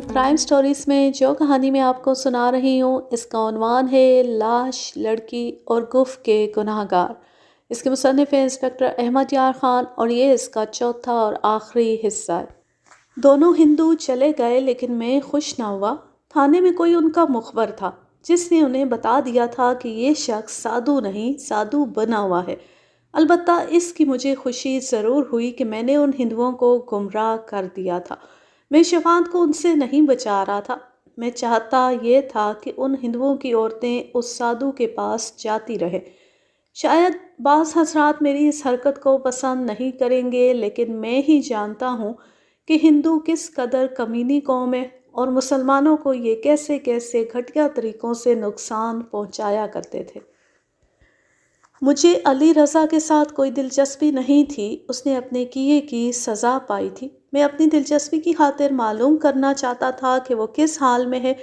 Crime stories میں جو کہانی میں آپ کو سنا رہی ہوں اس کا عنوان ہے لاش، لڑکی اور گف کے گناہ گار۔ اس کے مصنف ہیں انسپکٹر احمد یار خان اور یہ اس کا چوتھا اور آخری حصہ ہے۔ دونوں ہندو چلے گئے لیکن میں خوش نہ ہوا۔ تھانے میں کوئی ان کا مخبر تھا جس نے انہیں بتا دیا تھا کہ یہ شخص سادھو نہیں سادھو بنا ہوا ہے۔ البتہ اس کی مجھے خوشی ضرور ہوئی کہ میں نے ان ہندوؤں کو گمراہ کر دیا تھا۔ میں شفاعت کو ان سے نہیں بچا رہا تھا۔ میں چاہتا یہ تھا کہ ان ہندوؤں کی عورتیں اس سادھو کے پاس جاتی رہے۔ شاید بعض حضرات میری اس حرکت کو پسند نہیں کریں گے، لیکن میں ہی جانتا ہوں کہ ہندو کس قدر کمینی قوم ہے اور مسلمانوں کو یہ کیسے کیسے گھٹیا طریقوں سے نقصان پہنچایا کرتے تھے۔ مجھے علی رضا کے ساتھ کوئی دلچسپی نہیں تھی۔ اس نے اپنے کیے کی سزا پائی تھی۔ میں اپنی دلچسپی کی خاطر معلوم کرنا چاہتا تھا کہ وہ کس حال میں ہے۔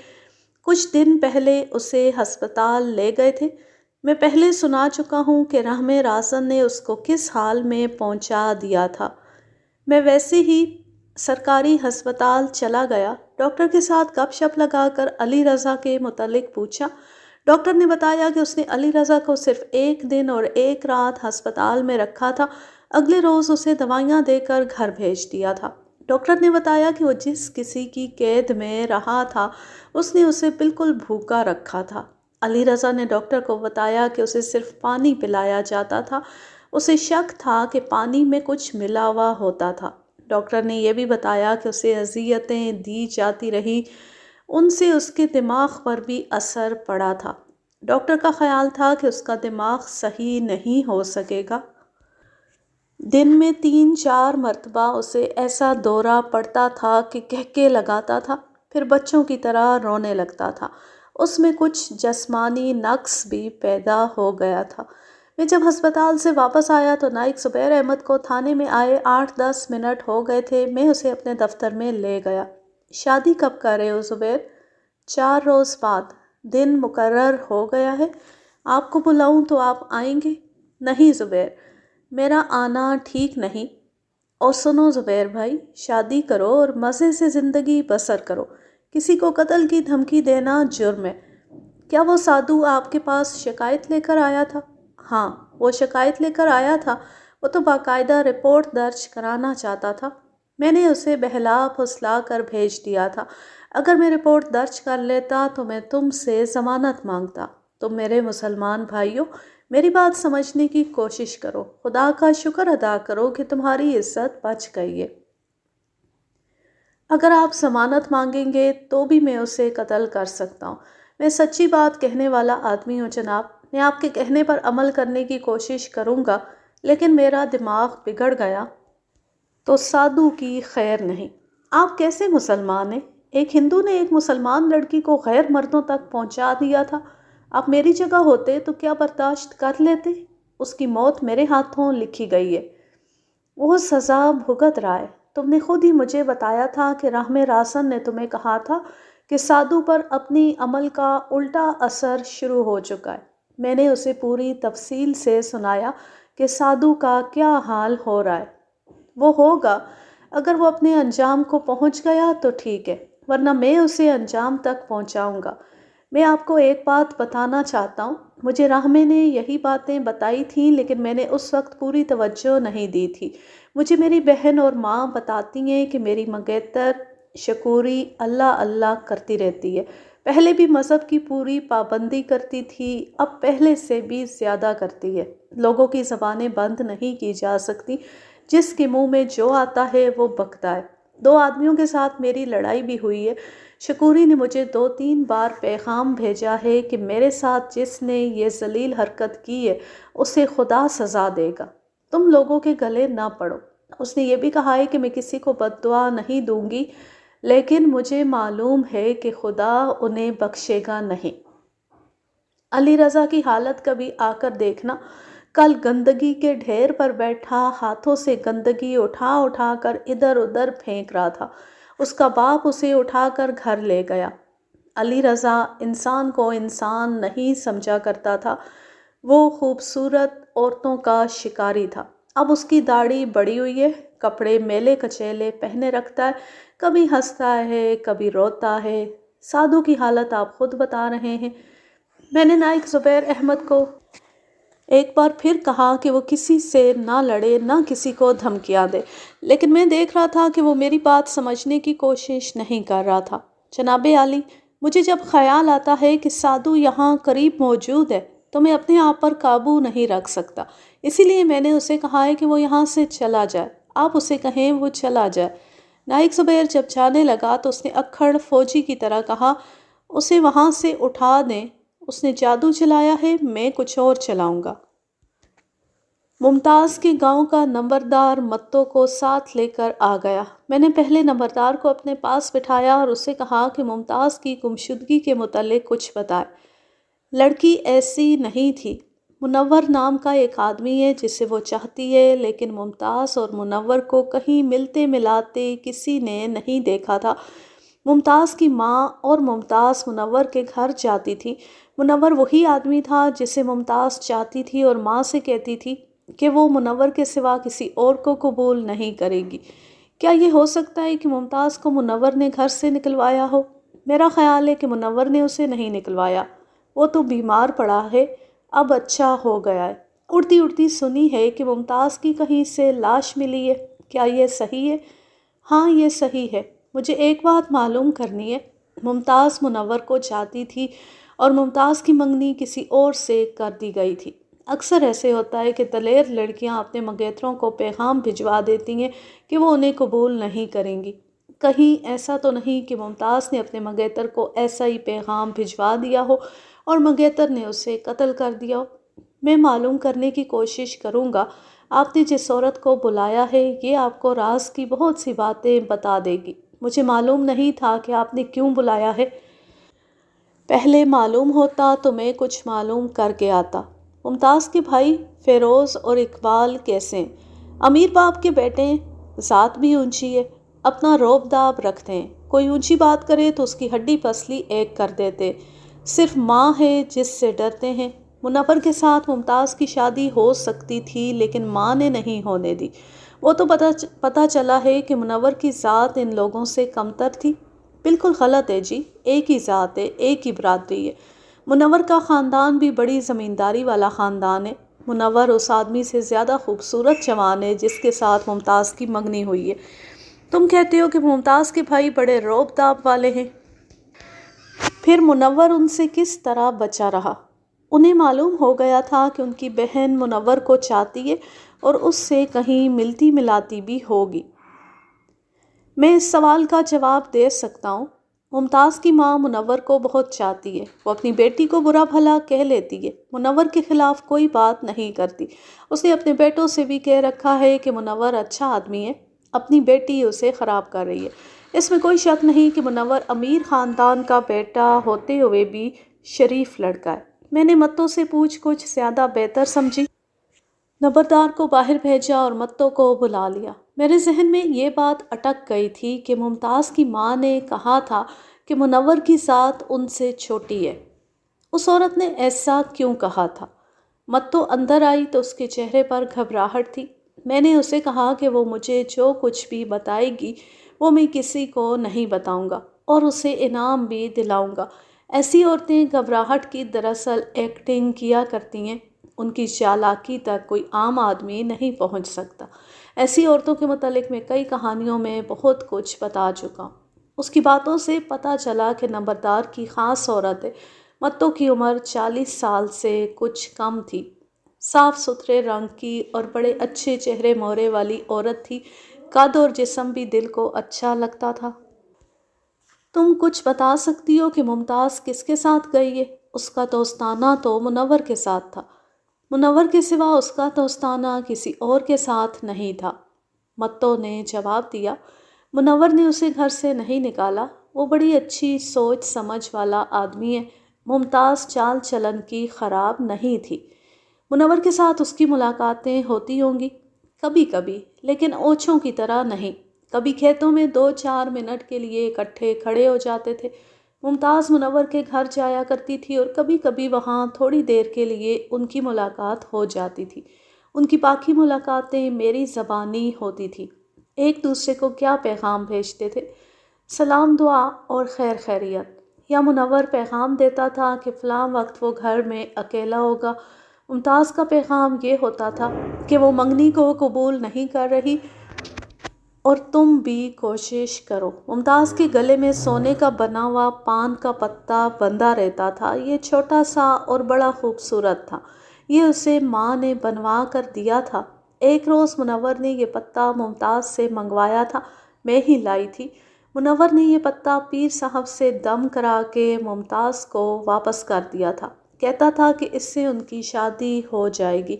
کچھ دن پہلے اسے ہسپتال لے گئے تھے۔ میں پہلے سنا چکا ہوں کہ رحم راسن نے اس کو کس حال میں پہنچا دیا تھا۔ میں ویسے ہی سرکاری ہسپتال چلا گیا۔ ڈاکٹر کے ساتھ گپ شپ لگا کر علی رضا کے متعلق پوچھا۔ ڈاکٹر نے بتایا کہ اس نے علی رضا کو صرف 1 دن اور 1 رات ہسپتال میں رکھا تھا۔ اگلے روز اسے دوائیاں دے کر گھر بھیج دیا تھا۔ ڈاکٹر نے بتایا کہ وہ جس کسی کی قید میں رہا تھا اس نے اسے بالکل بھوکا رکھا تھا۔ علی رضا نے ڈاکٹر کو بتایا کہ اسے صرف پانی پلایا جاتا تھا۔ اسے شک تھا کہ پانی میں کچھ ملا ہوا ہوتا تھا۔ ڈاکٹر نے یہ بھی بتایا کہ اسے اذیتیں دی جاتی رہی، ان سے اس کے دماغ پر بھی اثر پڑا تھا۔ ڈاکٹر کا خیال تھا کہ اس کا دماغ صحیح نہیں ہو سکے گا۔ دن میں 3-4 مرتبہ اسے ایسا دورہ پڑتا تھا کہ کہکے لگاتا تھا، پھر بچوں کی طرح رونے لگتا تھا۔ اس میں کچھ جسمانی نقص بھی پیدا ہو گیا تھا۔ میں جب ہسپتال سے واپس آیا تو نائک زبیر احمد کو تھانے میں آئے 8-10 منٹ ہو گئے تھے۔ میں اسے اپنے دفتر میں لے گیا۔ شادی کب کر رہے ہو زبیر؟ 4 روز بعد۔ دن مقرر ہو گیا ہے؟ آپ کو بلاؤں تو آپ آئیں گے؟ نہیں زبیر، میرا آنا ٹھیک نہیں۔ اور سنو زبیر بھائی، شادی کرو اور مزے سے زندگی بسر کرو۔ کسی کو قتل کی دھمکی دینا جرم ہے۔ کیا وہ سادھو آپ کے پاس شکایت لے کر آیا تھا؟ ہاں، وہ شکایت لے کر آیا تھا۔ وہ تو باقاعدہ رپورٹ درج کرانا چاہتا تھا۔ میں نے اسے بہلا پھسلا کر بھیج دیا تھا۔ اگر میں رپورٹ درج کر لیتا تو میں تم سے ضمانت مانگتا۔ تم میرے مسلمان بھائیو، میری بات سمجھنے کی کوشش کرو۔ خدا کا شکر ادا کرو کہ تمہاری عزت بچ گئی ہے۔ اگر آپ ضمانت مانگیں گے تو بھی میں اسے قتل کر سکتا ہوں۔ میں سچی بات کہنے والا آدمی ہوں جناب۔ میں آپ کے کہنے پر عمل کرنے کی کوشش کروں گا، لیکن میرا دماغ بگڑ گیا تو سادھو کی خیر نہیں۔ آپ کیسے مسلمان ہیں؟ ایک ہندو نے ایک مسلمان لڑکی کو غیر مردوں تک پہنچا دیا تھا۔ آپ میری جگہ ہوتے تو کیا برداشت کر لیتے؟ اس کی موت میرے ہاتھوں لکھی گئی ہے۔ وہ سزا بھگت رہا ہے۔ تم نے خود ہی مجھے بتایا تھا کہ رحم راسن نے تمہیں کہا تھا کہ سادھو پر اپنی عمل کا الٹا اثر شروع ہو چکا ہے۔ میں نے اسے پوری تفصیل سے سنایا کہ سادھو کا کیا حال ہو رہا ہے۔ وہ ہوگا، اگر وہ اپنے انجام کو پہنچ گیا تو ٹھیک ہے، ورنہ میں اسے انجام تک پہنچاؤں گا۔ میں آپ کو ایک بات بتانا چاہتا ہوں۔ مجھے رحمے نے یہی باتیں بتائی تھیں، لیکن میں نے اس وقت پوری توجہ نہیں دی تھی۔ مجھے میری بہن اور ماں بتاتی ہیں کہ میری منگیتر شکوری اللہ اللہ کرتی رہتی ہے۔ پہلے بھی مذہب کی پوری پابندی کرتی تھی، اب پہلے سے بھی زیادہ کرتی ہے۔ لوگوں کی زبانیں بند نہیں کی جا سکتی۔ جس کے منہ میں جو آتا ہے وہ بکتا ہے۔ 2 آدمیوں کے ساتھ میری لڑائی بھی ہوئی ہے۔ شکوری نے مجھے 2-3 بار پیغام بھیجا ہے کہ میرے ساتھ جس نے یہ ذلیل حرکت کی ہے اسے خدا سزا دے گا۔ تم لوگوں کے گلے نہ پڑو۔ اس نے یہ بھی کہا ہے کہ میں کسی کو بد دعا نہیں دوں گی، لیکن مجھے معلوم ہے کہ خدا انہیں بخشے گا نہیں۔ علی رضا کی حالت کبھی آ کر دیکھنا۔ کل گندگی کے ڈھیر پر بیٹھا ہاتھوں سے گندگی اٹھا اٹھا کر ادھر ادھر پھینک رہا تھا۔ اس کا باپ اسے اٹھا کر گھر لے گیا۔ علی رضا انسان کو انسان نہیں سمجھا کرتا تھا۔ وہ خوبصورت عورتوں کا شکاری تھا۔ اب اس کی داڑھی بڑھی ہوئی ہے، کپڑے میلے کچیلے پہنے رکھتا ہے، کبھی ہنستا ہے کبھی روتا ہے۔ سعدو کی حالت آپ خود بتا رہے ہیں۔ میں نے نائک زبیر احمد کو ایک بار پھر کہا کہ وہ کسی سے نہ لڑے، نہ کسی کو دھمکیاں دے، لیکن میں دیکھ رہا تھا کہ وہ میری بات سمجھنے کی کوشش نہیں کر رہا تھا۔ جناب عالی، مجھے جب خیال آتا ہے کہ سعدو یہاں قریب موجود ہے تو میں اپنے آپ پر قابو نہیں رکھ سکتا، اسی لیے میں نے اسے کہا ہے کہ وہ یہاں سے چلا جائے۔ آپ اسے کہیں وہ چلا جائے۔ نائک زبیر جب جانے لگا تو اس نے اکھڑ فوجی کی طرح کہا، اسے وہاں سے اٹھا دیں، اس نے جادو چلایا ہے، میں کچھ اور چلاؤں گا۔ ممتاز کے گاؤں کا نمبردار متو کو ساتھ لے کر آ گیا۔ میں نے پہلے نمبردار کو اپنے پاس بٹھایا اور اسے کہا کہ ممتاز کی گمشدگی کے متعلق کچھ بتائے۔ لڑکی ایسی نہیں تھی۔ منور نام کا ایک آدمی ہے جسے وہ چاہتی ہے، لیکن ممتاز اور منور کو کہیں ملتے ملاتے کسی نے نہیں دیکھا تھا۔ ممتاز کی ماں اور ممتاز منور کے گھر جاتی تھی۔ منور وہی آدمی تھا جسے ممتاز چاہتی تھی اور ماں سے کہتی تھی کہ وہ منور کے سوا کسی اور کو قبول نہیں کرے گی۔ کیا یہ ہو سکتا ہے کہ ممتاز کو منور نے گھر سے نکلوایا ہو؟ میرا خیال ہے کہ منور نے اسے نہیں نکلوایا، وہ تو بیمار پڑا ہے، اب اچھا ہو گیا ہے۔ اڑتی اڑتی سنی ہے کہ ممتاز کی کہیں سے لاش ملی ہے، کیا یہ صحیح ہے؟ ہاں یہ صحیح ہے۔ مجھے ایک بات معلوم کرنی ہے۔ ممتاز منور کو چاہتی تھی اور ممتاز کی منگنی کسی اور سے کر دی گئی تھی۔ اکثر ایسے ہوتا ہے کہ دلیر لڑکیاں اپنے منگیتروں کو پیغام بھجوا دیتی ہیں کہ وہ انہیں قبول نہیں کریں گی۔ کہیں ایسا تو نہیں کہ ممتاز نے اپنے منگیتر کو ایسا ہی پیغام بھجوا دیا ہو اور منگیتر نے اسے قتل کر دیا ہو؟ میں معلوم کرنے کی کوشش کروں گا۔ آپ نے جس عورت کو بلایا ہے یہ آپ کو راز کی بہت سی باتیں بتا دے گی۔ مجھے معلوم نہیں تھا کہ آپ نے کیوں بلایا ہے۔ پہلے معلوم ہوتا تو میں کچھ معلوم کر کے آتا۔ ممتاز کے بھائی فیروز اور اقبال کیسے ہیں؟ امیر باپ کے بیٹے ہیں، ذات بھی اونچی ہے، اپنا روب داب رکھتے ہیں، کوئی اونچی بات کرے تو اس کی ہڈی پسلی ایک کر دیتے۔ صرف ماں ہے جس سے ڈرتے ہیں۔ منور کے ساتھ ممتاز کی شادی ہو سکتی تھی لیکن ماں نے نہیں ہونے دی۔ وہ تو پتہ چلا ہے کہ منور کی ذات ان لوگوں سے کمتر تھی۔ بالکل غلط ہے جی، ایک ہی ذات ہے، ایک ہی برادری ہے۔ منور کا خاندان بھی بڑی زمینداری والا خاندان ہے۔ منور اس آدمی سے زیادہ خوبصورت جوان ہے جس کے ساتھ ممتاز کی منگنی ہوئی ہے۔ تم کہتے ہو کہ ممتاز کے بھائی بڑے روب داب والے ہیں، پھر منور ان سے کس طرح بچا رہا؟ انہیں معلوم ہو گیا تھا کہ ان کی بہن منور کو چاہتی ہے اور اس سے کہیں ملتی ملاتی بھی ہوگی۔ میں اس سوال کا جواب دے سکتا ہوں۔ ممتاز کی ماں منور کو بہت چاہتی ہے، وہ اپنی بیٹی کو برا بھلا کہہ لیتی ہے، منور کے خلاف کوئی بات نہیں کرتی۔ اس نے اپنے بیٹوں سے بھی کہہ رکھا ہے کہ منور اچھا آدمی ہے، اپنی بیٹی اسے خراب کر رہی ہے۔ اس میں کوئی شک نہیں کہ منور امیر خاندان کا بیٹا ہوتے ہوئے بھی شریف لڑکا ہے۔ میں نے متو سے پوچھ کچھ زیادہ بہتر سمجھی۔ نمبردار کو باہر بھیجا اور متو کو بلا لیا۔ میرے ذہن میں یہ بات اٹک گئی تھی کہ ممتاز کی ماں نے کہا تھا کہ منور کی ذات ان سے چھوٹی ہے۔ اس عورت نے ایسا کیوں کہا تھا؟ متو اندر آئی تو اس کے چہرے پر گھبراہٹ تھی۔ میں نے اسے کہا کہ وہ مجھے جو کچھ بھی بتائے گی وہ میں کسی کو نہیں بتاؤں گا اور اسے انعام بھی دلاؤں گا۔ ایسی عورتیں گھبراہٹ کی دراصل ایکٹنگ کیا کرتی ہیں، ان کی چالاکی تک کوئی عام آدمی نہیں پہنچ سکتا۔ ایسی عورتوں کے متعلق میں کئی کہانیوں میں بہت کچھ بتا چکا ہوں۔ اس کی باتوں سے پتہ چلا کہ نمبردار کی خاص عورت ہے۔ متو کی عمر 40 سال سے کچھ کم تھی، صاف ستھرے رنگ کی اور بڑے اچھے چہرے مہرے والی عورت تھی، قد اور جسم بھی دل کو اچھا لگتا تھا۔ تم کچھ بتا سکتی ہو کہ ممتاز کس کے ساتھ گئی ہے؟ اس کا دوستانہ تو منور کے ساتھ تھا، منور کے سوا اس کا دوستانہ کسی اور کے ساتھ نہیں تھا۔ متو نے جواب دیا، منور نے اسے گھر سے نہیں نکالا، وہ بڑی اچھی سوچ سمجھ والا آدمی ہے، ممتاز چال چلن کی خراب نہیں تھی۔ منور کے ساتھ اس کی ملاقاتیں ہوتی ہوں گی کبھی کبھی، لیکن اوچھوں کی طرح نہیں۔ کبھی کھیتوں میں 2-4 منٹ کے لیے اکٹھے کھڑے ہو جاتے تھے۔ ممتاز منور کے گھر جایا کرتی تھی اور کبھی کبھی وہاں تھوڑی دیر کے لیے ان کی ملاقات ہو جاتی تھی۔ ان کی باقی ملاقاتیں میری زبانی ہوتی تھی۔ ایک دوسرے کو کیا پیغام بھیجتے تھے؟ سلام، دعا اور خیر خیریت۔ یا منور پیغام دیتا تھا کہ فلاں وقت وہ گھر میں اکیلا ہوگا۔ ممتاز کا پیغام یہ ہوتا تھا کہ وہ منگنی کو قبول نہیں کر رہی اور تم بھی کوشش کرو۔ ممتاز کے گلے میں سونے کا بنا ہوا پان کا پتا بندھا رہتا تھا۔ یہ چھوٹا سا اور بڑا خوبصورت تھا۔ یہ اسے ماں نے بنوا کر دیا تھا۔ ایک روز منور نے یہ پتا ممتاز سے منگوایا تھا، میں ہی لائی تھی۔ منور نے یہ پتا پیر صاحب سے دم کرا کے ممتاز کو واپس کر دیا تھا۔ کہتا تھا کہ اس سے ان کی شادی ہو جائے گی۔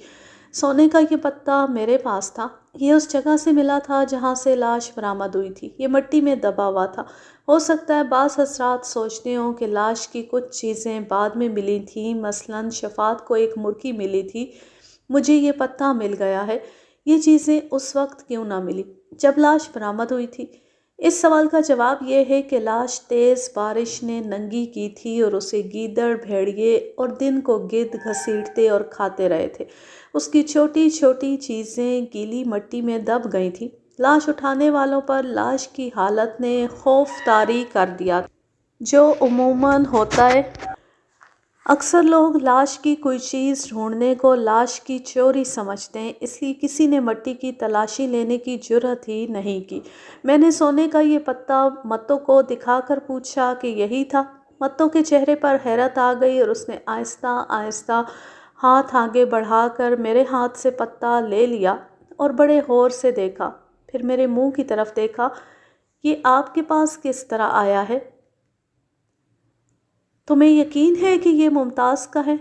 سونے کا یہ پتا میرے پاس تھا۔ یہ اس جگہ سے ملا تھا جہاں سے لاش برآمد ہوئی تھی۔ یہ مٹی میں دبا ہوا تھا۔ ہو سکتا ہے بعض حضرات سوچتے ہوں کہ لاش کی کچھ چیزیں بعد میں ملی تھیں، مثلاً شفاعت کو ایک مرغی ملی تھی۔ مجھے یہ پتا مل گیا ہے، یہ چیزیں اس وقت کیوں نہ ملی جب لاش برآمد ہوئی تھی؟ اس سوال کا جواب یہ ہے کہ لاش تیز بارش نے ننگی کی تھی اور اسے گیدڑ، بھیڑیے اور دن کو گدھ گھسیٹتے اور کھاتے رہے تھے۔ اس کی چھوٹی چھوٹی چیزیں گیلی مٹی میں دب گئی تھیں۔ لاش اٹھانے والوں پر لاش کی حالت نے خوف طاری کر دیا، جو عموماً ہوتا ہے۔ اکثر لوگ لاش کی کوئی چیز ڈھونڈنے کو لاش کی چوری سمجھتے ہیں، اس لیے کسی نے مٹی کی تلاشی لینے کی جرات ہی نہیں کی۔ میں نے سونے کا یہ پتا متو کو دکھا کر پوچھا کہ یہی تھا؟ متو کے چہرے پر حیرت آ گئی اور اس نے آہستہ آہستہ ہاتھ آگے بڑھا کر میرے ہاتھ سے پتا لے لیا اور بڑے غور سے دیکھا، پھر میرے منہ کی طرف دیکھا۔ یہ آپ کے پاس کس طرح آیا ہے؟ تمہیں یقین ہے کہ یہ ممتاز کا ہے؟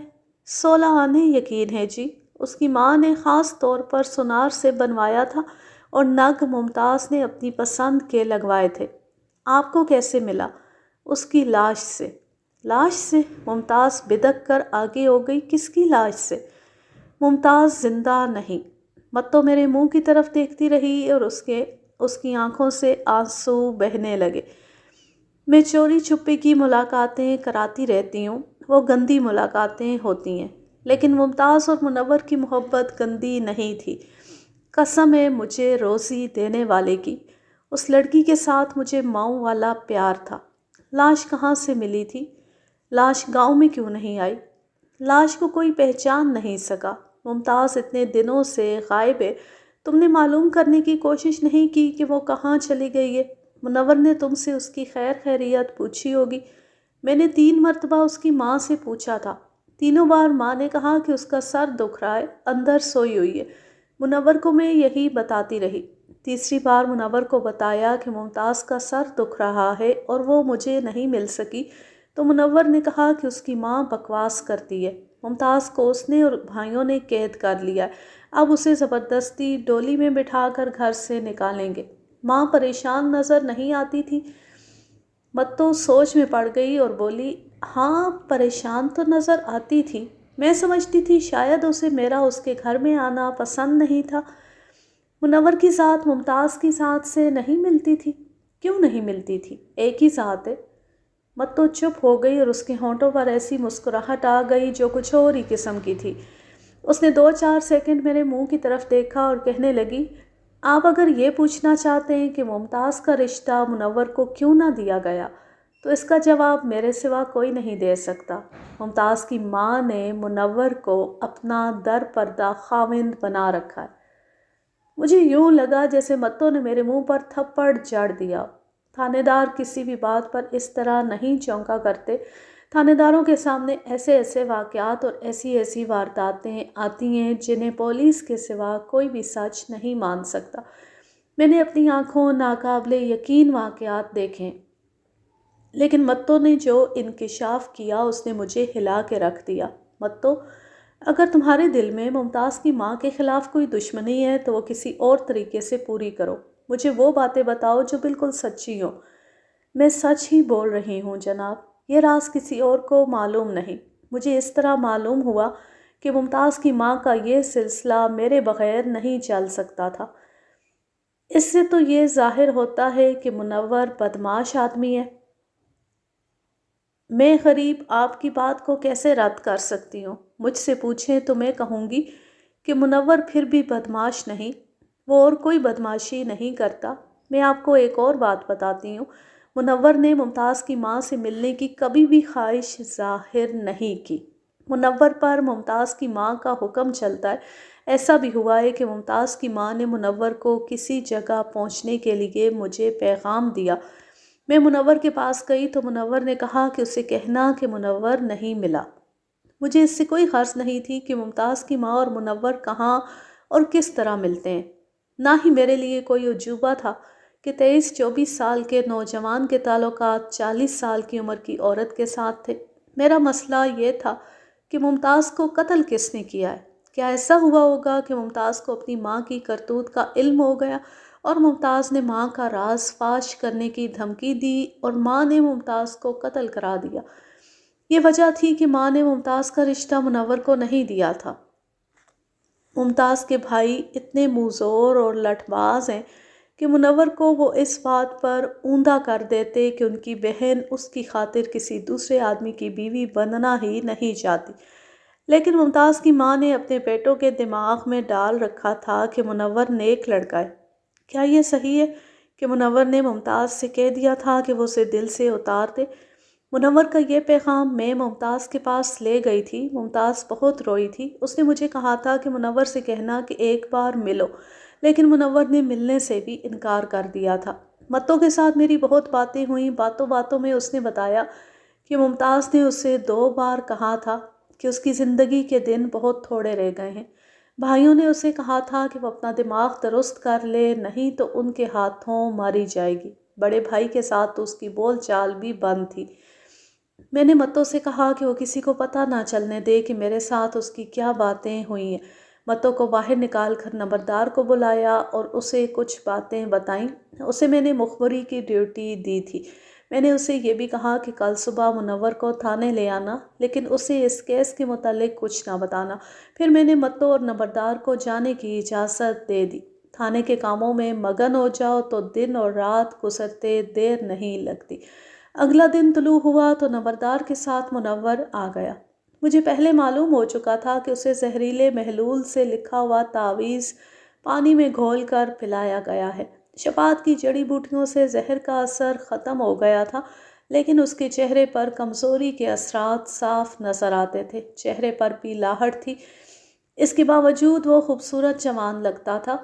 16 آنے یقین ہے جی۔ اس کی ماں نے خاص طور پر سونار سے بنوایا تھا اور نگ ممتاز نے اپنی پسند کے لگوائے تھے۔ آپ کو کیسے ملا؟ اس کی لاش سے۔ لاش سے؟ ممتاز بدک کر آگے ہو گئی۔ کس کی لاش سے؟ ممتاز زندہ نہیں۔ متو میرے منہ کی طرف دیکھتی رہی اور اس کی آنکھوں سے آنسو بہنے لگے۔ میں چوری چھپے کی ملاقاتیں کراتی رہتی ہوں، وہ گندی ملاقاتیں ہوتی ہیں، لیکن ممتاز اور منور کی محبت گندی نہیں تھی۔ قسم ہے مجھے روزی دینے والے کی، اس لڑکی کے ساتھ مجھے ماؤں والا پیار تھا۔ لاش کہاں سے ملی تھی؟ لاش گاؤں میں کیوں نہیں آئی؟ لاش کو کوئی پہچان نہیں سکا۔ ممتاز اتنے دنوں سے غائب ہے، تم نے معلوم کرنے کی کوشش نہیں کی کہ وہ کہاں چلی گئی ہے؟ منور نے تم سے اس کی خیر خیریت پوچھی ہوگی؟ میں نے 3 مرتبہ اس کی ماں سے پوچھا تھا، تینوں بار ماں نے کہا کہ اس کا سر دکھ رہا ہے، اندر سوئی ہوئی ہے۔ منور کو میں یہی بتاتی رہی۔ تیسری بار منور کو بتایا کہ ممتاز کا سر دکھ رہا ہے اور وہ مجھے نہیں مل سکی، تو منور نے کہا کہ اس کی ماں بکواس کرتی ہے، ممتاز کو اس نے اور بھائیوں نے قید کر لیا، اب اسے زبردستی ڈولی میں بٹھا کر گھر سے نکالیں گے۔ ماں پریشان نظر نہیں آتی تھی؟ متو سوچ میں پڑ گئی اور بولی، ہاں پریشان تو نظر آتی تھی، میں سمجھتی تھی شاید اسے میرا اس کے گھر میں آنا پسند نہیں تھا۔ منور کی ذات ممتاز کی ذات سے نہیں ملتی تھی؟ کیوں نہیں ملتی تھی؟ ایک ہی ذات ہے۔ متو چپ ہو گئی اور اس کے ہونٹوں پر ایسی مسکراہٹ آ گئی جو کچھ اور ہی قسم کی تھی۔ اس نے 2-4 سیکنڈ میرے منہ کی طرف دیکھا اور کہنے لگی، آپ اگر یہ پوچھنا چاہتے ہیں کہ ممتاز کا رشتہ منور کو کیوں نہ دیا گیا، تو اس کا جواب میرے سوا کوئی نہیں دے سکتا۔ ممتاز کی ماں نے منور کو اپنا در پردہ خاوند بنا رکھا ہے۔ مجھے یوں لگا جیسے متو نے میرے منہ پر تھپڑ جڑ دیا۔ تھانے دار کسی بھی بات پر اس طرح نہیں چونکا کرتے۔ تھانے داروں کے سامنے ایسے ایسے واقعات اور ایسی ایسی وارداتیں آتی ہیں جنہیں پولیس کے سوا کوئی بھی سچ نہیں مان سکتا۔ میں نے اپنی آنکھوں ناقابل یقین واقعات دیکھے، لیکن متو نے جو انکشاف کیا اس نے مجھے ہلا کے رکھ دیا۔ متو، اگر تمہارے دل میں ممتاز کی ماں کے خلاف کوئی دشمنی ہے تو وہ کسی اور طریقے سے پوری کرو۔ مجھے وہ باتیں بتاؤ جو بالکل سچی ہوں۔ میں سچ ہی بول رہی ہوں جناب، یہ راز کسی اور کو معلوم نہیں۔ مجھے اس طرح معلوم ہوا کہ ممتاز کی ماں کا یہ سلسلہ میرے بغیر نہیں چل سکتا تھا۔ اس سے تو یہ ظاہر ہوتا ہے کہ منور بدمعاش آدمی ہے۔ میں غریب آپ کی بات کو کیسے رد کر سکتی ہوں؟ مجھ سے پوچھیں تو میں کہوں گی کہ منور پھر بھی بدمعاش نہیں۔ وہ اور کوئی بدمعاشی نہیں کرتا۔ میں آپ کو ایک اور بات بتاتی ہوں، منور نے ممتاز کی ماں سے ملنے کی کبھی بھی خواہش ظاہر نہیں کی۔ منور پر ممتاز کی ماں کا حکم چلتا ہے۔ ایسا بھی ہوا ہے کہ ممتاز کی ماں نے منور کو کسی جگہ پہنچنے کے لیے مجھے پیغام دیا۔ میں منور کے پاس گئی تو منور نے کہا کہ اسے کہنا کہ منور نہیں ملا۔ مجھے اس سے کوئی غرض نہیں تھی کہ ممتاز کی ماں اور منور کہاں اور کس طرح ملتے ہیں۔ نہ ہی میرے لیے کوئی عجوبہ تھا کہ 23-24 سال کے نوجوان کے تعلقات 40 سال کی عمر کی عورت کے ساتھ تھے۔ میرا مسئلہ یہ تھا کہ ممتاز کو قتل کس نے کیا ہے؟ کیا ایسا ہوا ہوگا کہ ممتاز کو اپنی ماں کی کرتوت کا علم ہو گیا اور ممتاز نے ماں کا راز فاش کرنے کی دھمکی دی اور ماں نے ممتاز کو قتل کرا دیا؟ یہ وجہ تھی کہ ماں نے ممتاز کا رشتہ منور کو نہیں دیا تھا۔ ممتاز کے بھائی اتنے منہ زور اور لٹھ باز ہیں کہ منور کو وہ اس بات پر اوندا کر دیتے کہ ان کی بہن اس کی خاطر کسی دوسرے آدمی کی بیوی بننا ہی نہیں چاہتی۔ لیکن ممتاز کی ماں نے اپنے بیٹوں کے دماغ میں ڈال رکھا تھا کہ منور نیک لڑکا ہے۔ کیا یہ صحیح ہے کہ منور نے ممتاز سے کہہ دیا تھا کہ وہ اسے دل سے اتار دے؟ منور کا یہ پیغام میں ممتاز کے پاس لے گئی تھی۔ ممتاز بہت روئی تھی۔ اس نے مجھے کہا تھا کہ منور سے کہنا کہ ایک بار ملو، لیکن منور نے ملنے سے بھی انکار کر دیا تھا۔ متوں کے ساتھ میری بہت باتیں ہوئیں۔ باتوں باتوں میں اس نے بتایا کہ ممتاز نے اسے 2 بار کہا تھا کہ اس کی زندگی کے دن بہت تھوڑے رہ گئے ہیں۔ بھائیوں نے اسے کہا تھا کہ وہ اپنا دماغ درست کر لے، نہیں تو ان کے ہاتھوں ماری جائے گی۔ بڑے بھائی کے ساتھ تو اس کی بول چال بھی بند تھی۔ میں نے متوں سے کہا کہ وہ کسی کو پتہ نہ چلنے دے کہ میرے ساتھ اس کی کیا باتیں ہوئی ہیں۔ متوں کو باہر نکال کر نمبردار کو بلایا اور اسے کچھ باتیں بتائیں۔ اسے میں نے مخبری کی ڈیوٹی دی تھی۔ میں نے اسے یہ بھی کہا کہ کل صبح منور کو تھانے لے آنا، لیکن اسے اس کیس کے متعلق کچھ نہ بتانا۔ پھر میں نے متوں اور نمبردار کو جانے کی اجازت دے دی۔ تھانے کے کاموں میں مگن ہو جاؤ تو دن اور رات گزرتے دیر نہیں لگتی۔ اگلا دن طلوع ہوا تو نمبردار کے ساتھ منور آ گیا۔ مجھے پہلے معلوم ہو چکا تھا کہ اسے زہریلے محلول سے لکھا ہوا تعویذ پانی میں گھول کر پلایا گیا ہے۔ شفاعت کی جڑی بوٹیوں سے زہر کا اثر ختم ہو گیا تھا، لیکن اس کے چہرے پر کمزوری کے اثرات صاف نظر آتے تھے۔ چہرے پر بھی لاہٹ تھی۔ اس کے باوجود وہ خوبصورت جوان لگتا تھا۔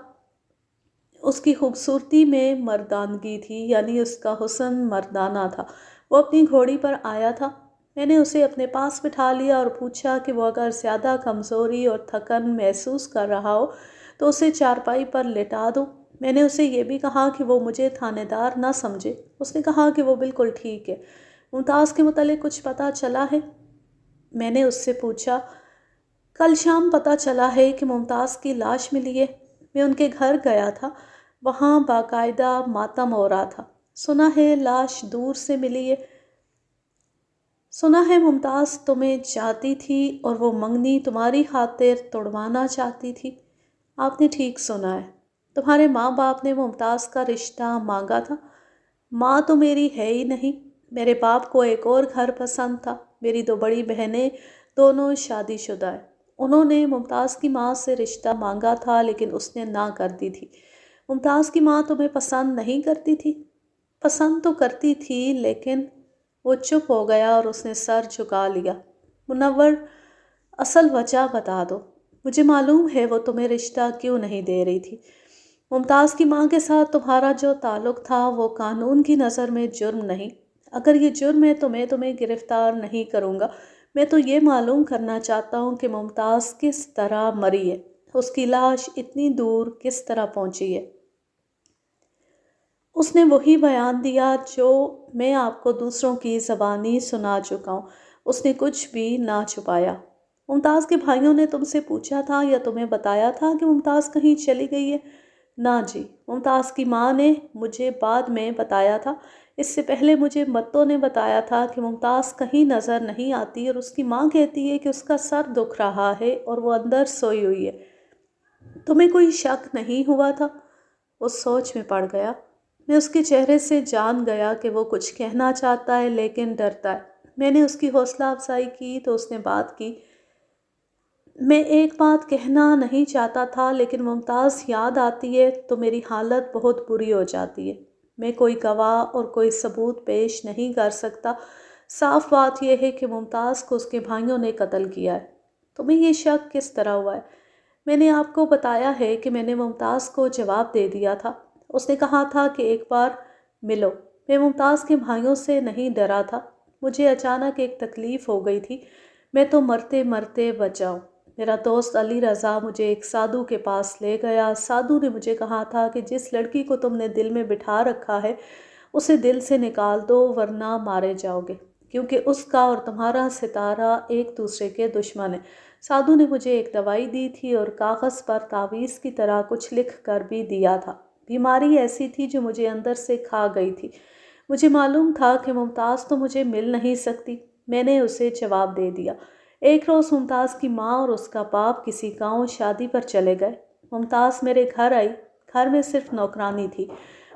اس کی خوبصورتی میں مردانگی تھی، یعنی اس کا حسن مردانہ تھا۔ وہ اپنی گھوڑی پر آیا تھا۔ میں نے اسے اپنے پاس بٹھا لیا اور پوچھا کہ وہ اگر زیادہ کمزوری اور تھکن محسوس کر رہا ہو تو اسے چارپائی پر لٹا دو۔ میں نے اسے یہ بھی کہا کہ وہ مجھے تھانے دار نہ سمجھے۔ اس نے کہا کہ وہ بالکل ٹھیک ہے۔ ممتاز کے متعلق کچھ پتہ چلا ہے؟ میں نے اس سے پوچھا۔ کل شام پتہ چلا ہے کہ ممتاز کی لاش ملی ہے۔ میں ان کے گھر گیا تھا، وہاں باقاعدہ ماتم ہو رہا تھا۔ سنا ہے لاش دور سے ملی ہے۔ سنا ہے ممتاز تمہیں چاہتی تھی اور وہ منگنی تمہاری خاطر توڑوانا چاہتی تھی۔ آپ نے ٹھیک سنا ہے۔ تمہارے ماں باپ نے ممتاز کا رشتہ مانگا تھا۔ ماں تو میری ہے ہی نہیں۔ میرے باپ کو ایک اور گھر پسند تھا۔ میری 2 بڑی بہنیں دونوں شادی شدہ ہیں۔ انہوں نے ممتاز کی ماں سے رشتہ مانگا تھا، لیکن اس نے نہ کر دی تھی۔ ممتاز کی ماں تمہیں پسند نہیں کرتی تھی؟ پسند تو کرتی تھی، لیکن وہ چپ ہو گیا اور اس نے سر جھکا لیا۔ منور، اصل وجہ بتا دو۔ مجھے معلوم ہے وہ تمہیں رشتہ کیوں نہیں دے رہی تھی۔ ممتاز کی ماں کے ساتھ تمہارا جو تعلق تھا وہ قانون کی نظر میں جرم نہیں۔ اگر یہ جرم ہے تو میں تمہیں گرفتار نہیں کروں گا۔ میں تو یہ معلوم کرنا چاہتا ہوں کہ ممتاز کس طرح مری ہے، اس کی لاش اتنی دور کس طرح پہنچی ہے۔ اس نے وہی بیان دیا جو میں آپ کو دوسروں کی زبانی سنا چکا ہوں۔ اس نے کچھ بھی نہ چھپایا۔ ممتاز کے بھائیوں نے تم سے پوچھا تھا یا تمہیں بتایا تھا کہ ممتاز کہیں چلی گئی ہے؟ نہ جی، ممتاز کی ماں نے مجھے بعد میں بتایا تھا۔ اس سے پہلے مجھے متوں نے بتایا تھا کہ ممتاز کہیں نظر نہیں آتی اور اس کی ماں کہتی ہے کہ اس کا سر دکھ رہا ہے اور وہ اندر سوئی ہوئی ہے۔ تمہیں کوئی شک نہیں ہوا تھا؟ وہ سوچ میں پڑ گیا۔ میں اس کے چہرے سے جان گیا کہ وہ کچھ کہنا چاہتا ہے لیکن ڈرتا ہے۔ میں نے اس کی حوصلہ افزائی کی تو اس نے بات کی۔ میں ایک بات کہنا نہیں چاہتا تھا لیکن ممتاز یاد آتی ہے تو میری حالت بہت بری ہو جاتی ہے۔ میں کوئی گواہ اور کوئی ثبوت پیش نہیں کر سکتا۔ صاف بات یہ ہے کہ ممتاز کو اس کے بھائیوں نے قتل کیا ہے۔ تمہیں یہ شک کس طرح ہوا ہے؟ میں نے آپ کو بتایا ہے کہ میں نے ممتاز کو جواب دے دیا تھا۔ اس نے کہا تھا کہ ایک بار ملو۔ میں ممتاز کے بھائیوں سے نہیں ڈرا تھا۔ مجھے اچانک ایک تکلیف ہو گئی تھی۔ میں تو مرتے مرتے بچاؤں۔ میرا دوست علی رضا مجھے ایک سادھو کے پاس لے گیا۔ سادھو نے مجھے کہا تھا کہ جس لڑکی کو تم نے دل میں بٹھا رکھا ہے اسے دل سے نکال دو ورنہ مارے جاؤ گے، کیونکہ اس کا اور تمہارا ستارہ ایک دوسرے کے دشمن ہیں۔ سادھو نے مجھے ایک دوائی دی تھی اور کاغذ پر تعویذ کی طرح کچھ لکھ کر بھی دیا تھا۔ بیماری ایسی تھی جو مجھے اندر سے کھا گئی تھی۔ مجھے معلوم تھا کہ ممتاز تو مجھے مل نہیں سکتی۔ میں نے اسے جواب دے دیا۔ ایک روز ممتاز کی ماں اور اس کا باپ کسی گاؤں شادی پر چلے گئے۔ ممتاز میرے گھر آئی۔ گھر میں صرف نوکرانی تھی۔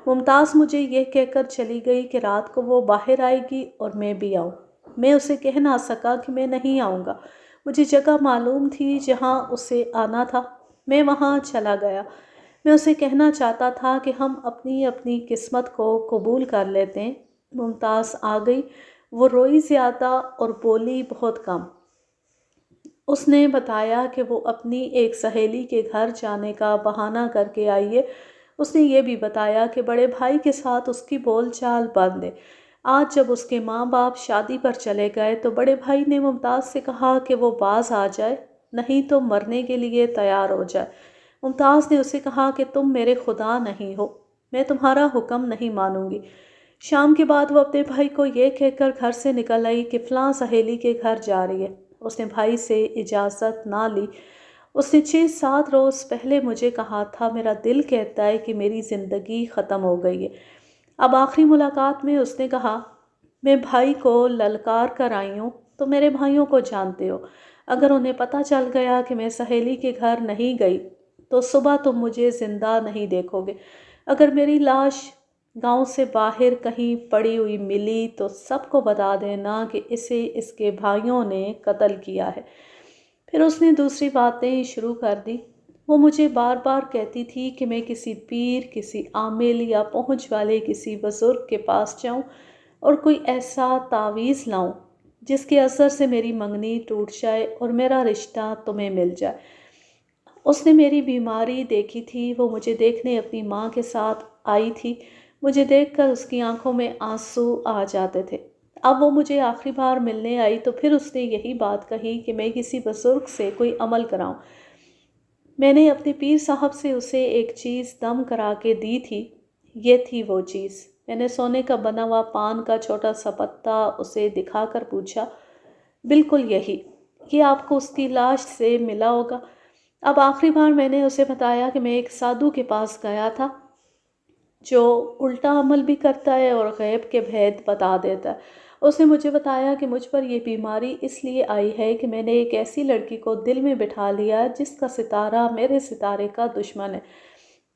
ممتاز مجھے یہ کہہ کر چلی گئی کہ رات کو وہ باہر آئے گی اور میں بھی آؤں۔ میں اسے کہہ نہ سکا کہ میں نہیں آؤں گا۔ مجھے جگہ معلوم تھی جہاں اسے آنا تھا۔ میں وہاں چلا گیا۔ میں اسے کہنا چاہتا تھا کہ ہم اپنی اپنی قسمت کو قبول کر لیتے ہیں۔ ممتاز آ گئی۔ وہ روئی زیادہ اور بولی بہت کم۔ اس نے بتایا کہ وہ اپنی ایک سہیلی کے گھر جانے کا بہانہ کر کے آئی ہے۔ اس نے یہ بھی بتایا کہ بڑے بھائی کے ساتھ اس کی بول چال بند ہے۔ آج جب اس کے ماں باپ شادی پر چلے گئے تو بڑے بھائی نے ممتاز سے کہا کہ وہ باز آ جائے، نہیں تو مرنے کے لیے تیار ہو جائے۔ ممتاز نے اسے کہا کہ تم میرے خدا نہیں ہو، میں تمہارا حکم نہیں مانوں گی۔ شام کے بعد وہ اپنے بھائی کو یہ کہہ کر گھر سے نکل آئی کہ فلاں سہیلی کے گھر جا رہی ہے۔ اس نے بھائی سے اجازت نہ لی۔ اس نے 6-7 روز پہلے مجھے کہا تھا، میرا دل کہتا ہے کہ میری زندگی ختم ہو گئی ہے۔ اب آخری ملاقات میں اس نے کہا، میں بھائی کو للکار کر آئی ہوں، تو میرے بھائیوں کو جانتے ہو۔ اگر انہیں پتہ چل گیا کہ میں سہیلی کے گھر نہیں گئی تو صبح تم مجھے زندہ نہیں دیکھو گے۔ اگر میری لاش گاؤں سے باہر کہیں پڑی ہوئی ملی تو سب کو بتا دینا کہ اسے اس کے بھائیوں نے قتل کیا ہے۔ پھر اس نے دوسری باتیں شروع کر دی۔ وہ مجھے بار بار کہتی تھی کہ میں کسی پیر، کسی عامل یا پہنچ والے کسی بزرگ کے پاس جاؤں اور کوئی ایسا تعویذ لاؤں جس کے اثر سے میری منگنی ٹوٹ جائے اور میرا رشتہ تمہیں مل جائے۔ اس نے میری بیماری دیکھی تھی۔ وہ مجھے دیکھنے اپنی ماں کے ساتھ آئی تھی۔ مجھے دیکھ کر اس کی آنکھوں میں آنسو آ جاتے تھے۔ اب وہ مجھے آخری بار ملنے آئی تو پھر اس نے یہی بات کہی کہ میں کسی بزرگ سے کوئی عمل کراؤں۔ میں نے اپنے پیر صاحب سے اسے ایک چیز دم کرا کے دی تھی۔ یہ تھی وہ چیز۔ میں نے سونے کا بنا ہوا پان کا چھوٹا سا پتا اسے دکھا کر پوچھا، بالکل یہی، یہ آپ کو اس کی لاش سے ملا ہوگا۔ اب آخری بار میں نے اسے بتایا کہ میں ایک سادھو کے پاس گیا تھا جو الٹا عمل بھی کرتا ہے اور غیب کے بھید بتا دیتا ہے۔ اس نے مجھے بتایا کہ مجھ پر یہ بیماری اس لیے آئی ہے کہ میں نے ایک ایسی لڑکی کو دل میں بٹھا لیا جس کا ستارہ میرے ستارے کا دشمن ہے۔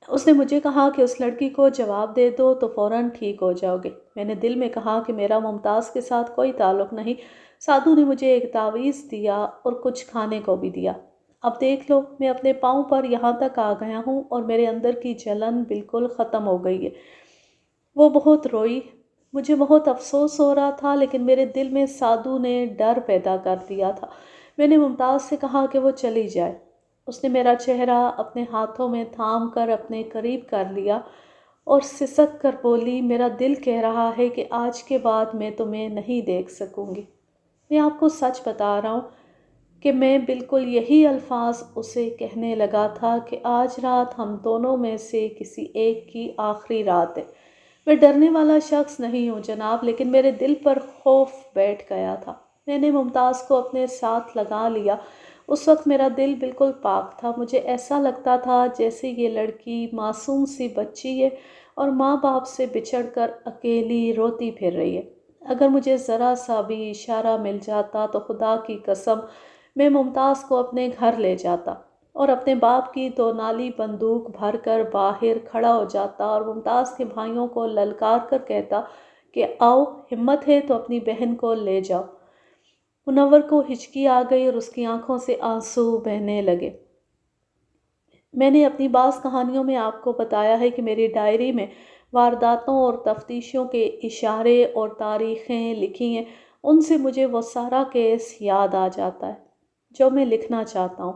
اس نے مجھے کہا کہ اس لڑکی کو جواب دے دو تو فوراً ٹھیک ہو جاؤ گے۔ میں نے دل میں کہا کہ میرا ممتاز کے ساتھ کوئی تعلق نہیں۔ سادھو نے مجھے ایک تعویذ دیا اور کچھ کھانے کو بھی دیا۔ اب دیکھ لو، میں اپنے پاؤں پر یہاں تک آ گیا ہوں اور میرے اندر کی جلن بالکل ختم ہو گئی ہے۔ وہ بہت روئی۔ مجھے بہت افسوس ہو رہا تھا لیکن میرے دل میں سادھو نے ڈر پیدا کر دیا تھا۔ میں نے ممتاز سے کہا کہ وہ چلی جائے۔ اس نے میرا چہرہ اپنے ہاتھوں میں تھام کر اپنے قریب کر لیا اور سسک کر بولی، میرا دل کہہ رہا ہے کہ آج کے بعد میں تمہیں نہیں دیکھ سکوں گی۔ میں آپ کو سچ بتا رہا ہوں کہ میں بالکل یہی الفاظ اسے کہنے لگا تھا کہ آج رات ہم دونوں میں سے کسی ایک کی آخری رات ہے۔ میں ڈرنے والا شخص نہیں ہوں جناب، لیکن میرے دل پر خوف بیٹھ گیا تھا۔ میں نے ممتاز کو اپنے ساتھ لگا لیا۔ اس وقت میرا دل بالکل پاک تھا۔ مجھے ایسا لگتا تھا جیسے یہ لڑکی معصوم سی بچی ہے اور ماں باپ سے بچھڑ کر اکیلی روتی پھر رہی ہے۔ اگر مجھے ذرا سا بھی اشارہ مل جاتا تو خدا کی قسم میں ممتاز کو اپنے گھر لے جاتا اور اپنے باپ کی 2 نالی بندوق بھر کر باہر کھڑا ہو جاتا اور ممتاز کے بھائیوں کو للکار کر کہتا کہ آؤ، ہمت ہے تو اپنی بہن کو لے جاؤ۔ منور کو ہچکی آ گئی اور اس کی آنکھوں سے آنسو بہنے لگے۔ میں نے اپنی بعض کہانیوں میں آپ کو بتایا ہے کہ میری ڈائری میں وارداتوں اور تفتیشوں کے اشارے اور تاریخیں لکھی ہیں۔ ان سے مجھے وہ سارا کیس یاد آ جاتا ہے جو میں لکھنا چاہتا ہوں۔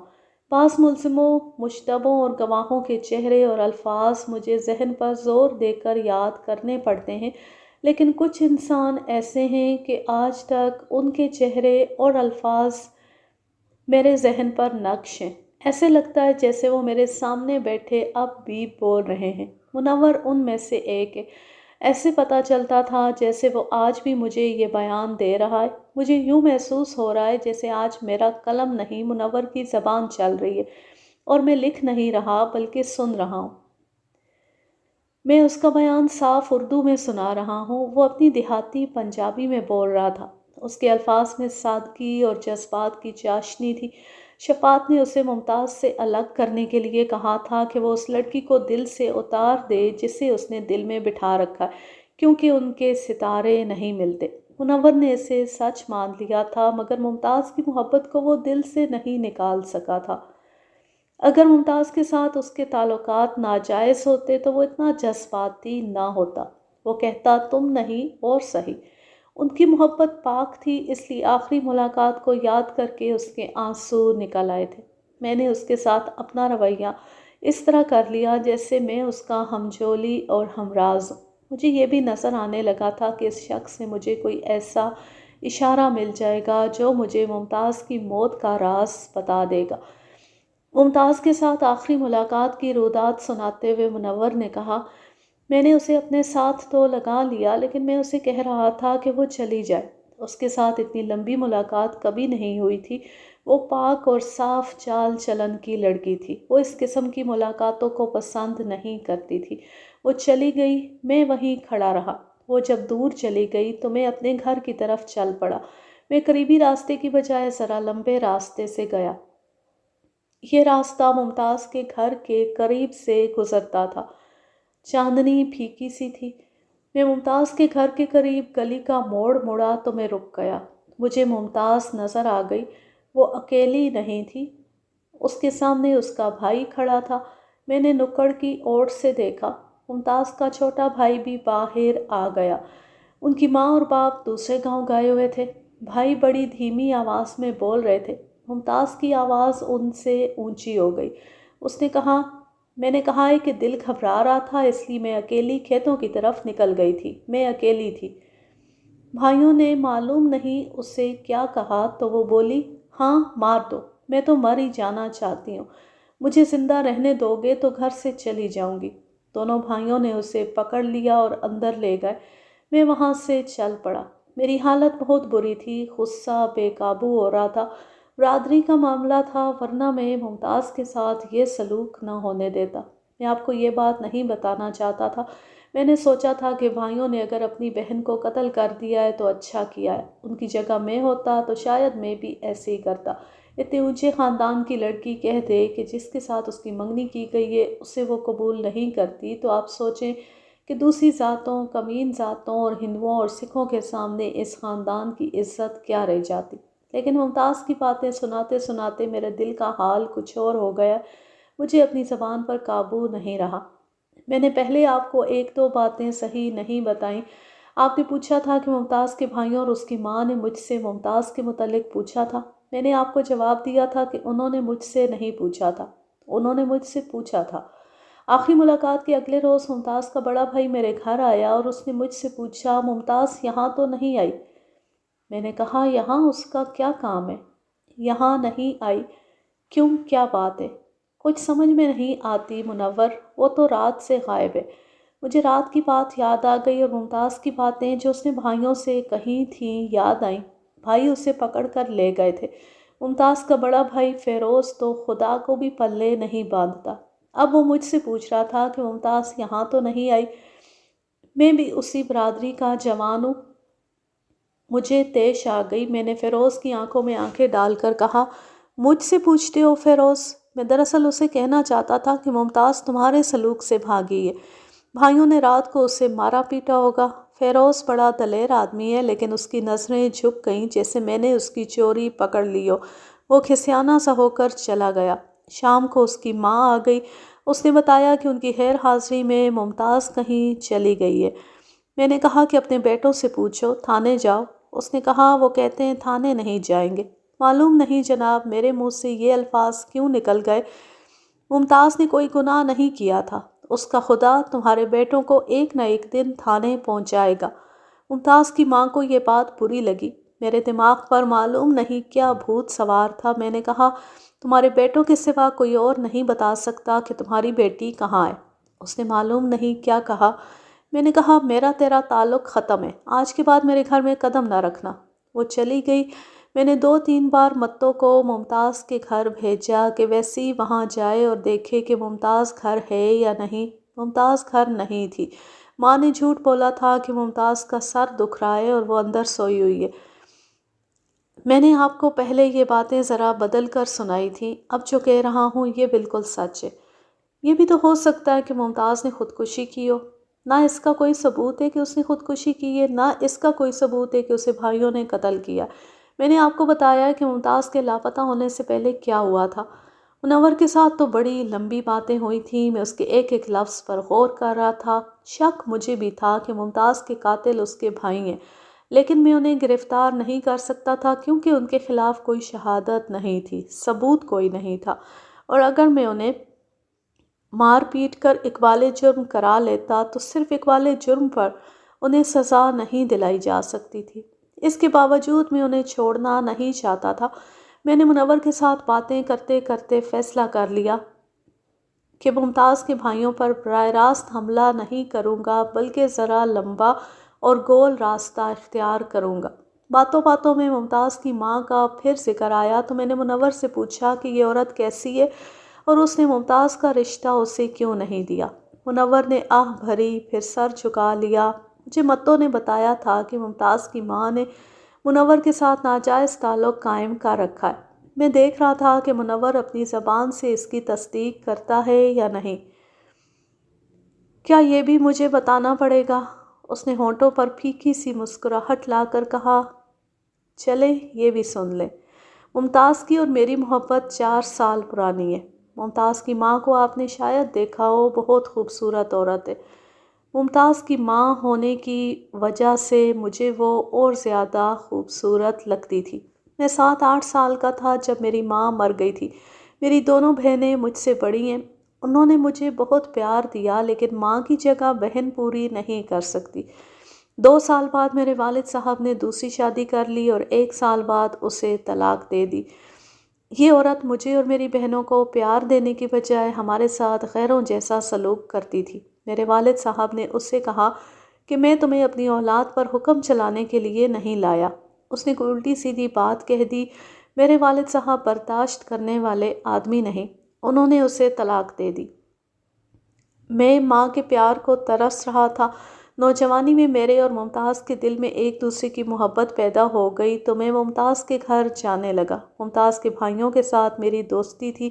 بعض ملزموں، مشتبہوں اور گواہوں کے چہرے اور الفاظ مجھے ذہن پر زور دے کر یاد کرنے پڑتے ہیں، لیکن کچھ انسان ایسے ہیں کہ آج تک ان کے چہرے اور الفاظ میرے ذہن پر نقش ہیں۔ ایسے لگتا ہے جیسے وہ میرے سامنے بیٹھے اب بھی بول رہے ہیں۔ منور ان میں سے ایک ہے۔ ایسے پتہ چلتا تھا جیسے وہ آج بھی مجھے یہ بیان دے رہا ہے۔ مجھے یوں محسوس ہو رہا ہے جیسے آج میرا قلم نہیں، منور کی زبان چل رہی ہے، اور میں لکھ نہیں رہا بلکہ سن رہا ہوں۔ میں اس کا بیان صاف اردو میں سنا رہا ہوں۔ وہ اپنی دیہاتی پنجابی میں بول رہا تھا۔ اس کے الفاظ میں سادگی اور جذبات کی چاشنی تھی۔ شفاعت نے اسے ممتاز سے الگ کرنے کے لیے کہا تھا کہ وہ اس لڑکی کو دل سے اتار دے جسے اس نے دل میں بٹھا رکھا ہے، کیونکہ ان کے ستارے نہیں ملتے۔ منور نے اسے سچ مان لیا تھا، مگر ممتاز کی محبت کو وہ دل سے نہیں نکال سکا تھا۔ اگر ممتاز کے ساتھ اس کے تعلقات ناجائز ہوتے تو وہ اتنا جذباتی نہ ہوتا۔ وہ کہتا تم نہیں اور صحیح۔ ان کی محبت پاک تھی، اس لیے آخری ملاقات کو یاد کر کے اس کے آنسو نکل آئے تھے۔ میں نے اس کے ساتھ اپنا رویہ اس طرح کر لیا جیسے میں اس کا ہمجولی اور ہمراز ہوں۔ مجھے یہ بھی نظر آنے لگا تھا کہ اس شخص سے مجھے کوئی ایسا اشارہ مل جائے گا جو مجھے ممتاز کی موت کا راز بتا دے گا۔ ممتاز کے ساتھ آخری ملاقات کی رودات سناتے ہوئے منور نے کہا، میں نے اسے اپنے ساتھ تو لگا لیا، لیکن میں اسے کہہ رہا تھا کہ وہ چلی جائے۔ اس کے ساتھ اتنی لمبی ملاقات کبھی نہیں ہوئی تھی۔ وہ پاک اور صاف چال چلن کی لڑکی تھی۔ وہ اس قسم کی ملاقاتوں کو پسند نہیں کرتی تھی۔ وہ چلی گئی، میں وہیں کھڑا رہا۔ وہ جب دور چلی گئی تو میں اپنے گھر کی طرف چل پڑا۔ میں قریبی راستے کی بجائے ذرا لمبے راستے سے گیا۔ یہ راستہ ممتاز کے گھر کے قریب سے گزرتا تھا۔ چاندنی پھیکی سی تھی۔ میں ممتاز کے گھر کے قریب گلی کا موڑ مڑا تو میں رک گیا۔ مجھے ممتاز نظر آ گئی۔ وہ اکیلی نہیں تھی، اس کے سامنے اس کا بھائی کھڑا تھا۔ میں نے نکڑ کی اوٹ سے دیکھا، ممتاز کا چھوٹا بھائی بھی باہر آ گیا۔ ان کی ماں اور باپ دوسرے گاؤں گئے ہوئے تھے۔ بھائی بڑی دھیمی آواز میں بول رہے تھے۔ ممتاز کی آواز ان سے اونچی ہو گئی۔ اس نے کہا، میں نے کہا ہے کہ دل گھبرا رہا تھا، اس لیے میں اکیلی کھیتوں کی طرف نکل گئی تھی۔ میں اکیلی تھی۔ بھائیوں نے معلوم نہیں اسے کیا کہا تو وہ بولی، ہاں مار دو، میں تو مر ہی جانا چاہتی ہوں۔ مجھے زندہ رہنے دو گے تو گھر سے چلی جاؤں گی۔ دونوں بھائیوں نے اسے پکڑ لیا اور اندر لے گئے۔ میں وہاں سے چل پڑا۔ میری حالت بہت بری تھی، غصہ بے قابو ہو رہا تھا۔ برادری کا معاملہ تھا، ورنہ میں ممتاز کے ساتھ یہ سلوک نہ ہونے دیتا۔ میں آپ کو یہ بات نہیں بتانا چاہتا تھا۔ میں نے سوچا تھا کہ بھائیوں نے اگر اپنی بہن کو قتل کر دیا ہے تو اچھا کیا ہے۔ ان کی جگہ میں ہوتا تو شاید میں بھی ایسے ہی کرتا۔ اتنے اونچے خاندان کی لڑکی کہہ دے کہ جس کے ساتھ اس کی منگنی کی گئی ہے اسے وہ قبول نہیں کرتی، تو آپ سوچیں کہ دوسری ذاتوں، کمین ذاتوں اور ہندوؤں اور سکھوں کے سامنے اس خاندان کی عزت کیا رہ جاتی۔ لیکن ممتاز کی باتیں سناتے سناتے میرے دل کا حال کچھ اور ہو گیا۔ مجھے اپنی زبان پر قابو نہیں رہا۔ میں نے پہلے آپ کو ایک دو باتیں صحیح نہیں بتائیں۔ آپ نے پوچھا تھا کہ ممتاز کے بھائیوں اور اس کی ماں نے مجھ سے ممتاز کے متعلق پوچھا تھا۔ میں نے آپ کو جواب دیا تھا کہ انہوں نے مجھ سے نہیں پوچھا تھا، انہوں نے مجھ سے پوچھا تھا۔ آخری ملاقات کے اگلے روز ممتاز کا بڑا بھائی میرے گھر آیا اور اس نے مجھ سے پوچھا، ممتاز یہاں تو نہیں آئی؟ میں نے کہا، یہاں اس کا کیا کام ہے؟ یہاں نہیں آئی؟ کیوں، کیا بات ہے؟ کچھ سمجھ میں نہیں آتی منور، وہ تو رات سے غائب ہے۔ مجھے رات کی بات یاد آ گئی اور ممتاز کی باتیں جو اس نے بھائیوں سے کہی تھیں یاد آئیں۔ بھائی اسے پکڑ کر لے گئے تھے۔ ممتاز کا بڑا بھائی فیروز تو خدا کو بھی پلے نہیں باندھتا۔ اب وہ مجھ سے پوچھ رہا تھا کہ ممتاز یہاں تو نہیں آئی۔ میں بھی اسی برادری کا جوان ہوں۔ مجھے طیش آ گئی۔ میں نے فیروز کی آنکھوں میں آنکھیں ڈال کر کہا، مجھ سے پوچھتے ہو فیروز؟ میں دراصل اسے کہنا چاہتا تھا کہ ممتاز تمہارے سلوک سے بھاگی ہے۔ بھائیوں نے رات کو اسے مارا پیٹا ہوگا۔ فیروز بڑا دلیر آدمی ہے، لیکن اس کی نظریں جھک گئیں جیسے میں نے اس کی چوری پکڑ لی ہو۔ وہ کھسیانہ سا ہو کر چلا گیا۔ شام کو اس کی ماں آ گئی۔ اس نے بتایا کہ ان کی غیر حاضری میں ممتاز کہیں چلی گئی ہے۔ میں نے کہا کہ اپنے بیٹوں سے پوچھو، تھانے جاؤ۔ اس نے کہا وہ کہتے ہیں تھانے نہیں جائیں گے۔ معلوم نہیں جناب میرے منہ سے یہ الفاظ کیوں نکل گئے۔ ممتاز نے کوئی گناہ نہیں کیا تھا۔ اس کا خدا تمہارے بیٹوں کو ایک نہ ایک دن تھانے پہنچائے گا۔ ممتاز کی ماں کو یہ بات بری لگی۔ میرے دماغ پر معلوم نہیں کیا بھوت سوار تھا۔ میں نے کہا تمہارے بیٹوں کے سوا کوئی اور نہیں بتا سکتا کہ تمہاری بیٹی کہاں ہے۔ اس نے معلوم نہیں کیا کہا۔ میں نے کہا میرا تیرا تعلق ختم ہے، آج کے بعد میرے گھر میں قدم نہ رکھنا۔ وہ چلی گئی۔ میں نے 2-3 بار متوں کو ممتاز کے گھر بھیجا کہ ویسی وہاں جائے اور دیکھے کہ ممتاز گھر ہے یا نہیں۔ ممتاز گھر نہیں تھی۔ ماں نے جھوٹ بولا تھا کہ ممتاز کا سر دکھ رہا ہے اور وہ اندر سوئی ہوئی ہے۔ میں نے آپ کو پہلے یہ باتیں ذرا بدل کر سنائی تھیں، اب جو کہہ رہا ہوں یہ بالکل سچ ہے۔ یہ بھی تو ہو سکتا ہے کہ ممتاز نے خودکشی کی ہو۔ نہ اس کا کوئی ثبوت ہے کہ اس نے خودکشی کی ہے، نہ اس کا کوئی ثبوت ہے کہ اسے بھائیوں نے قتل کیا۔ میں نے آپ کو بتایا کہ ممتاز کے لاپتہ ہونے سے پہلے کیا ہوا تھا۔ منور کے ساتھ تو بڑی لمبی باتیں ہوئی تھیں، میں اس کے ایک ایک لفظ پر غور کر رہا تھا۔ شک مجھے بھی تھا کہ ممتاز کے قاتل اس کے بھائی ہیں، لیکن میں انہیں گرفتار نہیں کر سکتا تھا کیونکہ ان کے خلاف کوئی شہادت نہیں تھی، ثبوت کوئی نہیں تھا، اور اگر میں انہیں مار پیٹ کر اقبال جرم کرا لیتا تو صرف اقبال جرم پر انہیں سزا نہیں دلائی جا سکتی تھی۔ اس کے باوجود میں انہیں چھوڑنا نہیں چاہتا تھا۔ میں نے منور کے ساتھ باتیں کرتے کرتے فیصلہ کر لیا کہ ممتاز کے بھائیوں پر براہ راست حملہ نہیں کروں گا، بلکہ ذرا لمبا اور گول راستہ اختیار کروں گا۔ باتوں باتوں میں ممتاز کی ماں کا پھر ذکر آیا تو میں نے منور سے پوچھا کہ یہ عورت کیسی ہے اور اس نے ممتاز کا رشتہ اسے کیوں نہیں دیا۔ منور نے آہ بھری، پھر سر جھکا لیا۔ مجھے متوں نے بتایا تھا کہ ممتاز کی ماں نے منور کے ساتھ ناجائز تعلق قائم کر رکھا ہے۔ میں دیکھ رہا تھا کہ منور اپنی زبان سے اس کی تصدیق کرتا ہے یا نہیں۔ کیا یہ بھی مجھے بتانا پڑے گا؟ اس نے ہونٹوں پر پھیکی سی مسکراہٹ لا کر کہا، چلیں یہ بھی سن لیں۔ ممتاز کی اور میری محبت 4 سال پرانی ہے۔ ممتاز کی ماں کو آپ نے شاید دیکھا ہو، بہت خوبصورت عورت ہے۔ ممتاز کی ماں ہونے کی وجہ سے مجھے وہ اور زیادہ خوبصورت لگتی تھی۔ میں 7-8 سال کا تھا جب میری ماں مر گئی تھی۔ میری دونوں بہنیں مجھ سے بڑی ہیں۔ انہوں نے مجھے بہت پیار دیا، لیکن ماں کی جگہ بہن پوری نہیں کر سکتی۔ 2 سال بعد میرے والد صاحب نے دوسری شادی کر لی اور 1 سال بعد اسے طلاق دے دی۔ یہ عورت مجھے اور میری بہنوں کو پیار دینے کی بجائے ہمارے ساتھ غیروں جیسا سلوک کرتی تھی۔ میرے والد صاحب نے اس سے کہا کہ میں تمہیں اپنی اولاد پر حکم چلانے کے لیے نہیں لایا۔ اس نے کوئی الٹی سیدھی بات کہہ دی۔ میرے والد صاحب برداشت کرنے والے آدمی نہیں، انہوں نے اسے طلاق دے دی۔ میں ماں کے پیار کو ترس رہا تھا۔ نوجوانی میں میرے اور ممتاز کے دل میں ایک دوسرے کی محبت پیدا ہو گئی تو میں ممتاز کے گھر جانے لگا۔ ممتاز کے بھائیوں کے ساتھ میری دوستی تھی۔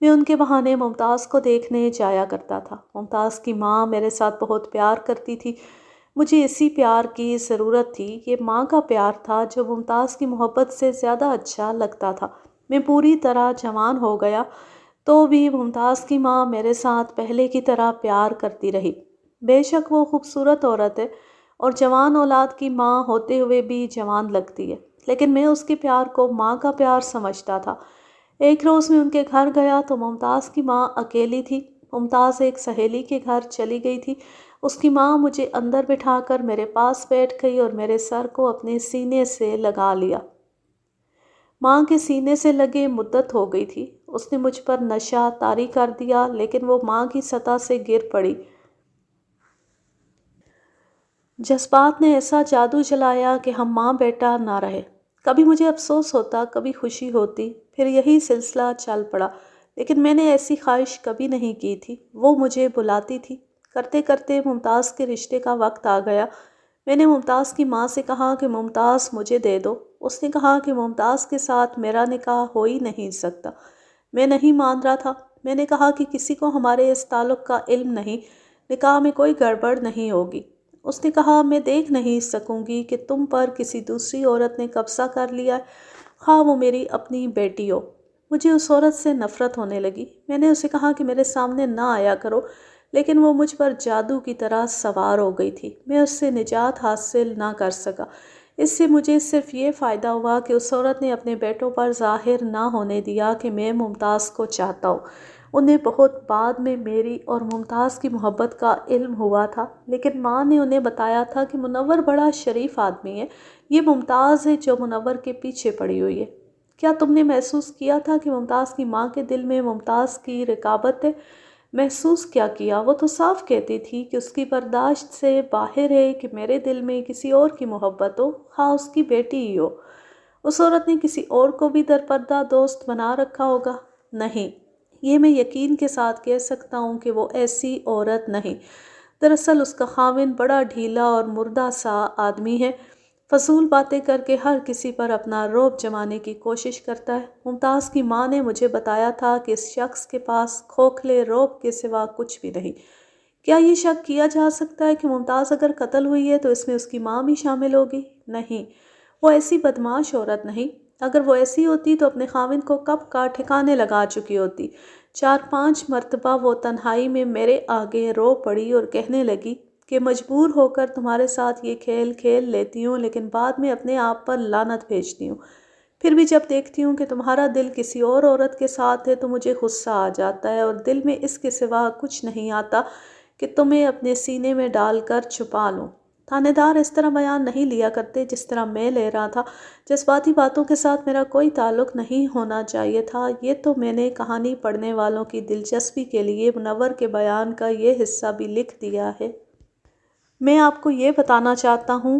میں ان کے بہانے ممتاز کو دیکھنے جایا کرتا تھا۔ ممتاز کی ماں میرے ساتھ بہت پیار کرتی تھی۔ مجھے اسی پیار کی ضرورت تھی۔ یہ ماں کا پیار تھا جو ممتاز کی محبت سے زیادہ اچھا لگتا تھا۔ میں پوری طرح جوان ہو گیا تو بھی ممتاز کی ماں میرے ساتھ پہلے کی طرح پیار کرتی رہی۔ بے شک وہ خوبصورت عورت ہے اور جوان اولاد کی ماں ہوتے ہوئے بھی جوان لگتی ہے، لیکن میں اس کے پیار کو ماں کا پیار سمجھتا تھا۔ ایک روز میں ان کے گھر گیا تو ممتاز کی ماں اکیلی تھی۔ ممتاز ایک سہیلی کے گھر چلی گئی تھی۔ اس کی ماں مجھے اندر بٹھا کر میرے پاس بیٹھ گئی اور میرے سر کو اپنے سینے سے لگا لیا۔ ماں کے سینے سے لگے مدت ہو گئی تھی۔ اس نے مجھ پر نشہ طاری کر دیا، لیکن وہ ماں کی سطح سے گر پڑی۔ جذبات نے ایسا جادو چلایا کہ ہم ماں بیٹا نہ رہے۔ کبھی مجھے افسوس ہوتا، کبھی خوشی ہوتی، پھر یہی سلسلہ چل پڑا، لیکن میں نے ایسی خواہش کبھی نہیں کی تھی۔ وہ مجھے بلاتی تھی۔ کرتے کرتے ممتاز کے رشتے کا وقت آ گیا۔ میں نے ممتاز کی ماں سے کہا کہ ممتاز مجھے دے دو۔ اس نے کہا کہ ممتاز کے ساتھ میرا نکاح ہو ہی نہیں سکتا۔ میں نہیں مان رہا تھا۔ میں نے کہا کہ کسی کو ہمارے اس تعلق کا علم نہیں، نکاح میں کوئی گڑبڑ نہیں ہوگی۔ اس نے کہا میں دیکھ نہیں سکوں گی کہ تم پر کسی دوسری عورت نے قبضہ کر لیا ہے، خواہ وہ میری اپنی بیٹی ہو۔ مجھے اس عورت سے نفرت ہونے لگی۔ میں نے اسے کہا کہ میرے سامنے نہ آیا کرو، لیکن وہ مجھ پر جادو کی طرح سوار ہو گئی تھی۔ میں اس سے نجات حاصل نہ کر سکا۔ اس سے مجھے صرف یہ فائدہ ہوا کہ اس عورت نے اپنے بیٹوں پر ظاہر نہ ہونے دیا کہ میں ممتاز کو چاہتا ہوں۔ انہیں بہت بعد میں میری اور ممتاز کی محبت کا علم ہوا تھا، لیکن ماں نے انہیں بتایا تھا کہ منور بڑا شریف آدمی ہے، یہ ممتاز ہے جو منور کے پیچھے پڑی ہوئی ہے۔ کیا تم نے محسوس کیا تھا کہ ممتاز کی ماں کے دل میں ممتاز کی رقابت ہے؟ محسوس کیا کیا؟ وہ تو صاف کہتی تھی کہ اس کی برداشت سے باہر ہے کہ میرے دل میں کسی اور کی محبت ہو، خواہ اس کی بیٹی ہی ہو۔ اس عورت نے کسی اور کو بھی درپردہ دوست بنا رکھا ہوگا؟ نہیں، یہ میں یقین کے ساتھ کہہ سکتا ہوں کہ وہ ایسی عورت نہیں۔ دراصل اس کا خاوند بڑا ڈھیلا اور مردہ سا آدمی ہے، فضول باتیں کر کے ہر کسی پر اپنا رعب جمانے کی کوشش کرتا ہے۔ ممتاز کی ماں نے مجھے بتایا تھا کہ اس شخص کے پاس کھوکھلے رعب کے سوا کچھ بھی نہیں۔ کیا یہ شک کیا جا سکتا ہے کہ ممتاز اگر قتل ہوئی ہے تو اس میں اس کی ماں بھی شامل ہوگی؟ نہیں، وہ ایسی بدمعاش عورت نہیں۔ اگر وہ ایسی ہوتی تو اپنے خاوند کو کب کا ٹھکانے لگا چکی ہوتی۔ 4-5 مرتبہ وہ تنہائی میں میرے آگے رو پڑی اور کہنے لگی کہ مجبور ہو کر تمہارے ساتھ یہ کھیل کھیل لیتی ہوں، لیکن بعد میں اپنے آپ پر لعنت بھیجتی ہوں۔ پھر بھی جب دیکھتی ہوں کہ تمہارا دل کسی اور عورت کے ساتھ ہے تو مجھے غصہ آ جاتا ہے، اور دل میں اس کے سوا کچھ نہیں آتا کہ تمہیں اپنے سینے میں ڈال کر چھپا لوں۔ تھانے دار اس طرح بیان نہیں لیا کرتے جس طرح میں لے رہا تھا۔ جذباتی باتوں کے ساتھ میرا کوئی تعلق نہیں ہونا چاہیے تھا۔ یہ تو میں نے کہانی پڑھنے والوں کی دلچسپی کے لیے منور کے بیان کا یہ حصہ بھی لکھ دیا ہے۔ میں آپ کو یہ بتانا چاہتا ہوں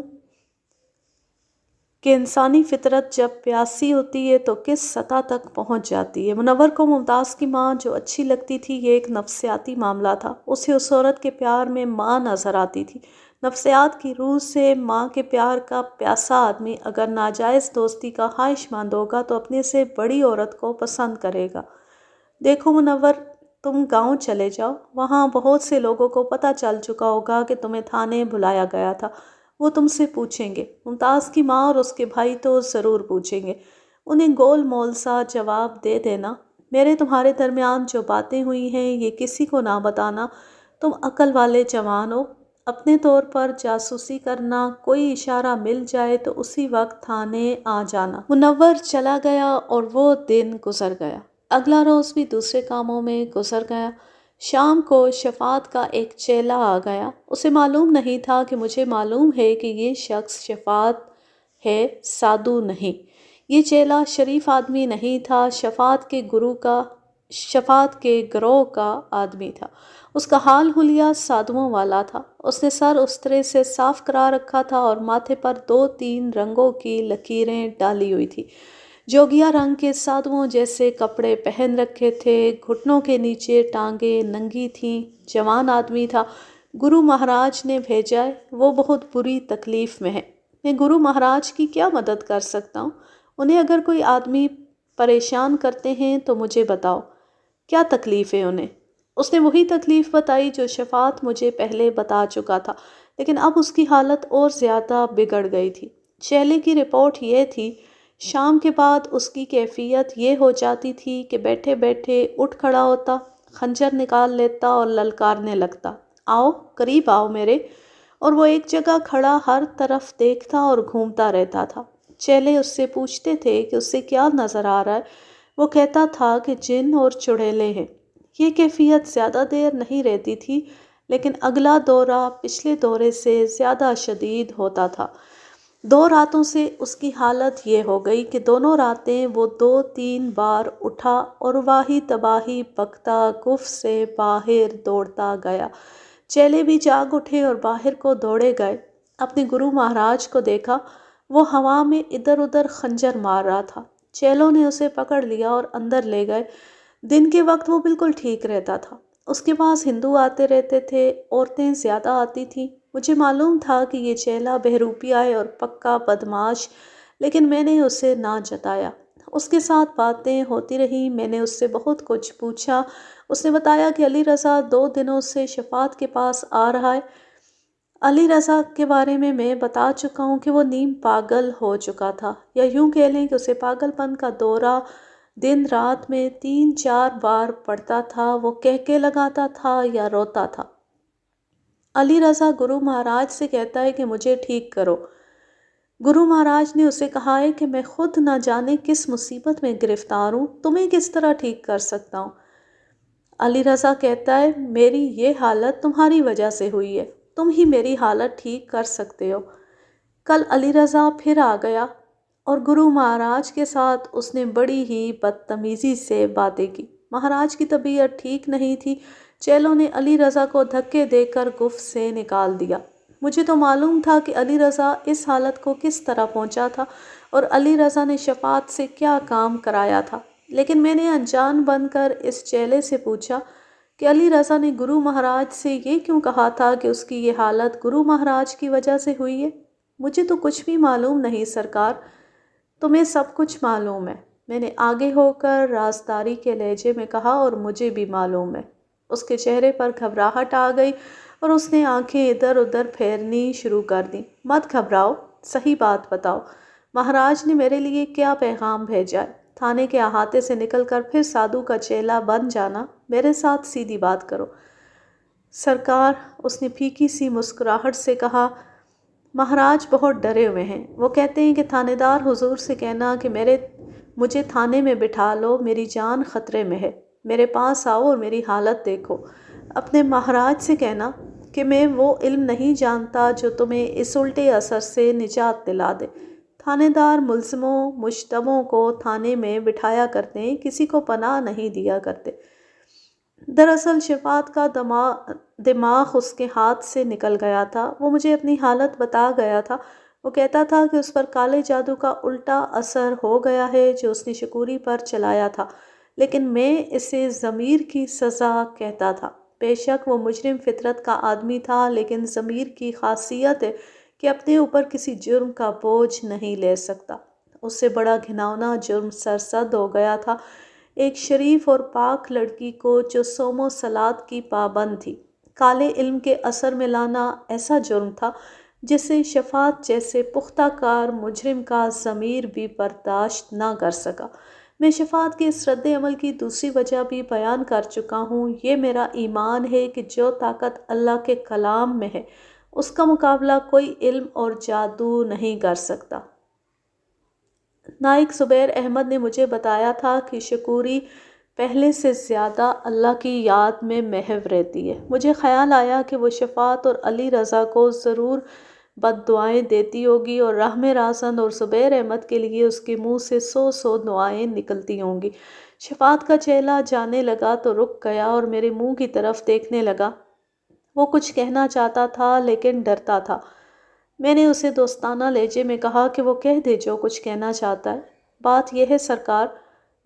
کہ انسانی فطرت جب پیاسی ہوتی ہے تو کس سطح تک پہنچ جاتی ہے۔ منور کو ممتاز کی ماں جو اچھی لگتی تھی، یہ ایک نفسیاتی معاملہ تھا۔ اسے اس عورت کے پیار میں ماں نظر آتی تھی۔ نفسیات کی روح سے ماں کے پیار کا پیاسا آدمی اگر ناجائز دوستی کا خواہش مند ہوگا تو اپنے سے بڑی عورت کو پسند کرے گا۔ دیکھو منور، تم گاؤں چلے جاؤ، وہاں بہت سے لوگوں کو پتہ چل چکا ہوگا کہ تمہیں تھانے بلایا گیا تھا۔ وہ تم سے پوچھیں گے، ممتاز کی ماں اور اس کے بھائی تو ضرور پوچھیں گے۔ انہیں گول مول سا جواب دے دینا، میرے تمہارے درمیان جو باتیں ہوئی ہیں یہ کسی کو نہ بتانا۔ تم عقل والے جوان ہو، اپنے طور پر جاسوسی کرنا، کوئی اشارہ مل جائے تو اسی وقت تھانے آ جانا۔ منور چلا گیا اور وہ دن گزر گیا۔ اگلا روز بھی دوسرے کاموں میں گزر گیا۔ شام کو شفاعت کا ایک چیلا آ گیا۔ اسے معلوم نہیں تھا کہ مجھے معلوم ہے کہ یہ شخص شفاعت ہے، سادھو نہیں۔ یہ چیلا شریف آدمی نہیں تھا، شفاعت کے گروہ کا آدمی تھا۔ اس کا حال حلیہ سادھوؤں والا تھا۔ اس نے سر استرے سے صاف کرا رکھا تھا اور ماتھے پر 2-3 رنگوں کی لکیریں ڈالی ہوئی تھی۔ جوگیا رنگ کے سادھوؤں جیسے کپڑے پہن رکھے تھے، گھٹنوں کے نیچے ٹانگیں ننگی تھیں۔ جوان آدمی تھا۔ گرو مہاراج نے بھیجا ہے، وہ بہت بری تکلیف میں ہے۔ میں گرو مہاراج کی کیا مدد کر سکتا ہوں؟ انہیں اگر کوئی آدمی پریشان کرتے ہیں تو مجھے بتاؤ، کیا تکلیف ہے انہیں؟ اس نے وہی تکلیف بتائی جو شفاعت مجھے پہلے بتا چکا تھا، لیکن اب اس کی حالت اور زیادہ بگڑ گئی تھی۔ چیلے کی رپورٹ یہ تھی، شام کے بعد اس کی کیفیت یہ ہو جاتی تھی کہ بیٹھے بیٹھے اٹھ کھڑا ہوتا، خنجر نکال لیتا اور للکارنے لگتا، آؤ قریب آؤ میرے، اور وہ ایک جگہ کھڑا ہر طرف دیکھتا اور گھومتا رہتا تھا۔ چیلے اس سے پوچھتے تھے کہ اسے کیا نظر آ رہا ہے، وہ کہتا تھا کہ جن اور چڑیلے ہیں۔ یہ کیفیت زیادہ دیر نہیں رہتی تھی، لیکن اگلا دورہ پچھلے دورے سے زیادہ شدید ہوتا تھا۔ 2 راتوں سے اس کی حالت یہ ہو گئی کہ دونوں راتیں وہ 2-3 بار اٹھا اور واہی تباہی بکتا گف سے باہر دوڑتا گیا۔ چیلے بھی جاگ اٹھے اور باہر کو دوڑے گئے۔ اپنے گرو مہاراج کو دیکھا، وہ ہوا میں ادھر ادھر خنجر مار رہا تھا۔ چیلوں نے اسے پکڑ لیا اور اندر لے گئے۔ دن کے وقت وہ بالکل ٹھیک رہتا تھا۔ اس کے پاس ہندو آتے رہتے تھے، عورتیں زیادہ آتی تھیں۔ مجھے معلوم تھا کہ یہ چیلا بہروپیہ ہے اور پکا بدمعاش، لیکن میں نے اسے نہ جتایا۔ اس کے ساتھ باتیں ہوتی رہیں، میں نے اس سے بہت کچھ پوچھا۔ اس نے بتایا کہ علی رضا 2 دنوں سے شفاعت کے پاس آ رہا ہے۔ علی رضا کے بارے میں بتا چکا ہوں کہ وہ نیم پاگل ہو چکا تھا، یا یوں کہہ لیں کہ اسے پاگل پن کا دورہ دن رات میں 3-4 بار پڑتا تھا۔ وہ کہکے لگاتا تھا یا روتا تھا۔ علی رضا گرو مہاراج سے کہتا ہے کہ مجھے ٹھیک کرو۔ گرو مہاراج نے اسے کہا ہے کہ میں خود نہ جانے کس مصیبت میں گرفتار ہوں، تمہیں کس طرح ٹھیک کر سکتا ہوں؟ علی رضا کہتا ہے میری یہ حالت تمہاری وجہ سے ہوئی ہے، تم ہی میری حالت ٹھیک کر سکتے ہو۔ کل علی رضا پھر آ گیا اور گرو مہاراج کے ساتھ اس نے بڑی ہی بدتمیزی سے باتیں کی۔ مہاراج کی طبیعت ٹھیک نہیں تھی۔ چیلوں نے علی رضا کو دھکے دے کر گفت سے نکال دیا۔ مجھے تو معلوم تھا کہ علی رضا اس حالت کو کس طرح پہنچا تھا اور علی رضا نے شفاعت سے کیا کام کرایا تھا، لیکن میں نے انجان بن کر اس چیلے سے پوچھا کہ علی رضا نے گرو مہاراج سے یہ کیوں کہا تھا کہ اس کی یہ حالت گرو مہاراج کی وجہ سے ہوئی ہے؟ مجھے تو کچھ بھی معلوم نہیں سرکار، تمہیں سب کچھ معلوم ہے، میں نے آگے ہو کر رازداری کے لہجے میں کہا، اور مجھے بھی معلوم ہے۔ اس کے چہرے پر گھبراہٹ آ گئی اور اس نے آنکھیں ادھر ادھر پھیرنی شروع کر دیں۔ مت گھبراؤ، صحیح بات بتاؤ، مہاراج نے میرے لیے کیا پیغام بھیجا ہے؟ تھانے کے احاطے سے نکل کر پھر سادھو کا چیلا بن جانا، میرے ساتھ سیدھی بات کرو۔ سرکار، اس نے پھیکی سی مسکراہٹ سے کہا، مہاراج بہت ڈرے ہوئے ہیں، وہ کہتے ہیں کہ تھانے دار حضور سے کہنا کہ مجھے تھانے میں بٹھا لو، میری جان خطرے میں ہے، میرے پاس آؤ اور میری حالت دیکھو۔ اپنے مہاراج سے کہنا کہ میں وہ علم نہیں جانتا جو تمہیں اس الٹے اثر سے نجات دلا دے۔ تھانے دار ملزموں مشتبوں کو تھانے میں بٹھایا کرتے ہیں، کسی کو پناہ نہیں دیا کرتے۔ دراصل شفاعت کا دماغ اس کے ہاتھ سے نکل گیا تھا۔ وہ مجھے اپنی حالت بتا گیا تھا۔ وہ کہتا تھا کہ اس پر کالے جادو کا الٹا اثر ہو گیا ہے جو اس نے شکوری پر چلایا تھا، لیکن میں اسے ضمیر کی سزا کہتا تھا۔ بے شک وہ مجرم فطرت کا آدمی تھا، لیکن ضمیر کی خاصیت ہے کہ اپنے اوپر کسی جرم کا بوجھ نہیں لے سکتا۔ اس سے بڑا گھناؤنا جرم سرزد ہو گیا تھا ایک شریف اور پاک لڑکی کو جو صوم و صلات کی پابند تھی، کالے علم کے اثر میں لانا ایسا جرم تھا جسے شفاعت جیسے پختہ کار مجرم کا ضمیر بھی برداشت نہ کر سکا۔ میں شفاعت کے اس رد عمل کی دوسری وجہ بھی بیان کر چکا ہوں۔ یہ میرا ایمان ہے کہ جو طاقت اللہ کے کلام میں ہے اس کا مقابلہ کوئی علم اور جادو نہیں کر سکتا۔ نائک زبیر احمد نے مجھے بتایا تھا کہ شکوری پہلے سے زیادہ اللہ کی یاد میں محو رہتی ہے۔ مجھے خیال آیا کہ وہ شفاعت اور علی رضا کو ضرور بد دعائیں دیتی ہوگی اور رحم رازن اور زبیر احمد کے لیے اس کے منہ سے 100 دعائیں نکلتی ہوں گی۔ شفاعت کا چیلا جانے لگا تو رک گیا اور میرے منہ کی طرف دیکھنے لگا۔ وہ کچھ کہنا چاہتا تھا لیکن ڈرتا تھا۔ میں نے اسے دوستانہ لہجے میں کہا کہ وہ کہہ دے جو کچھ کہنا چاہتا ہے۔ بات یہ ہے سرکار،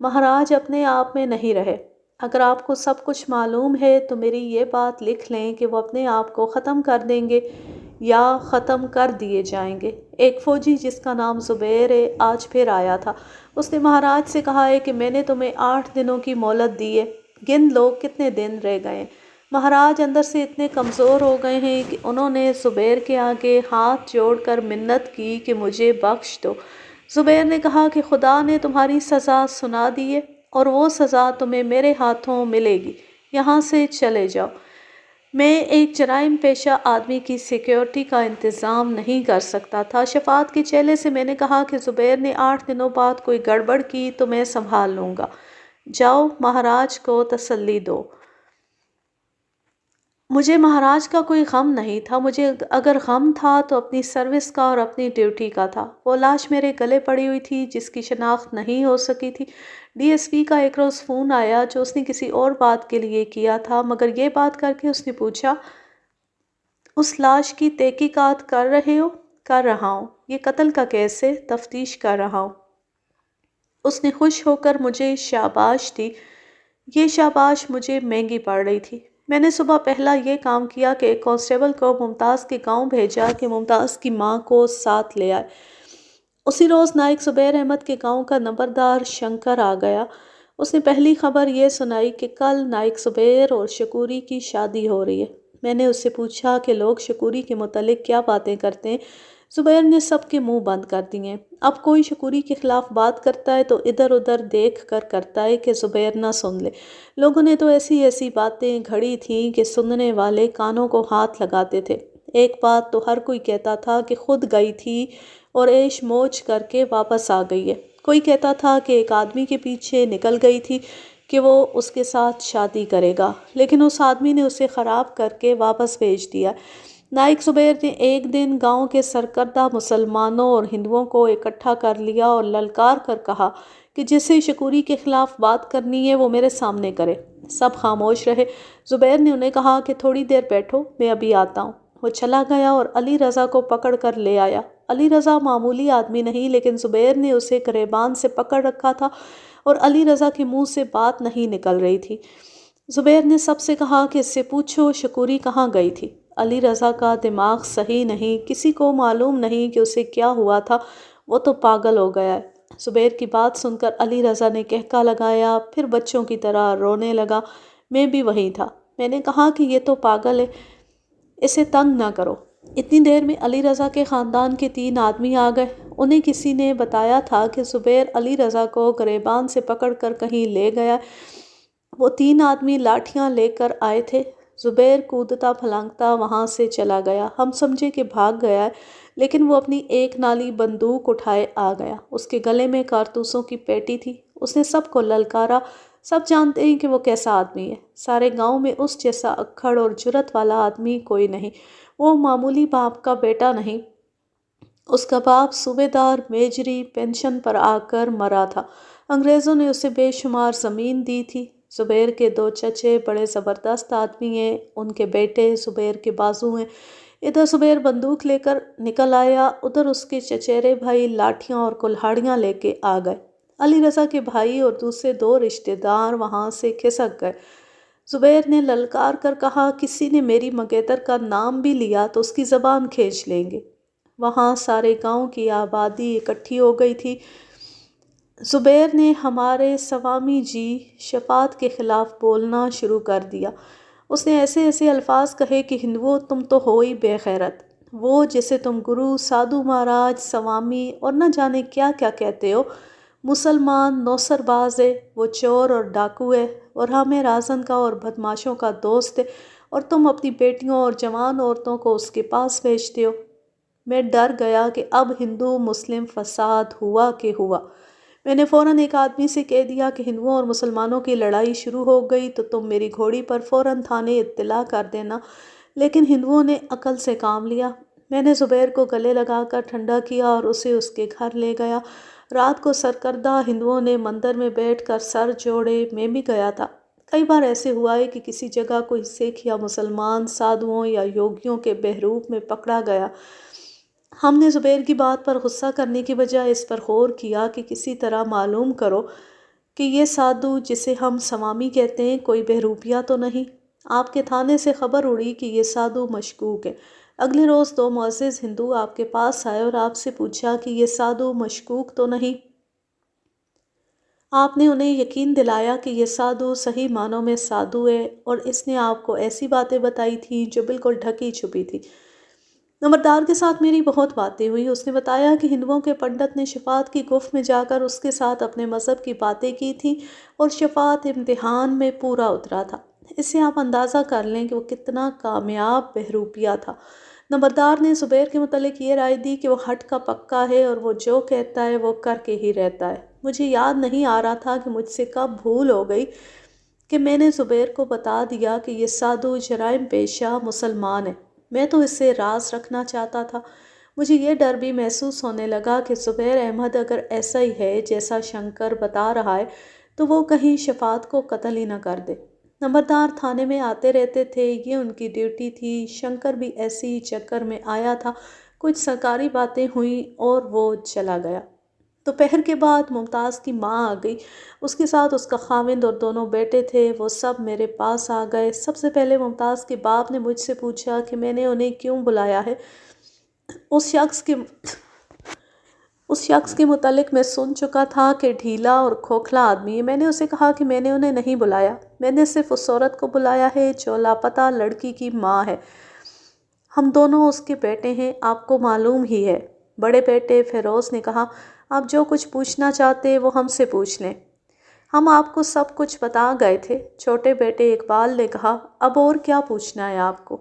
مہاراج اپنے آپ میں نہیں رہے۔ اگر آپ کو سب کچھ معلوم ہے تو میری یہ بات لکھ لیں کہ وہ اپنے آپ کو ختم کر دیں گے یا ختم کر دیے جائیں گے۔ ایک فوجی جس کا نام زبیر ہے آج پھر آیا تھا۔ اس نے مہاراج سے کہا ہے کہ میں نے تمہیں 8 دنوں کی مہلت دی ہے، گن لو کتنے دن رہ گئے۔ مہاراج اندر سے اتنے کمزور ہو گئے ہیں کہ انہوں نے زبیر کے آگے ہاتھ جوڑ کر منت کی کہ مجھے بخش دو۔ زبیر نے کہا کہ خدا نے تمہاری سزا سنا دی ہے اور وہ سزا تمہیں میرے ہاتھوں ملے گی، یہاں سے چلے جاؤ۔ میں ایک جرائم پیشہ آدمی کی سیکیورٹی کا انتظام نہیں کر سکتا تھا۔ شفاعت کے چیلے سے میں نے کہا کہ زبیر نے 8 دنوں بعد کوئی گڑبڑ کی تو میں سنبھال لوں گا، جاؤ مہاراج کو تسلی دو۔ مجھے مہاراج کا کوئی غم نہیں تھا، مجھے اگر غم تھا تو اپنی سروس کا اور اپنی ڈیوٹی کا تھا۔ وہ لاش میرے گلے پڑی ہوئی تھی جس کی شناخت نہیں ہو سکی تھی۔ ڈی ایس پی کا ایک روز فون آیا جو اس نے کسی اور بات کے لیے کیا تھا، مگر یہ بات کر کے اس نے پوچھا، اس لاش کی تحقیقات کر رہے ہو؟ کر رہا ہوں۔ یہ قتل کا کیس ہے، تفتیش کر رہا ہوں۔ اس نے خوش ہو کر مجھے شاباش دی۔ یہ شاباش مجھے مہنگی پڑ رہی تھی۔ میں نے صبح پہلا یہ کام کیا کہ ایک کانسٹیبل کو ممتاز کے گاؤں بھیجا کہ ممتاز کی ماں کو ساتھ لے آئے۔ اسی روز نائک زبیر احمد کے گاؤں کا نمبردار شنکر آ گیا۔ اس نے پہلی خبر یہ سنائی کہ کل نائک زبیر اور شکوری کی شادی ہو رہی ہے۔ میں نے اس سے پوچھا کہ لوگ شکوری کے متعلق کیا باتیں کرتے ہیں۔ زبیر نے سب کے منہ بند کر دیے۔ اب کوئی شکوری کے خلاف بات کرتا ہے تو ادھر ادھر دیکھ کر کرتا ہے کہ زبیر نہ سن لے۔ لوگوں نے تو ایسی ایسی باتیں گھڑی تھیں کہ سننے والے کانوں کو ہاتھ لگاتے تھے۔ ایک بات تو ہر کوئی کہتا تھا کہ خود گئی تھی اور عیش موج کر کے واپس آ گئی ہے۔ کوئی کہتا تھا کہ ایک آدمی کے پیچھے نکل گئی تھی کہ وہ اس کے ساتھ شادی کرے گا، لیکن اس آدمی نے اسے خراب کر کے واپس بھیج دیا۔ نائک زبیر نے ایک دن گاؤں کے سرکردہ مسلمانوں اور ہندوؤں کو اکٹھا کر لیا اور للکار کر کہا کہ جسے شکوری کے خلاف بات کرنی ہے وہ میرے سامنے کرے۔ سب خاموش رہے۔ زبیر نے انہیں کہا کہ تھوڑی دیر بیٹھو، میں ابھی آتا ہوں۔ وہ چلا گیا اور علی رضا کو پکڑ کر لے آیا۔ علی رضا معمولی آدمی نہیں، لیکن زبیر نے اسے گریبان سے پکڑ رکھا تھا اور علی رضا کے منہ سے بات نہیں نکل رہی تھی۔ زبیر نے سب سے کہا کہ اس سے پوچھو شکوری کہاں گئی تھی۔ علی رضا کا دماغ صحیح نہیں، کسی کو معلوم نہیں کہ اسے کیا ہوا تھا، وہ تو پاگل ہو گیا ہے۔ زبیر کی بات سن کر علی رضا نے کہکا لگایا، پھر بچوں کی طرح رونے لگا۔ میں بھی وہیں تھا۔ میں نے کہا کہ یہ تو پاگل ہے، اسے تنگ نہ کرو۔ اتنی دیر میں علی رضا کے خاندان کے 3 آدمی آ گئے۔ انہیں کسی نے بتایا تھا کہ زبیر علی رضا کو گریبان سے پکڑ کر کہیں لے گیا۔ وہ 3 آدمی لاٹھیاں لے کر آئے تھے۔ زبیر کودتا پھلانگتا وہاں سے چلا گیا۔ ہم سمجھے کہ بھاگ گیا ہے، لیکن وہ اپنی ایک نالی بندوق اٹھائے آ گیا۔ اس کے گلے میں کارتوسوں کی پیٹی تھی۔ اس نے سب کو للکارا۔ سب جانتے ہیں کہ وہ کیسا آدمی ہے۔ سارے گاؤں میں اس جیسا اکھڑ اور جرات والا آدمی کوئی نہیں۔ وہ معمولی باپ کا بیٹا نہیں، اس کا باپ صوبیدار میجری پینشن پر آ کر مرا تھا۔ انگریزوں نے اسے بے شمار زمین دی تھی۔ زبیر کے 2 چچے بڑے زبردست آدمی ہیں، ان کے بیٹے زبیر کے بازو ہیں۔ ادھر زبیر بندوق لے کر نکل آیا، ادھر اس کے چچیرے بھائی لاٹھیاں اور کلہاڑیاں لے کے آ گئے۔ علی رضا کے بھائی اور دوسرے 2 رشتہ دار وہاں سے کھسک گئے۔ زبیر نے للکار کر کہا، کسی نے میری منگیتر کا نام بھی لیا تو اس کی زبان کھینچ لیں گے۔ وہاں سارے گاؤں کی آبادی اکٹھی ہو گئی تھی۔ زبیر نے ہمارے سوامی جی شفاعت کے خلاف بولنا شروع کر دیا۔ اس نے ایسے ایسے الفاظ کہے کہ ہندوؤں تم تو ہو ہی بے غیرت۔ وہ جسے تم گرو، سادھو مہاراج، سوامی اور نہ جانے کیا کیا کہتے ہو، مسلمان نوسر باز ہے، وہ چور اور ڈاکو ہے اور ہمیں رازن کا اور بدماشوں کا دوست ہے، اور تم اپنی بیٹیوں اور جوان عورتوں کو اس کے پاس بھیجتے ہو۔ میں ڈر گیا کہ اب ہندو مسلم فساد ہوا کہ ہوا۔ میں نے فوراً ایک آدمی سے کہہ دیا کہ ہندوؤں اور مسلمانوں کی لڑائی شروع ہو گئی تو تم میری گھوڑی پر فوراً تھانے اطلاع کر دینا۔ لیکن ہندوؤں نے عقل سے کام لیا۔ میں نے زبیر کو گلے لگا کر ٹھنڈا کیا اور اسے اس کے گھر لے گیا۔ رات کو سرکردہ ہندوؤں نے مندر میں بیٹھ کر سر جوڑے، میں بھی گیا تھا۔ کئی بار ایسے ہوا ہے کہ کسی جگہ کوئی سکھ یا مسلمان سادھوؤں یا یوگیوں کے بہروپ میں پکڑا گیا۔ ہم نے زبیر کی بات پر غصہ کرنے کی بجائے اس پر غور کیا کہ کسی طرح معلوم کرو کہ یہ سادھو جسے ہم سوامی کہتے ہیں کوئی بہروپیہ تو نہیں۔ آپ کے تھانے سے خبر اڑی کہ یہ سادھو مشکوک ہے۔ اگلے روز 2 معزز ہندو آپ کے پاس آئے اور آپ سے پوچھا کہ یہ سادھو مشکوک تو نہیں۔ آپ نے انہیں یقین دلایا کہ یہ سادھو صحیح معنوں میں سادھو ہے، اور اس نے آپ کو ایسی باتیں بتائی تھیں جو بالکل ڈھکی چھپی تھی۔ نمبردار کے ساتھ میری بہت باتیں ہوئی۔ اس نے بتایا کہ ہندوؤں کے پنڈت نے شفاعت کی گفت میں جا کر اس کے ساتھ اپنے مذہب کی باتیں کی تھیں اور شفاعت امتحان میں پورا اترا تھا۔ اس سے آپ اندازہ کر لیں کہ وہ کتنا کامیاب بہروپیہ تھا۔ نمبردار نے زبیر کے متعلق یہ رائے دی کہ وہ ہٹ کا پکا ہے اور وہ جو کہتا ہے وہ کر کے ہی رہتا ہے۔ مجھے یاد نہیں آ رہا تھا کہ مجھ سے کب بھول ہو گئی کہ میں نے زبیر کو بتا دیا کہ یہ سادھو جرائم پیشہ مسلمان ہے۔ میں تو اس سے راز رکھنا چاہتا تھا۔ مجھے یہ ڈر بھی محسوس ہونے لگا کہ زبیر احمد اگر ایسا ہی ہے جیسا شنکر بتا رہا ہے تو وہ کہیں شفاعت کو قتل ہی نہ کر دے۔ نمبردار تھانے میں آتے رہتے تھے، یہ ان کی ڈیوٹی تھی۔ شنکر بھی ایسی ہی چکر میں آیا تھا۔ کچھ سرکاری باتیں ہوئیں اور وہ چلا گیا۔ دوپہر کے بعد ممتاز کی ماں آ گئی۔ اس کے ساتھ اس کا خاوند اور 2 بیٹے تھے۔ وہ سب میرے پاس آ گئے۔ سب سے پہلے ممتاز کے باپ نے مجھ سے پوچھا کہ میں نے انہیں کیوں بلایا ہے۔ اس شخص کے اس شخص کے متعلق میں سن چکا تھا کہ ڈھیلا اور کھوکھلا آدمی ہے۔ میں نے اسے کہا کہ میں نے انہیں نہیں بلایا، میں نے صرف اس عورت کو بلایا ہے جو لاپتہ لڑکی کی ماں ہے۔ ہم دونوں اس کے بیٹے ہیں، آپ کو معلوم ہی ہے۔ بڑے بیٹے فیروز نے کہا، آپ جو کچھ پوچھنا چاہتے وہ ہم سے پوچھ لیں، ہم آپ کو سب کچھ بتا گئے تھے۔ چھوٹے بیٹے اقبال نے کہا، اب اور کیا پوچھنا ہے آپ کو؟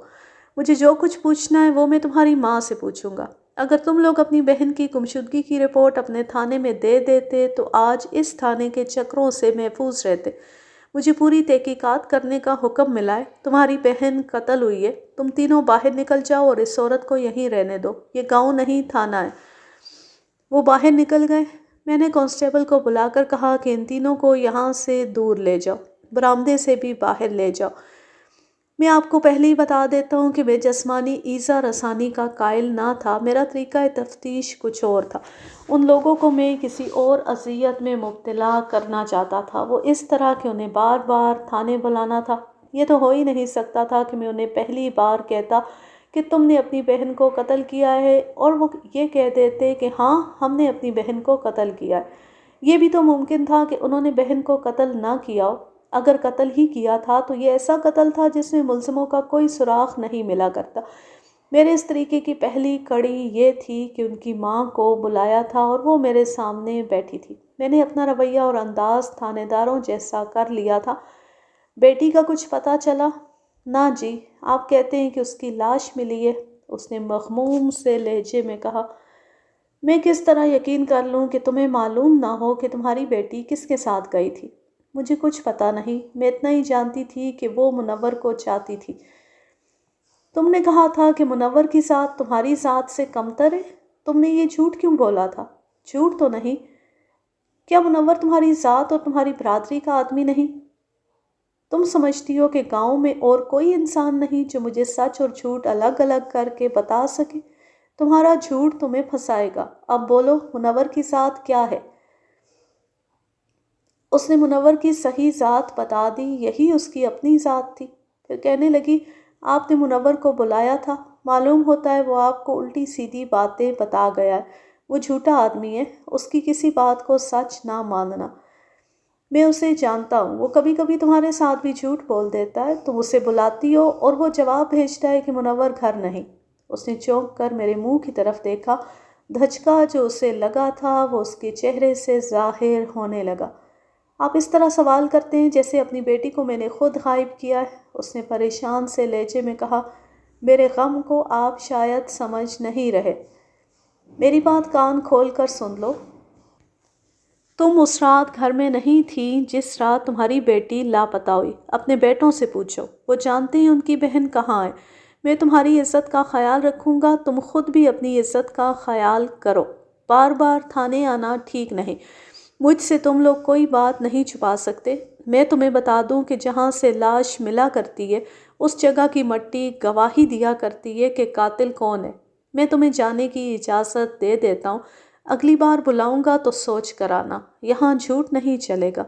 مجھے جو کچھ پوچھنا ہے وہ میں تمہاری ماں سے پوچھوں گا۔ اگر تم لوگ اپنی بہن کی گمشدگی کی رپورٹ اپنے تھانے میں دے دیتے تو آج اس تھانے کے چکروں سے محفوظ رہتے۔ مجھے پوری تحقیقات کرنے کا حکم ملا ہے۔ تمہاری بہن قتل ہوئی ہے، تم تینوں باہر نکل جاؤ اور اس عورت کو یہیں رہنے دو، یہ گاؤں نہیں تھانہ ہے۔ وہ باہر نکل گئے۔ میں نے کانسٹیبل کو بلا کر کہا کہ ان تینوں کو یہاں سے دور لے جاؤ، برآمدے سے بھی باہر لے جاؤ۔ میں آپ کو پہلے ہی بتا دیتا ہوں کہ میں جسمانی ایذا رسانی کا قائل نہ تھا، میرا طریقہ تفتیش کچھ اور تھا۔ ان لوگوں کو میں کسی اور اذیت میں مبتلا کرنا چاہتا تھا، وہ اس طرح کہ انہیں بار بار تھانے بلانا تھا۔ یہ تو ہو ہی نہیں سکتا تھا کہ میں انہیں پہلی بار کہتا کہ تم نے اپنی بہن کو قتل کیا ہے اور وہ یہ کہہ دیتے کہ ہاں ہم نے اپنی بہن کو قتل کیا ہے۔ یہ بھی تو ممکن تھا کہ انہوں نے بہن کو قتل نہ کیا ہو۔ اگر قتل ہی کیا تھا تو یہ ایسا قتل تھا جس میں ملزموں کا کوئی سراغ نہیں ملا کرتا۔ میرے اس طریقے کی پہلی کڑی یہ تھی کہ ان کی ماں کو بلایا تھا اور وہ میرے سامنے بیٹھی تھی۔ میں نے اپنا رویہ اور انداز تھانے داروں جیسا کر لیا تھا۔ بیٹی کا کچھ پتہ چلا؟ نہ جی، آپ کہتے ہیں کہ اس کی لاش ملی ہے، اس نے مغموم سے لہجے میں کہا۔ میں کس طرح یقین کر لوں کہ تمہیں معلوم نہ ہو کہ تمہاری بیٹی کس کے ساتھ گئی تھی؟ مجھے کچھ پتہ نہیں، میں اتنا ہی جانتی تھی کہ وہ منور کو چاہتی تھی۔ تم نے کہا تھا کہ منور کی ذات تمہاری ذات سے کمتر ہے، تم نے یہ جھوٹ کیوں بولا تھا؟ جھوٹ تو نہیں۔ کیا منور تمہاری ذات اور تمہاری برادری کا آدمی نہیں؟ تم سمجھتی ہو کہ گاؤں میں اور کوئی انسان نہیں جو مجھے سچ اور جھوٹ الگ الگ کر کے بتا سکے؟ تمہارا جھوٹ تمہیں پھنسائے گا۔ اب بولو، منور کی ذات کیا ہے؟ اس نے منور کی صحیح ذات بتا دی، یہی اس کی اپنی ذات تھی۔ پھر کہنے لگی، آپ نے منور کو بلایا تھا، معلوم ہوتا ہے وہ آپ کو الٹی سیدھی باتیں بتا گیا ہے۔ وہ جھوٹا آدمی ہے، اس کی کسی بات کو سچ نہ ماننا۔ میں اسے جانتا ہوں، وہ کبھی کبھی تمہارے ساتھ بھی جھوٹ بول دیتا ہے۔ تم اسے بلاتی ہو اور وہ جواب بھیجتا ہے کہ منور گھر نہیں۔ اس نے چونک کر میرے منہ کی طرف دیکھا، دھچکا جو اسے لگا تھا وہ اس کے چہرے سے ظاہر ہونے لگا۔ آپ اس طرح سوال کرتے ہیں جیسے اپنی بیٹی کو میں نے خود غائب کیا ہے، اس نے پریشان سے لہجے میں کہا۔ میرے غم کو آپ شاید سمجھ نہیں رہے، میری بات کان کھول کر سن لو۔ تم اس رات گھر میں نہیں تھی جس رات تمہاری بیٹی لاپتہ ہوئی۔ اپنے بیٹوں سے پوچھو، وہ جانتے ہیں ان کی بہن کہاں ہے۔ میں تمہاری عزت کا خیال رکھوں گا، تم خود بھی اپنی عزت کا خیال کرو۔ بار بار تھانے آنا ٹھیک نہیں۔ مجھ سے تم لوگ کوئی بات نہیں چھپا سکتے۔ میں تمہیں بتا دوں کہ جہاں سے لاش ملا کرتی ہے اس جگہ کی مٹی گواہی دیا کرتی ہے کہ قاتل کون ہے۔ میں تمہیں جانے کی اجازت دے دیتا ہوں، اگلی بار بلاؤں گا تو سوچ کر آنا، یہاں جھوٹ نہیں چلے گا۔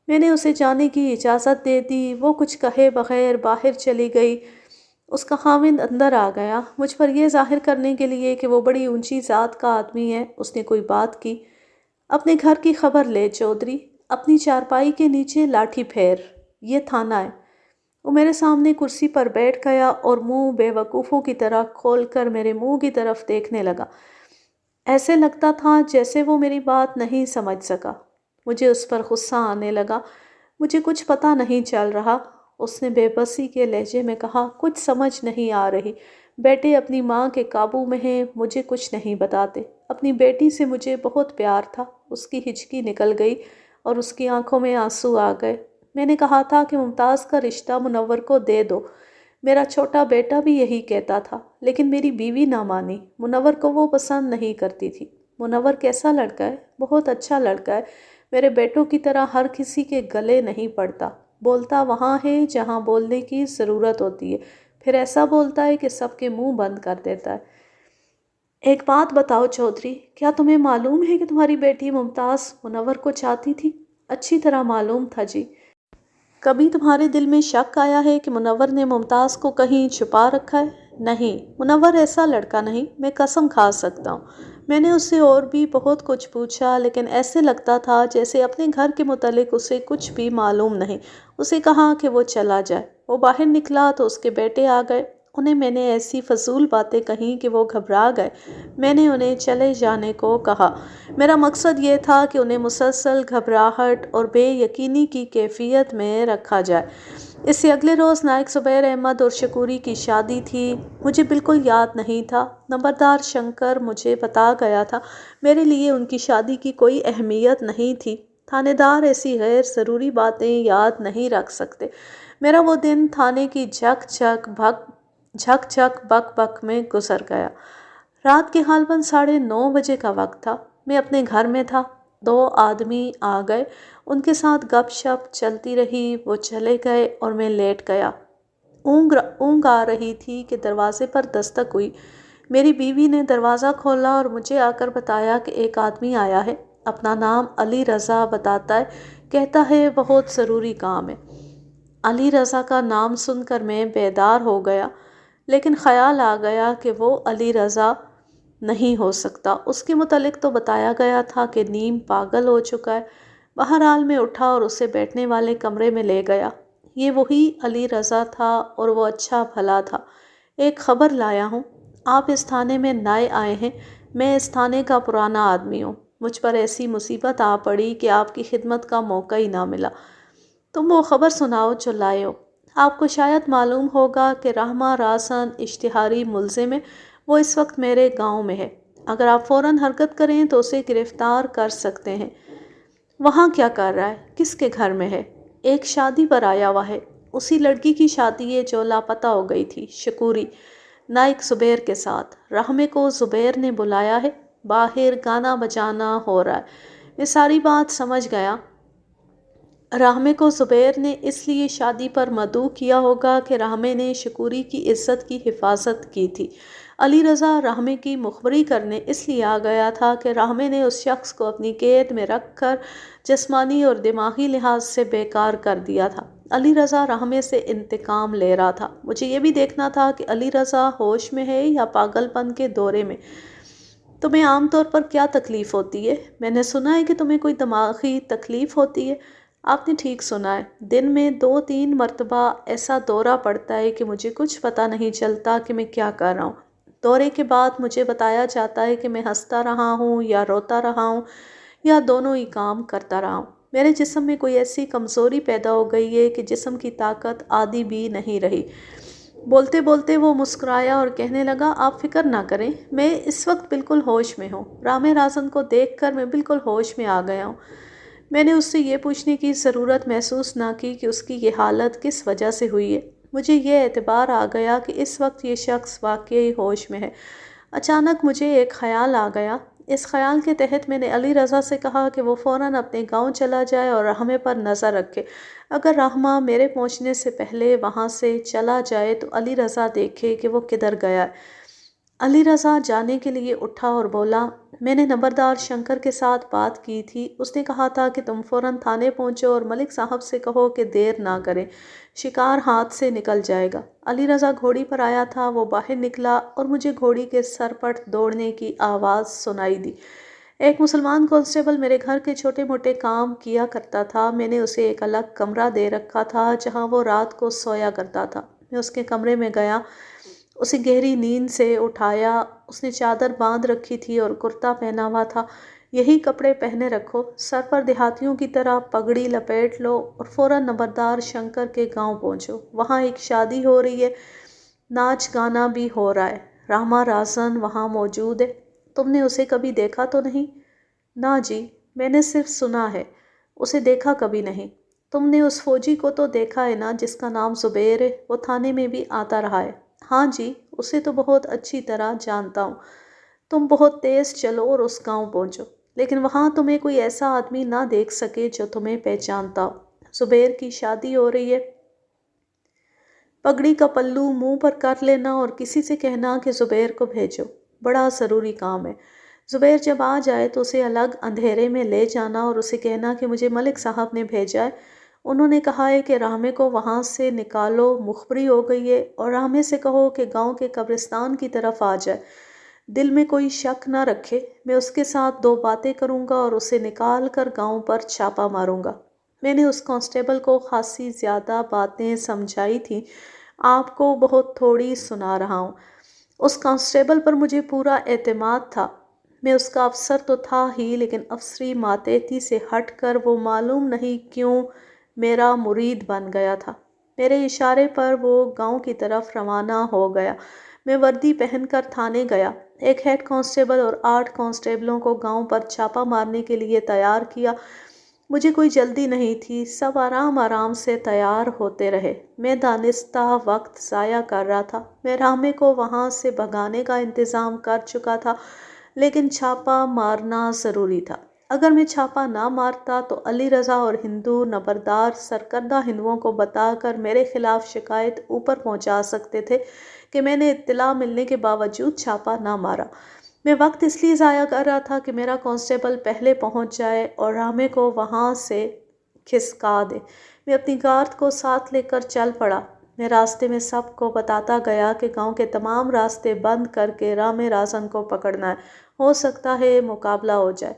میں نے اسے جانے کی اجازت دے دی، وہ کچھ کہے بغیر باہر چلی گئی۔ اس کا خاوند اندر آ گیا، مجھ پر یہ ظاہر کرنے کے لیے کہ وہ بڑی اونچی ذات کا آدمی ہے۔ اس نے کوئی بات کی، اپنے گھر کی خبر لے چودھری، اپنی چارپائی کے نیچے لاٹھی پھیر، یہ تھانہ ہے۔ وہ میرے سامنے کرسی پر بیٹھ گیا اور منہ بے وقوفوں کی طرح کھول کر میرے منہ کی طرف دیکھنے لگا۔ ایسے لگتا تھا جیسے وہ میری بات نہیں سمجھ سکا۔ مجھے اس پر غصہ آنے لگا۔ مجھے کچھ پتہ نہیں چل رہا، اس نے بے بسی کے لہجے میں کہا۔ کچھ سمجھ نہیں آ رہی، بیٹے اپنی ماں کے قابو میں ہیں، مجھے کچھ نہیں بتاتے۔ اپنی بیٹی سے مجھے بہت پیار تھا۔ اس کی ہچکی نکل گئی اور اس کی آنکھوں میں آنسو آ گئے۔ میں نے کہا تھا کہ ممتاز کا رشتہ منور کو دے دو، میرا چھوٹا بیٹا بھی یہی کہتا تھا، لیکن میری بیوی نہ مانی۔ منور کو وہ پسند نہیں کرتی تھی۔ منور کیسا لڑکا ہے، بہت اچھا لڑکا ہے، میرے بیٹوں کی طرح ہر کسی کے گلے نہیں پڑتا، بولتا وہاں ہے جہاں بولنے کی ضرورت ہوتی ہے، پھر ایسا بولتا ہے کہ سب کے منہ بند کر دیتا ہے۔ ایک بات بتاؤ چودھری، کیا تمہیں معلوم ہے کہ تمہاری بیٹی ممتاز منور کو چاہتی تھی؟ اچھی طرح معلوم تھا جی۔ کبھی تمہارے دل میں شک آیا ہے کہ منور نے ممتاز کو کہیں چھپا رکھا ہے؟ نہیں، منور ایسا لڑکا نہیں، میں قسم کھا سکتا ہوں۔ میں نے اس سے اور بھی بہت کچھ پوچھا، لیکن ایسے لگتا تھا جیسے اپنے گھر کے متعلق اسے کچھ بھی معلوم نہیں۔ اسے کہا کہ وہ چلا جائے۔ وہ باہر نکلا تو اس کے بیٹے آ گئے۔ انہیں میں نے ایسی فضول باتیں کہیں کہ وہ گھبرا گئے۔ میں نے انہیں چلے جانے کو کہا۔ میرا مقصد یہ تھا کہ انہیں مسلسل گھبراہٹ اور بے یقینی کی کیفیت میں رکھا جائے۔ اس سے اگلے روز نائک زبیر احمد اور شکوری کی شادی تھی۔ مجھے بالکل یاد نہیں تھا۔ نمبردار شنکر مجھے بتا گیا تھا۔ میرے لیے ان کی شادی کی کوئی اہمیت نہیں تھی۔ تھانے دار ایسی غیر ضروری باتیں یاد نہیں رکھ سکتے۔ میرا وہ دن تھانے کی جھک جھک بک بک میں گزر گیا۔ رات کے غالباً 9:30 بجے کا وقت تھا۔ میں اپنے گھر میں تھا۔ 2 آدمی آ گئے۔ ان کے ساتھ گپ شپ چلتی رہی۔ وہ چلے گئے اور میں لیٹ گیا۔ اونگ آ رہی تھی کہ دروازے پر دستک ہوئی۔ میری بیوی نے دروازہ کھولا اور مجھے آ کر بتایا کہ ایک آدمی آیا ہے۔ اپنا نام علی رضا بتاتا ہے۔ کہتا ہے بہت ضروری کام ہے۔ علی رضا کا نام سن کر میں بیدار ہو گیا، لیکن خیال آ گیا کہ وہ علی رضا نہیں ہو سکتا۔ اس کے متعلق تو بتایا گیا تھا کہ نیم پاگل ہو چکا ہے۔ بہرحال میں اٹھا اور اسے بیٹھنے والے کمرے میں لے گیا۔ یہ وہی علی رضا تھا اور وہ اچھا بھلا تھا۔ ایک خبر لایا ہوں۔ آپ اس تھانے میں نئے آئے ہیں۔ میں اس تھانے کا پرانا آدمی ہوں۔ مجھ پر ایسی مصیبت آ پڑی کہ آپ کی خدمت کا موقع ہی نہ ملا۔ تم وہ خبر سناؤ جو لائے ہو۔ آپ کو شاید معلوم ہوگا کہ رحمہ راسن اشتہاری ملزم ہے۔ وہ اس وقت میرے گاؤں میں ہے۔ اگر آپ فوراً حرکت کریں تو اسے گرفتار کر سکتے ہیں۔ وہاں کیا کر رہا ہے؟ کس کے گھر میں ہے؟ ایک شادی پر آیا ہوا ہے۔ اسی لڑکی کی شادی ہے جو لاپتہ ہو گئی تھی، شکوری، نائک زبیر کے ساتھ۔ رحمے کو زبیر نے بلایا ہے۔ باہر گانا بجانا ہو رہا ہے۔ میں ساری بات سمجھ گیا۔ رحمے کو زبیر نے اس لیے شادی پر مدعو کیا ہوگا کہ رحمے نے شکوری کی عزت کی حفاظت کی تھی۔ علی رضا رحمے کی مخبری کرنے اس لیے آ گیا تھا کہ رحمے نے اس شخص کو اپنی قید میں رکھ کر جسمانی اور دماغی لحاظ سے بیکار کر دیا تھا۔ علی رضا رحمے سے انتقام لے رہا تھا۔ مجھے یہ بھی دیکھنا تھا کہ علی رضا ہوش میں ہے یا پاگل پن کے دورے میں۔ تمہیں عام طور پر کیا تکلیف ہوتی ہے؟ میں نے سنا ہے کہ تمہیں کوئی دماغی تکلیف ہوتی ہے۔ آپ نے ٹھیک سنا ہے۔ دن میں 2-3 مرتبہ ایسا دورہ پڑتا ہے کہ مجھے کچھ پتہ نہیں چلتا کہ میں کیا کر رہا ہوں۔ دورے کے بعد مجھے بتایا جاتا ہے کہ میں ہنستا رہا ہوں یا روتا رہا ہوں یا دونوں ہی کام کرتا رہا ہوں۔ میرے جسم میں کوئی ایسی کمزوری پیدا ہو گئی ہے کہ جسم کی طاقت آدھی بھی نہیں رہی۔ بولتے بولتے وہ مسکرایا اور کہنے لگا، آپ فکر نہ کریں، میں اس وقت بالکل ہوش میں ہوں۔ رحمہ راسن کو دیکھ کر میں بالکل ہوش میں آ گیا ہوں۔ میں نے اس سے یہ پوچھنے کی ضرورت محسوس نہ کی کہ اس کی یہ حالت کس وجہ سے ہوئی ہے۔ مجھے یہ اعتبار آ گیا کہ اس وقت یہ شخص واقعی ہوش میں ہے۔ اچانک مجھے ایک خیال آ گیا۔ اس خیال کے تحت میں نے علی رضا سے کہا کہ وہ فوراً اپنے گاؤں چلا جائے اور رحمے پر نظر رکھے۔ اگر رحمہ میرے پہنچنے سے پہلے وہاں سے چلا جائے تو علی رضا دیکھے کہ وہ کدھر گیا ہے۔ علی رضا جانے کے لیے اٹھا اور بولا، میں نے نمبردار شنکر کے ساتھ بات کی تھی۔ اس نے کہا تھا کہ تم فوراً تھانے پہنچو اور ملک صاحب سے کہو کہ دیر نہ کریں، شکار ہاتھ سے نکل جائے گا۔ علی رضا گھوڑی پر آیا تھا۔ وہ باہر نکلا اور مجھے گھوڑی کے سرپٹ دوڑنے کی آواز سنائی دی۔ ایک مسلمان کانسٹیبل میرے گھر کے چھوٹے موٹے کام کیا کرتا تھا۔ میں نے اسے ایک الگ کمرہ دے رکھا تھا جہاں وہ رات کو سویا کرتا تھا۔ میں اس کے کمرے میں گیا، اسے گہری نیند سے اٹھایا۔ اس نے چادر باندھ رکھی تھی اور کرتا پہنا ہوا تھا۔ یہی کپڑے پہنے رکھو، سر پر دیہاتیوں کی طرح پگڑی لپیٹ لو اور فوراً نمبردار شنکر کے گاؤں پہنچو۔ وہاں ایک شادی ہو رہی ہے، ناچ گانا بھی ہو رہا ہے۔ رحمہ راسن وہاں موجود ہے۔ تم نے اسے کبھی دیکھا تو نہیں؟ نہ جی، میں نے صرف سنا ہے، اسے دیکھا کبھی نہیں۔ تم نے اس فوجی کو تو دیکھا ہے نا جس کا نام زبیر ہے؟ وہ تھانے میں بھی آتا رہا ہے۔ ہاں جی، اسے تو بہت اچھی طرح جانتا ہوں۔ تم بہت تیز چلو اور اس گاؤں پہنچو، لیکن وہاں تمہیں کوئی ایسا آدمی نہ دیکھ سکے جو تمہیں پہچانتا ہو۔ زبیر کی شادی ہو رہی ہے۔ پگڑی کا پلو منہ پر کر لینا اور کسی سے کہنا کہ زبیر کو بھیجو، بڑا ضروری کام ہے۔ زبیر جب آ جائے تو اسے الگ اندھیرے میں لے جانا اور اسے کہنا کہ مجھے ملک صاحب نے بھیجا ہے۔ انہوں نے کہا ہے کہ رحمے کو وہاں سے نکالو، مخبری ہو گئی ہے، اور رحمے سے کہو کہ گاؤں کے قبرستان کی طرف آ جائے۔ دل میں کوئی شک نہ رکھے، میں اس کے ساتھ 2 باتیں کروں گا اور اسے نکال کر گاؤں پر چھاپا ماروں گا۔ میں نے اس کانسٹیبل کو خاصی زیادہ باتیں سمجھائی تھیں، آپ کو بہت تھوڑی سنا رہا ہوں۔ اس کانسٹیبل پر مجھے پورا اعتماد تھا۔ میں اس کا افسر تو تھا ہی، لیکن افسری ماتحتی سے ہٹ کر وہ معلوم نہیں کیوں میرا مرید بن گیا تھا۔ میرے اشارے پر وہ گاؤں کی طرف روانہ ہو گیا۔ میں وردی پہن کر تھانے گیا، ایک ہیڈ کانسٹیبل اور 8 کانسٹیبلوں کو گاؤں پر چھاپا مارنے کے لیے تیار کیا۔ مجھے کوئی جلدی نہیں تھی، سب آرام آرام سے تیار ہوتے رہے۔ میں دانستہ وقت ضائع کر رہا تھا۔ میں رامے کو وہاں سے بھگانے کا انتظام کر چکا تھا، لیکن چھاپا مارنا ضروری تھا۔ اگر میں چھاپا نہ مارتا تو علی رضا اور ہندو نمبردار سرکردہ ہندوؤں کو بتا کر میرے خلاف شکایت اوپر پہنچا سکتے تھے کہ میں نے اطلاع ملنے کے باوجود چھاپا نہ مارا۔ میں وقت اس لیے ضائع کر رہا تھا کہ میرا کانسٹیبل پہلے پہنچ جائے اور رامے کو وہاں سے کھسکا دے۔ میں اپنی گارد کو ساتھ لے کر چل پڑا۔ میں راستے میں سب کو بتاتا گیا کہ گاؤں کے تمام راستے بند کر کے رامے رازن کو پکڑنا ہے، ہو سکتا ہے مقابلہ ہو جائے۔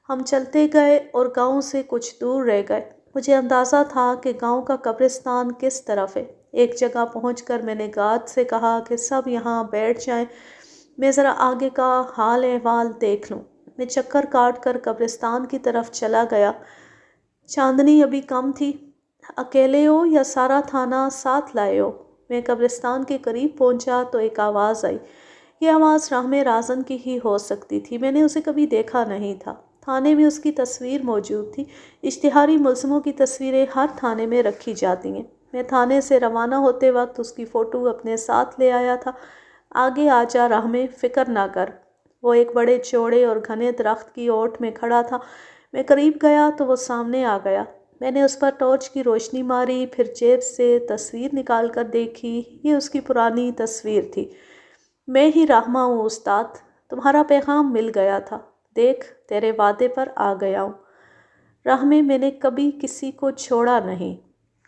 ہم چلتے گئے اور گاؤں سے کچھ دور رہ گئے۔ مجھے اندازہ تھا کہ گاؤں کا قبرستان کس طرف ہے۔ ایک جگہ پہنچ کر میں نے گارد سے کہا کہ سب یہاں بیٹھ جائیں، میں ذرا آگے کا حال احوال دیکھ لوں۔ میں چکر کاٹ کر قبرستان کی طرف چلا گیا۔ چاندنی ابھی کم تھی۔ اکیلے ہو یا سارا تھانہ ساتھ لائے ہو؟ میں قبرستان کے قریب پہنچا تو ایک آواز آئی۔ یہ آواز رامے رازن کی ہی ہو سکتی تھی، میں نے اسے کبھی دیکھا نہیں تھا۔ تھانے میں اس کی تصویر موجود تھی۔ اشتہاری ملزموں کی تصویریں ہر تھانے میں رکھی جاتی ہیں۔ میں تھانے سے روانہ ہوتے وقت اس کی فوٹو اپنے ساتھ لے آیا تھا۔ آگے آ جا رامے، فکر نہ کر۔ وہ ایک بڑے چوڑے اور گھنے درخت کی اوٹ میں کھڑا تھا۔ میں قریب گیا تو وہ سامنے آ گیا۔ میں نے اس پر ٹارچ کی روشنی ماری، پھر جیب سے تصویر نکال کر دیکھی۔ یہ اس کی پرانی تصویر تھی۔ میں ہی رحمہ ہوں استاد، تمہارا پیغام مل گیا تھا، دیکھ تیرے وعدے پر آ گیا ہوں۔ رحمے، میں نے کبھی کسی کو چھوڑا نہیں،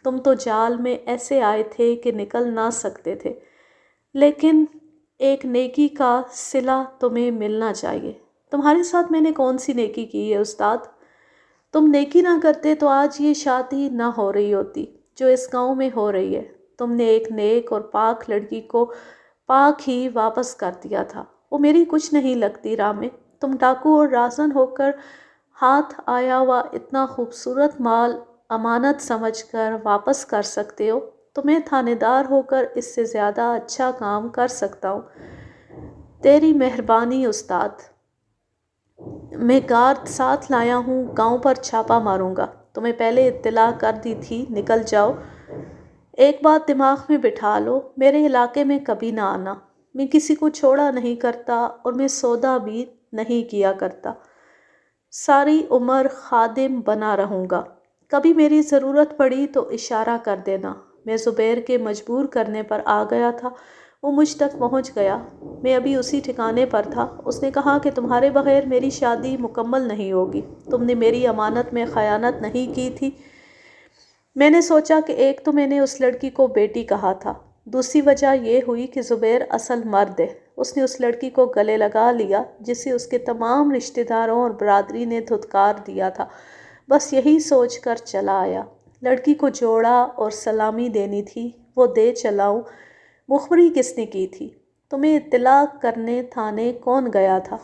تم تو جال میں ایسے آئے تھے کہ نکل نہ سکتے تھے، لیکن ایک نیکی کا صلہ تمہیں ملنا چاہیے۔ تمہارے ساتھ میں نے کون سی نیکی کی ہے استاد؟ تم نیکی نہ کرتے تو آج یہ شادی نہ ہو رہی ہوتی جو اس گاؤں میں ہو رہی ہے۔ تم نے ایک نیک اور پاک لڑکی کو پاک ہی واپس کر دیا تھا۔ وہ میری کچھ نہیں لگتی رامے۔ تم ڈاکو اور رازن ہو کر ہاتھ آیا ہوا اتنا خوبصورت مال امانت سمجھ کر واپس کر سکتے ہو، تو میں تھانے دار ہو کر اس سے زیادہ اچھا کام کر سکتا ہوں۔ تیری مہربانی استاد۔ میں گارد ساتھ لایا ہوں، گاؤں پر چھاپا ماروں گا۔ تمہیں پہلے اطلاع کر دی تھی، نکل جاؤ۔ ایک بات دماغ میں بٹھا لو، میرے علاقے میں کبھی نہ آنا۔ میں کسی کو چھوڑا نہیں کرتا اور میں سودا بھی نہیں کیا کرتا۔ ساری عمر خادم بنا رہوں گا۔ کبھی میری ضرورت پڑی تو اشارہ کر دینا۔ میں زبیر کے مجبور کرنے پر آ گیا تھا، وہ مجھ تک پہنچ گیا۔ میں ابھی اسی ٹھکانے پر تھا۔ اس نے کہا کہ تمہارے بغیر میری شادی مکمل نہیں ہوگی، تم نے میری امانت میں خیانت نہیں کی تھی۔ میں نے سوچا کہ ایک تو میں نے اس لڑکی کو بیٹی کہا تھا، دوسری وجہ یہ ہوئی کہ زبیر اصل مرد ہے۔ اس نے اس لڑکی کو گلے لگا لیا جسے اس کے تمام رشتہ داروں اور برادری نے دھتکار دیا تھا۔ بس یہی سوچ کر چلا آیا۔ لڑکی کو جوڑا اور سلامی دینی تھی، وہ دے چلا ہوں۔ مخبری کس نے کی تھی؟ تمہیں اطلاع کرنے تھانے کون گیا تھا؟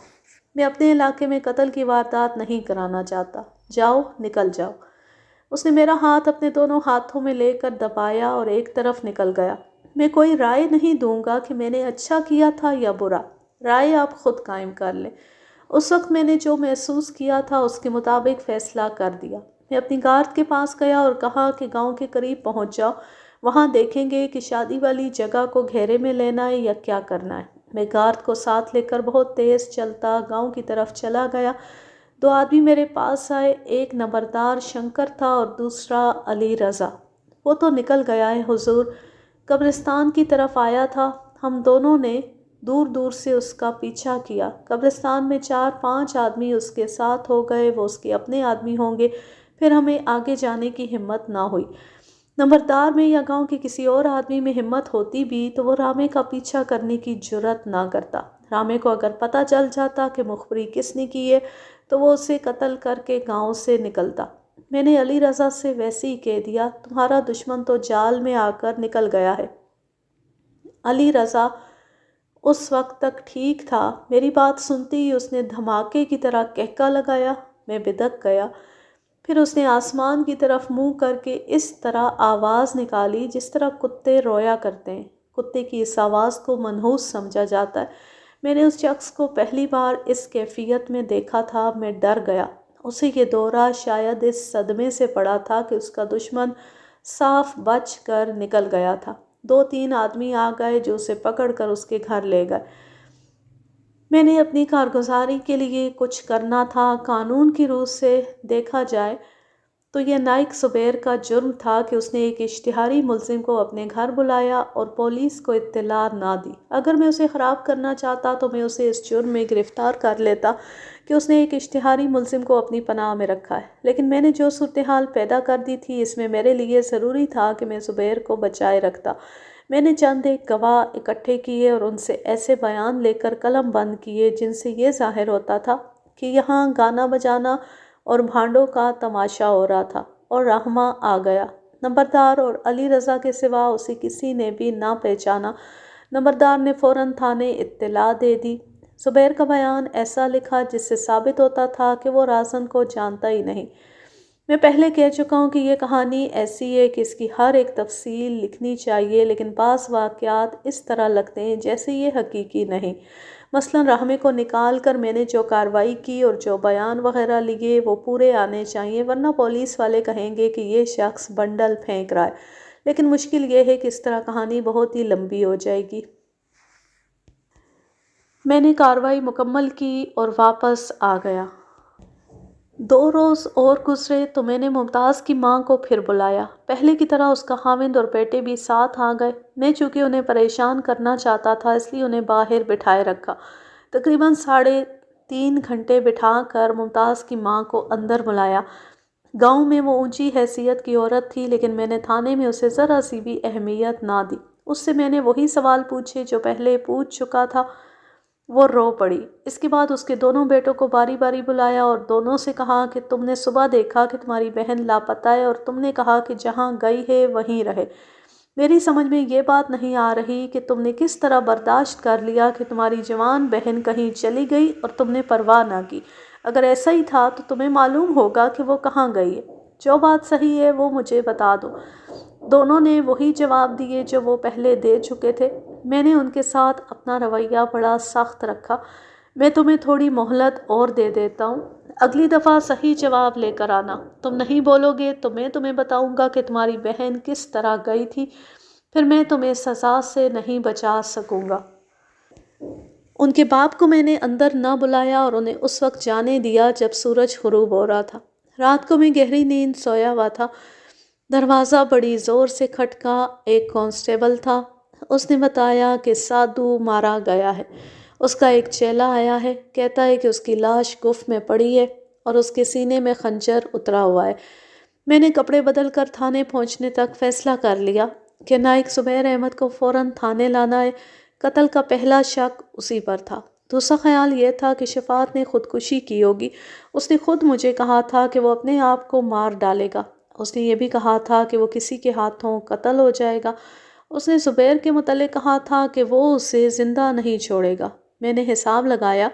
میں اپنے علاقے میں قتل کی واردات نہیں کرانا چاہتا۔ جاؤ، نکل جاؤ۔ اس نے میرا ہاتھ اپنے دونوں ہاتھوں میں لے کر دبایا اور ایک طرف نکل گیا۔ میں کوئی رائے نہیں دوں گا کہ میں نے اچھا کیا تھا یا برا، رائے آپ خود قائم کر لیں۔ اس وقت میں نے جو محسوس کیا تھا اس کے مطابق فیصلہ کر دیا۔ میں اپنی گارد کے پاس گیا اور کہا کہ گاؤں کے قریب پہنچ جاؤ، وہاں دیکھیں گے کہ شادی والی جگہ کو گھیرے میں لینا ہے یا کیا کرنا ہے۔ میں گارد کو ساتھ لے کر بہت تیز چلتا گاؤں کی طرف چلا گیا۔ 2 آدمی میرے پاس آئے، ایک نمبردار شنکر تھا اور دوسرا علی رضا۔ وہ تو نکل گیا ہے حضور، قبرستان کی طرف آیا تھا۔ ہم دونوں نے دور دور سے اس کا پیچھا کیا۔ قبرستان میں 4-5 آدمی اس کے ساتھ ہو گئے، وہ اس کے اپنے آدمی ہوں گے۔ پھر ہمیں آگے جانے کی ہمت نہ ہوئی۔ نمبردار میں یا گاؤں کے کسی اور آدمی میں ہمت ہوتی بھی تو وہ رامے کا پیچھا کرنے کی جرات نہ کرتا۔ رامے کو اگر پتہ چل جاتا کہ مخبری کس نے کی ہے تو وہ اسے قتل کر کے گاؤں سے نکلتا۔ میں نے علی رضا سے ویسے ہی کہہ دیا، تمہارا دشمن تو جال میں آ کر نکل گیا ہے۔ علی رضا اس وقت تک ٹھیک تھا، میری بات سنتے ہی اس نے دھماکے کی طرح کہکا لگایا۔ میں بدک گیا۔ پھر اس نے آسمان کی طرف منہ کر کے اس طرح آواز نکالی جس طرح کتے رویا کرتے ہیں۔ کتے کی اس آواز کو منحوس سمجھا جاتا ہے۔ میں نے اس شخص کو پہلی بار اس کیفیت میں دیکھا تھا۔ میں ڈر گیا۔ اسے یہ دورہ شاید اس صدمے سے پڑا تھا کہ اس کا دشمن صاف بچ کر نکل گیا تھا۔ 2-3 آدمی آ گئے جو اسے پکڑ کر اس کے گھر لے گئے۔ میں نے اپنی کارگزاری کے لیے کچھ کرنا تھا۔ قانون کی روح سے دیکھا جائے تو یہ نائک زبیر کا جرم تھا کہ اس نے ایک اشتہاری ملزم کو اپنے گھر بلایا اور پولیس کو اطلاع نہ دی۔ اگر میں اسے خراب کرنا چاہتا تو میں اسے اس جرم میں گرفتار کر لیتا کہ اس نے ایک اشتہاری ملزم کو اپنی پناہ میں رکھا ہے، لیکن میں نے جو صورتحال پیدا کر دی تھی اس میں میرے لیے ضروری تھا کہ میں زبیر کو بچائے رکھتا۔ میں نے چند ایک گواہ اکٹھے کیے اور ان سے ایسے بیان لے کر قلم بند کیے جن سے یہ ظاہر ہوتا تھا کہ یہاں گانا بجانا اور بھانڈوں کا تماشا ہو رہا تھا، اور رحمہ آ گیا۔ نمبردار اور علی رضا کے سوا اسے کسی نے بھی نہ پہچانا۔ نمبردار نے فوراً تھانے اطلاع دے دی۔ زبیر کا بیان ایسا لکھا جس سے ثابت ہوتا تھا کہ وہ رازن کو جانتا ہی نہیں۔ میں پہلے کہہ چکا ہوں کہ یہ کہانی ایسی ہے کہ اس کی ہر ایک تفصیل لکھنی چاہیے، لیکن بعض واقعات اس طرح لگتے ہیں جیسے یہ حقیقی نہیں۔ مثلاً رحمے کو نکال کر میں نے جو کارروائی کی اور جو بیان وغیرہ لیے وہ پورے آنے چاہیے، ورنہ پولیس والے کہیں گے کہ یہ شخص بنڈل پھینک رہا ہے۔ لیکن مشکل یہ ہے کہ اس طرح کہانی بہت ہی لمبی ہو جائے گی۔ میں نے کارروائی مکمل کی اور واپس آ گیا۔ 2 روز اور گزرے تو میں نے ممتاز کی ماں کو پھر بلایا۔ پہلے کی طرح اس کا خاوند اور بیٹے بھی ساتھ آ گئے۔ میں چونکہ انہیں پریشان کرنا چاہتا تھا اس لیے انہیں باہر بٹھائے رکھا۔ تقریباً 3.5 گھنٹے بٹھا کر ممتاز کی ماں کو اندر بلایا۔ گاؤں میں وہ اونچی حیثیت کی عورت تھی، لیکن میں نے تھانے میں اسے ذرا سی بھی اہمیت نہ دی۔ اس سے میں نے وہی سوال پوچھے جو پہلے پوچھ چکا تھا۔ وہ رو پڑی۔ اس کے بعد اس کے دونوں بیٹوں کو باری باری بلایا اور دونوں سے کہا کہ تم نے صبح دیکھا کہ تمہاری بہن لاپتہ ہے اور تم نے کہا کہ جہاں گئی ہے وہیں رہے۔ میری سمجھ میں یہ بات نہیں آ رہی کہ تم نے کس طرح برداشت کر لیا کہ تمہاری جوان بہن کہیں چلی گئی اور تم نے پرواہ نہ کی۔ اگر ایسا ہی تھا تو تمہیں معلوم ہوگا کہ وہ کہاں گئی ہے۔ جو بات صحیح ہے وہ مجھے بتا دو۔ دونوں نے وہی جواب دیے جو وہ پہلے دے چکے تھے۔ میں نے ان کے ساتھ اپنا رویہ بڑا سخت رکھا۔ میں تمہیں تھوڑی مہلت اور دے دیتا ہوں، اگلی دفعہ صحیح جواب لے کر آنا۔ تم نہیں بولو گے تو میں تمہیں بتاؤں گا کہ تمہاری بہن کس طرح گئی تھی، پھر میں تمہیں سزا سے نہیں بچا سکوں گا۔ ان کے باپ کو میں نے اندر نہ بلایا اور انہیں اس وقت جانے دیا جب سورج غروب ہو رہا تھا۔ رات کو میں گہری نیند سویا ہوا تھا۔ دروازہ بڑی زور سے کھٹکا۔ ایک کانسٹیبل تھا۔ اس نے بتایا کہ سادھو مارا گیا ہے۔ اس کا ایک چیلا آیا ہے، کہتا ہے کہ اس کی لاش گف میں پڑی ہے اور اس کے سینے میں خنجر اترا ہوا ہے۔ میں نے کپڑے بدل کر تھانے پہنچنے تک فیصلہ کر لیا کہ نائک زبیر احمد کو فوراً تھانے لانا ہے۔ قتل کا پہلا شک اسی پر تھا۔ دوسرا خیال یہ تھا کہ شفاعت نے خودکشی کی ہوگی۔ اس نے خود مجھے کہا تھا کہ وہ اپنے آپ کو مار ڈالے گا۔ اس نے یہ بھی کہا تھا کہ وہ کسی کے ہاتھوں قتل ہو جائے گا۔ اس نے زبیر کے متعلق کہا تھا کہ وہ اسے زندہ نہیں چھوڑے گا۔ میں نے حساب لگایا۔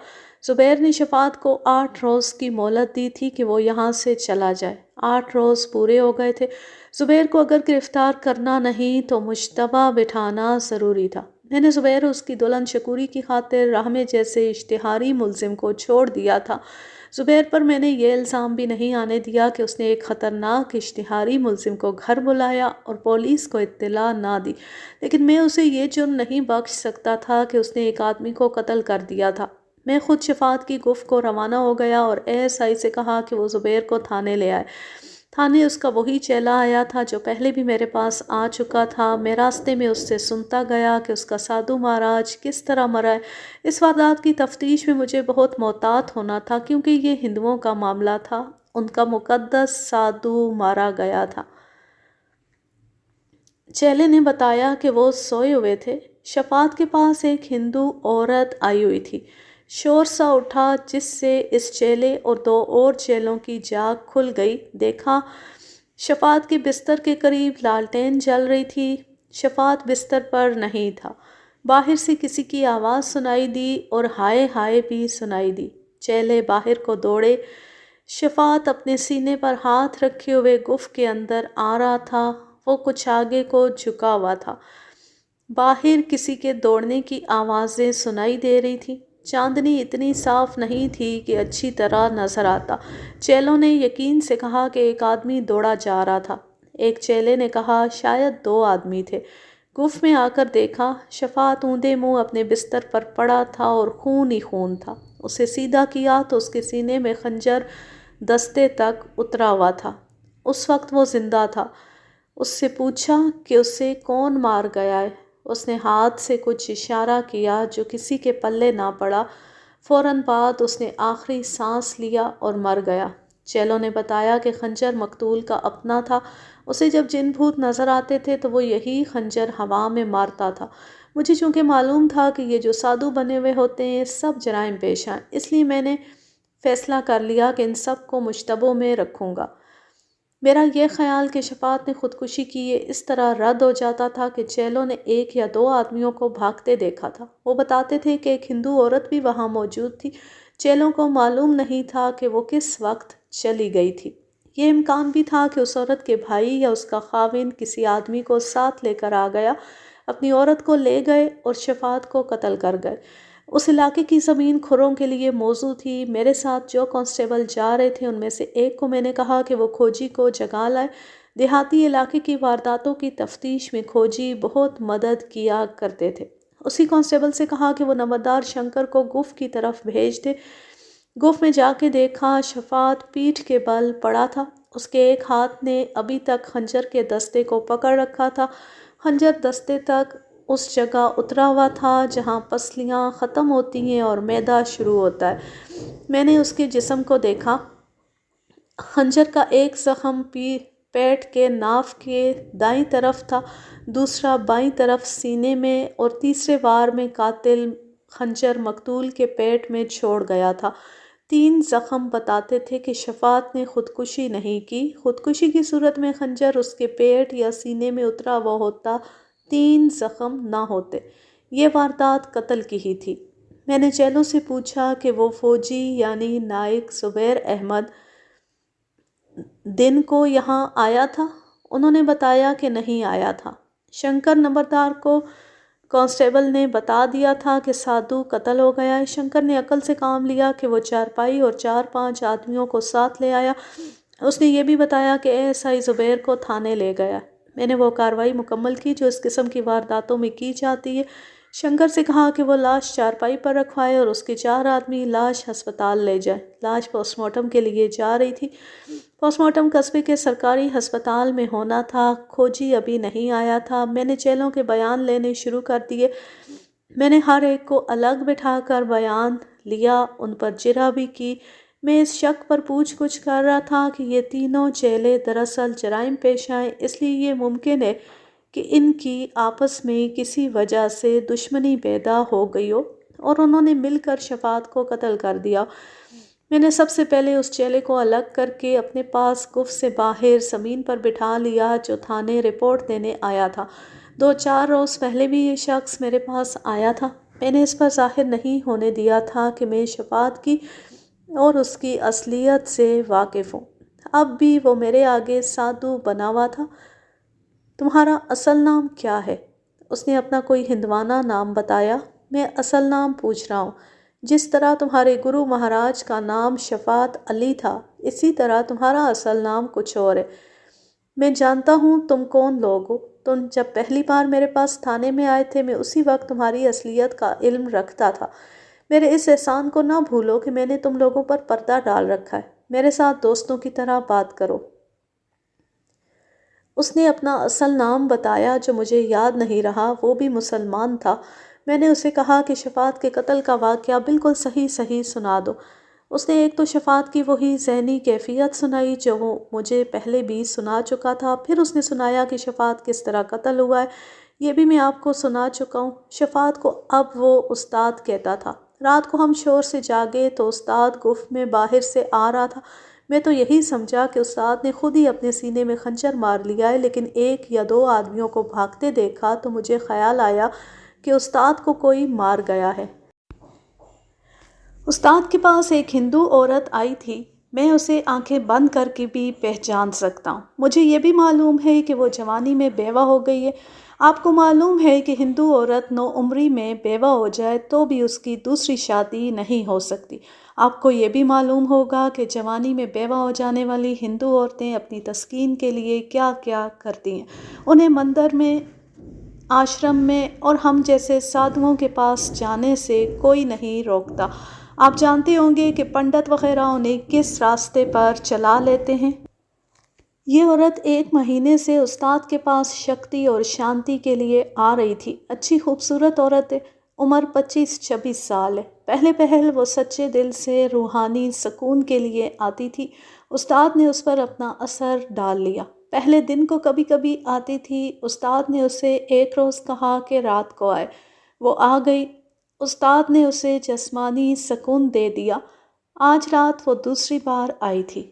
زبیر نے شفاعت کو 8 روز کی مہلت دی تھی کہ وہ یہاں سے چلا جائے۔ 8 روز پورے ہو گئے تھے۔ زبیر کو اگر گرفتار کرنا نہیں تو مشتبہ بٹھانا ضروری تھا۔ میں نے زبیر اس کی دلہن شکوری کی خاطر رحمے جیسے اشتہاری ملزم کو چھوڑ دیا تھا۔ زبیر پر میں نے یہ الزام بھی نہیں آنے دیا کہ اس نے ایک خطرناک اشتہاری ملزم کو گھر بلایا اور پولیس کو اطلاع نہ دی، لیکن میں اسے یہ جرم نہیں بخش سکتا تھا کہ اس نے ایک آدمی کو قتل کر دیا تھا۔ میں خود شفاعت کی گفت کو روانہ ہو گیا اور ASI سے کہا کہ وہ زبیر کو تھانے لے آئے۔ تھانے اس کا وہی چیلا آیا تھا جو پہلے بھی میرے پاس آ چکا تھا۔ میں راستے میں اس سے سنتا گیا کہ اس کا سادھو مہاراج کس طرح مرا ہے۔ اس واردات کی تفتیش میں مجھے بہت محتاط ہونا تھا کیونکہ یہ ہندوؤں کا معاملہ تھا۔ ان کا مقدس سادھو مارا گیا تھا۔ چیلے نے بتایا کہ وہ سوئے ہوئے تھے۔ شفاعت کے پاس ایک ہندو عورت آئی ہوئی تھی۔ شور سا اٹھا جس سے اس چیلے اور دو اور چیلوں کی جاگ کھل گئی۔ دیکھا شفاعت کے بستر کے قریب لالٹین جل رہی تھی۔ شفاعت بستر پر نہیں تھا۔ باہر سے کسی کی آواز سنائی دی اور ہائے ہائے بھی سنائی دی۔ چیلے باہر کو دوڑے۔ شفاعت اپنے سینے پر ہاتھ رکھے ہوئے گف کے اندر آ رہا تھا۔ وہ کچھ آگے کو جھکا ہوا تھا۔ باہر کسی کے دوڑنے کی آوازیں سنائی دے رہی تھی۔ چاندنی اتنی صاف نہیں تھی کہ اچھی طرح نظر آتا۔ چیلوں نے یقین سے کہا کہ ایک آدمی دوڑا جا رہا تھا۔ ایک چیلے نے کہا شاید دو آدمی تھے۔ گف میں آ کر دیکھا شفاعت اوندے منہ اپنے بستر پر پڑا تھا اور خون ہی خون تھا۔ اسے سیدھا کیا تو اس کے سینے میں خنجر دستے تک اترا ہوا تھا۔ اس وقت وہ زندہ تھا۔ اس سے پوچھا کہ اسے کون مار گیا ہے؟ اس نے ہاتھ سے کچھ اشارہ کیا جو کسی کے پلے نہ پڑا۔ فوراً بعد اس نے آخری سانس لیا اور مر گیا۔ چیلوں نے بتایا کہ خنجر مقتول کا اپنا تھا۔ اسے جب جن بھوت نظر آتے تھے تو وہ یہی خنجر ہوا میں مارتا تھا۔ مجھے چونکہ معلوم تھا کہ یہ جو سادھو بنے ہوئے ہوتے ہیں سب جرائم پیش ہیں، اس لیے میں نے فیصلہ کر لیا کہ ان سب کو مشتبوں میں رکھوں گا۔ میرا یہ خیال کہ شفاعت نے خودکشی کی یہ اس طرح رد ہو جاتا تھا کہ چیلوں نے ایک یا دو آدمیوں کو بھاگتے دیکھا تھا۔ وہ بتاتے تھے کہ ایک ہندو عورت بھی وہاں موجود تھی۔ چیلوں کو معلوم نہیں تھا کہ وہ کس وقت چلی گئی تھی۔ یہ امکان بھی تھا کہ اس عورت کے بھائی یا اس کا خاوند کسی آدمی کو ساتھ لے کر آ گیا، اپنی عورت کو لے گئے اور شفاعت کو قتل کر گئے۔ اس علاقے کی زمین کھروں کے لیے موزوں تھی۔ میرے ساتھ جو کانسٹیبل جا رہے تھے ان میں سے ایک کو میں نے کہا کہ وہ کھوجی کو جگا لائے۔ دیہاتی علاقے کی وارداتوں کی تفتیش میں کھوجی بہت مدد کیا کرتے تھے۔ اسی کانسٹیبل سے کہا کہ وہ نمبردار شنکر کو گف کی طرف بھیج دے۔ گف میں جا کے دیکھا شفاعت پیٹھ کے بل پڑا تھا۔ اس کے ایک ہاتھ نے ابھی تک خنجر کے دستے کو پکڑ رکھا تھا۔ خنجر دستے تک اس جگہ اترا ہوا تھا جہاں پسلیاں ختم ہوتی ہیں اور معدہ شروع ہوتا ہے۔ میں نے اس کے جسم کو دیکھا۔ خنجر کا ایک زخم پیٹ کے ناف کے دائیں طرف تھا، دوسرا بائیں طرف سینے میں اور تیسرے وار میں قاتل خنجر مقتول کے پیٹ میں چھوڑ گیا تھا۔ 3 زخم بتاتے تھے کہ شفاعت نے خودکشی نہیں کی۔ خودکشی کی صورت میں خنجر اس کے پیٹ یا سینے میں اترا ہوا ہوتا، 3 زخم نہ ہوتے۔ یہ واردات قتل کی ہی تھی۔ میں نے چیلوں سے پوچھا کہ وہ فوجی یعنی نائک زبیر احمد دن کو یہاں آیا تھا؟ انہوں نے بتایا کہ نہیں آیا تھا۔ شنکر نمبردار کو کانسٹیبل نے بتا دیا تھا کہ سادھو قتل ہو گیا ہے۔ شنکر نے عقل سے کام لیا کہ وہ چارپائی اور 4-5 آدمیوں کو ساتھ لے آیا۔ اس نے یہ بھی بتایا کہ ASI زبیر کو تھانے لے گیا۔ میں نے وہ کارروائی مکمل کی جو اس قسم کی وارداتوں میں کی جاتی ہے۔ شنکر سے کہا کہ وہ لاش چارپائی پر رکھوائے اور اس کے 4 آدمی لاش ہسپتال لے جائیں۔ لاش پوسٹ مارٹم کے لیے جا رہی تھی۔ پوسٹ مارٹم قصبے کے سرکاری ہسپتال میں ہونا تھا۔ کھوجی ابھی نہیں آیا تھا۔ میں نے چیلوں کے بیان لینے شروع کر دیے۔ میں نے ہر ایک کو الگ بٹھا کر بیان لیا، ان پر جرح بھی کی۔ میں اس شک پر پوچھ گچھ کر رہا تھا کہ یہ تینوں چیلے دراصل جرائم پیشہ ہیں، اس لیے یہ ممکن ہے کہ ان کی آپس میں کسی وجہ سے دشمنی پیدا ہو گئی ہو اور انہوں نے مل کر شفاعت کو قتل کر دیا۔ میں نے سب سے پہلے اس چیلے کو الگ کر کے اپنے پاس گف سے باہر زمین پر بٹھا لیا جو تھانے رپورٹ دینے آیا تھا۔ 2-4 روز پہلے بھی یہ شخص میرے پاس آیا تھا۔ میں نے اس پر ظاہر نہیں ہونے دیا تھا کہ میں شفاعت کی اور اس کی اصلیت سے واقف ہوں۔ اب بھی وہ میرے آگے سادھو بنا ہوا تھا۔ تمہارا اصل نام کیا ہے؟ اس نے اپنا کوئی ہندوانہ نام بتایا۔ میں اصل نام پوچھ رہا ہوں۔ جس طرح تمہارے گرو مہاراج کا نام شفاعت علی تھا، اسی طرح تمہارا اصل نام کچھ اور ہے۔ میں جانتا ہوں تم کون لوگ ہو۔ تم جب پہلی بار میرے پاس تھانے میں آئے تھے میں اسی وقت تمہاری اصلیت کا علم رکھتا تھا۔ میرے اس احسان کو نہ بھولو کہ میں نے تم لوگوں پر پردہ ڈال رکھا ہے۔ میرے ساتھ دوستوں کی طرح بات کرو۔ اس نے اپنا اصل نام بتایا جو مجھے یاد نہیں رہا، وہ بھی مسلمان تھا۔ میں نے اسے کہا کہ شفاعت کے قتل کا واقعہ بالکل صحیح سنا دو۔ اس نے ایک تو شفاعت کی وہی ذہنی کیفیت سنائی جو وہ مجھے پہلے بھی سنا چکا تھا، پھر اس نے سنایا کہ شفاعت کس طرح قتل ہوا ہے۔ یہ بھی میں آپ کو سنا چکا ہوں۔ شفاعت کو اب وہ استاد کہتا تھا۔ رات کو ہم شور سے جاگے تو استاد گفت میں باہر سے آ رہا تھا۔ میں تو یہی سمجھا کہ استاد نے خود ہی اپنے سینے میں خنجر مار لیا ہے، لیکن 1 یا 2 آدمیوں کو بھاگتے دیکھا تو مجھے خیال آیا کہ استاد کو کوئی مار گیا ہے۔ استاد کے پاس ایک ہندو عورت آئی تھی، میں اسے آنکھیں بند کر کے بھی پہچان سکتا ہوں۔ مجھے یہ بھی معلوم ہے کہ وہ جوانی میں بیوہ ہو گئی ہے۔ آپ کو معلوم ہے کہ ہندو عورت نوعمری میں بیوہ ہو جائے تو بھی اس کی دوسری شادی نہیں ہو سکتی۔ آپ کو یہ بھی معلوم ہوگا کہ جوانی میں بیوہ ہو جانے والی ہندو عورتیں اپنی تسکین کے لیے کیا کیا کرتی ہیں۔ انہیں مندر میں، آشرم میں اور ہم جیسے سادھوؤں کے پاس جانے سے کوئی نہیں روکتا۔ آپ جانتے ہوں گے کہ پنڈت وغیرہ انہیں کس راستے پر چلا لیتے ہیں۔ یہ عورت 1 مہینے سے استاد کے پاس شکتی اور شانتی کے لیے آ رہی تھی۔ اچھی خوبصورت عورت ہے، عمر 25-26 سال ہے۔ پہلے پہل وہ سچے دل سے روحانی سکون کے لیے آتی تھی۔ استاد نے اس پر اپنا اثر ڈال لیا۔ پہلے دن کو کبھی کبھی آتی تھی۔ استاد نے اسے ایک روز کہا کہ رات کو آئے، وہ آ گئی۔ استاد نے اسے جسمانی سکون دے دیا۔ آج رات وہ دوسری بار آئی تھی۔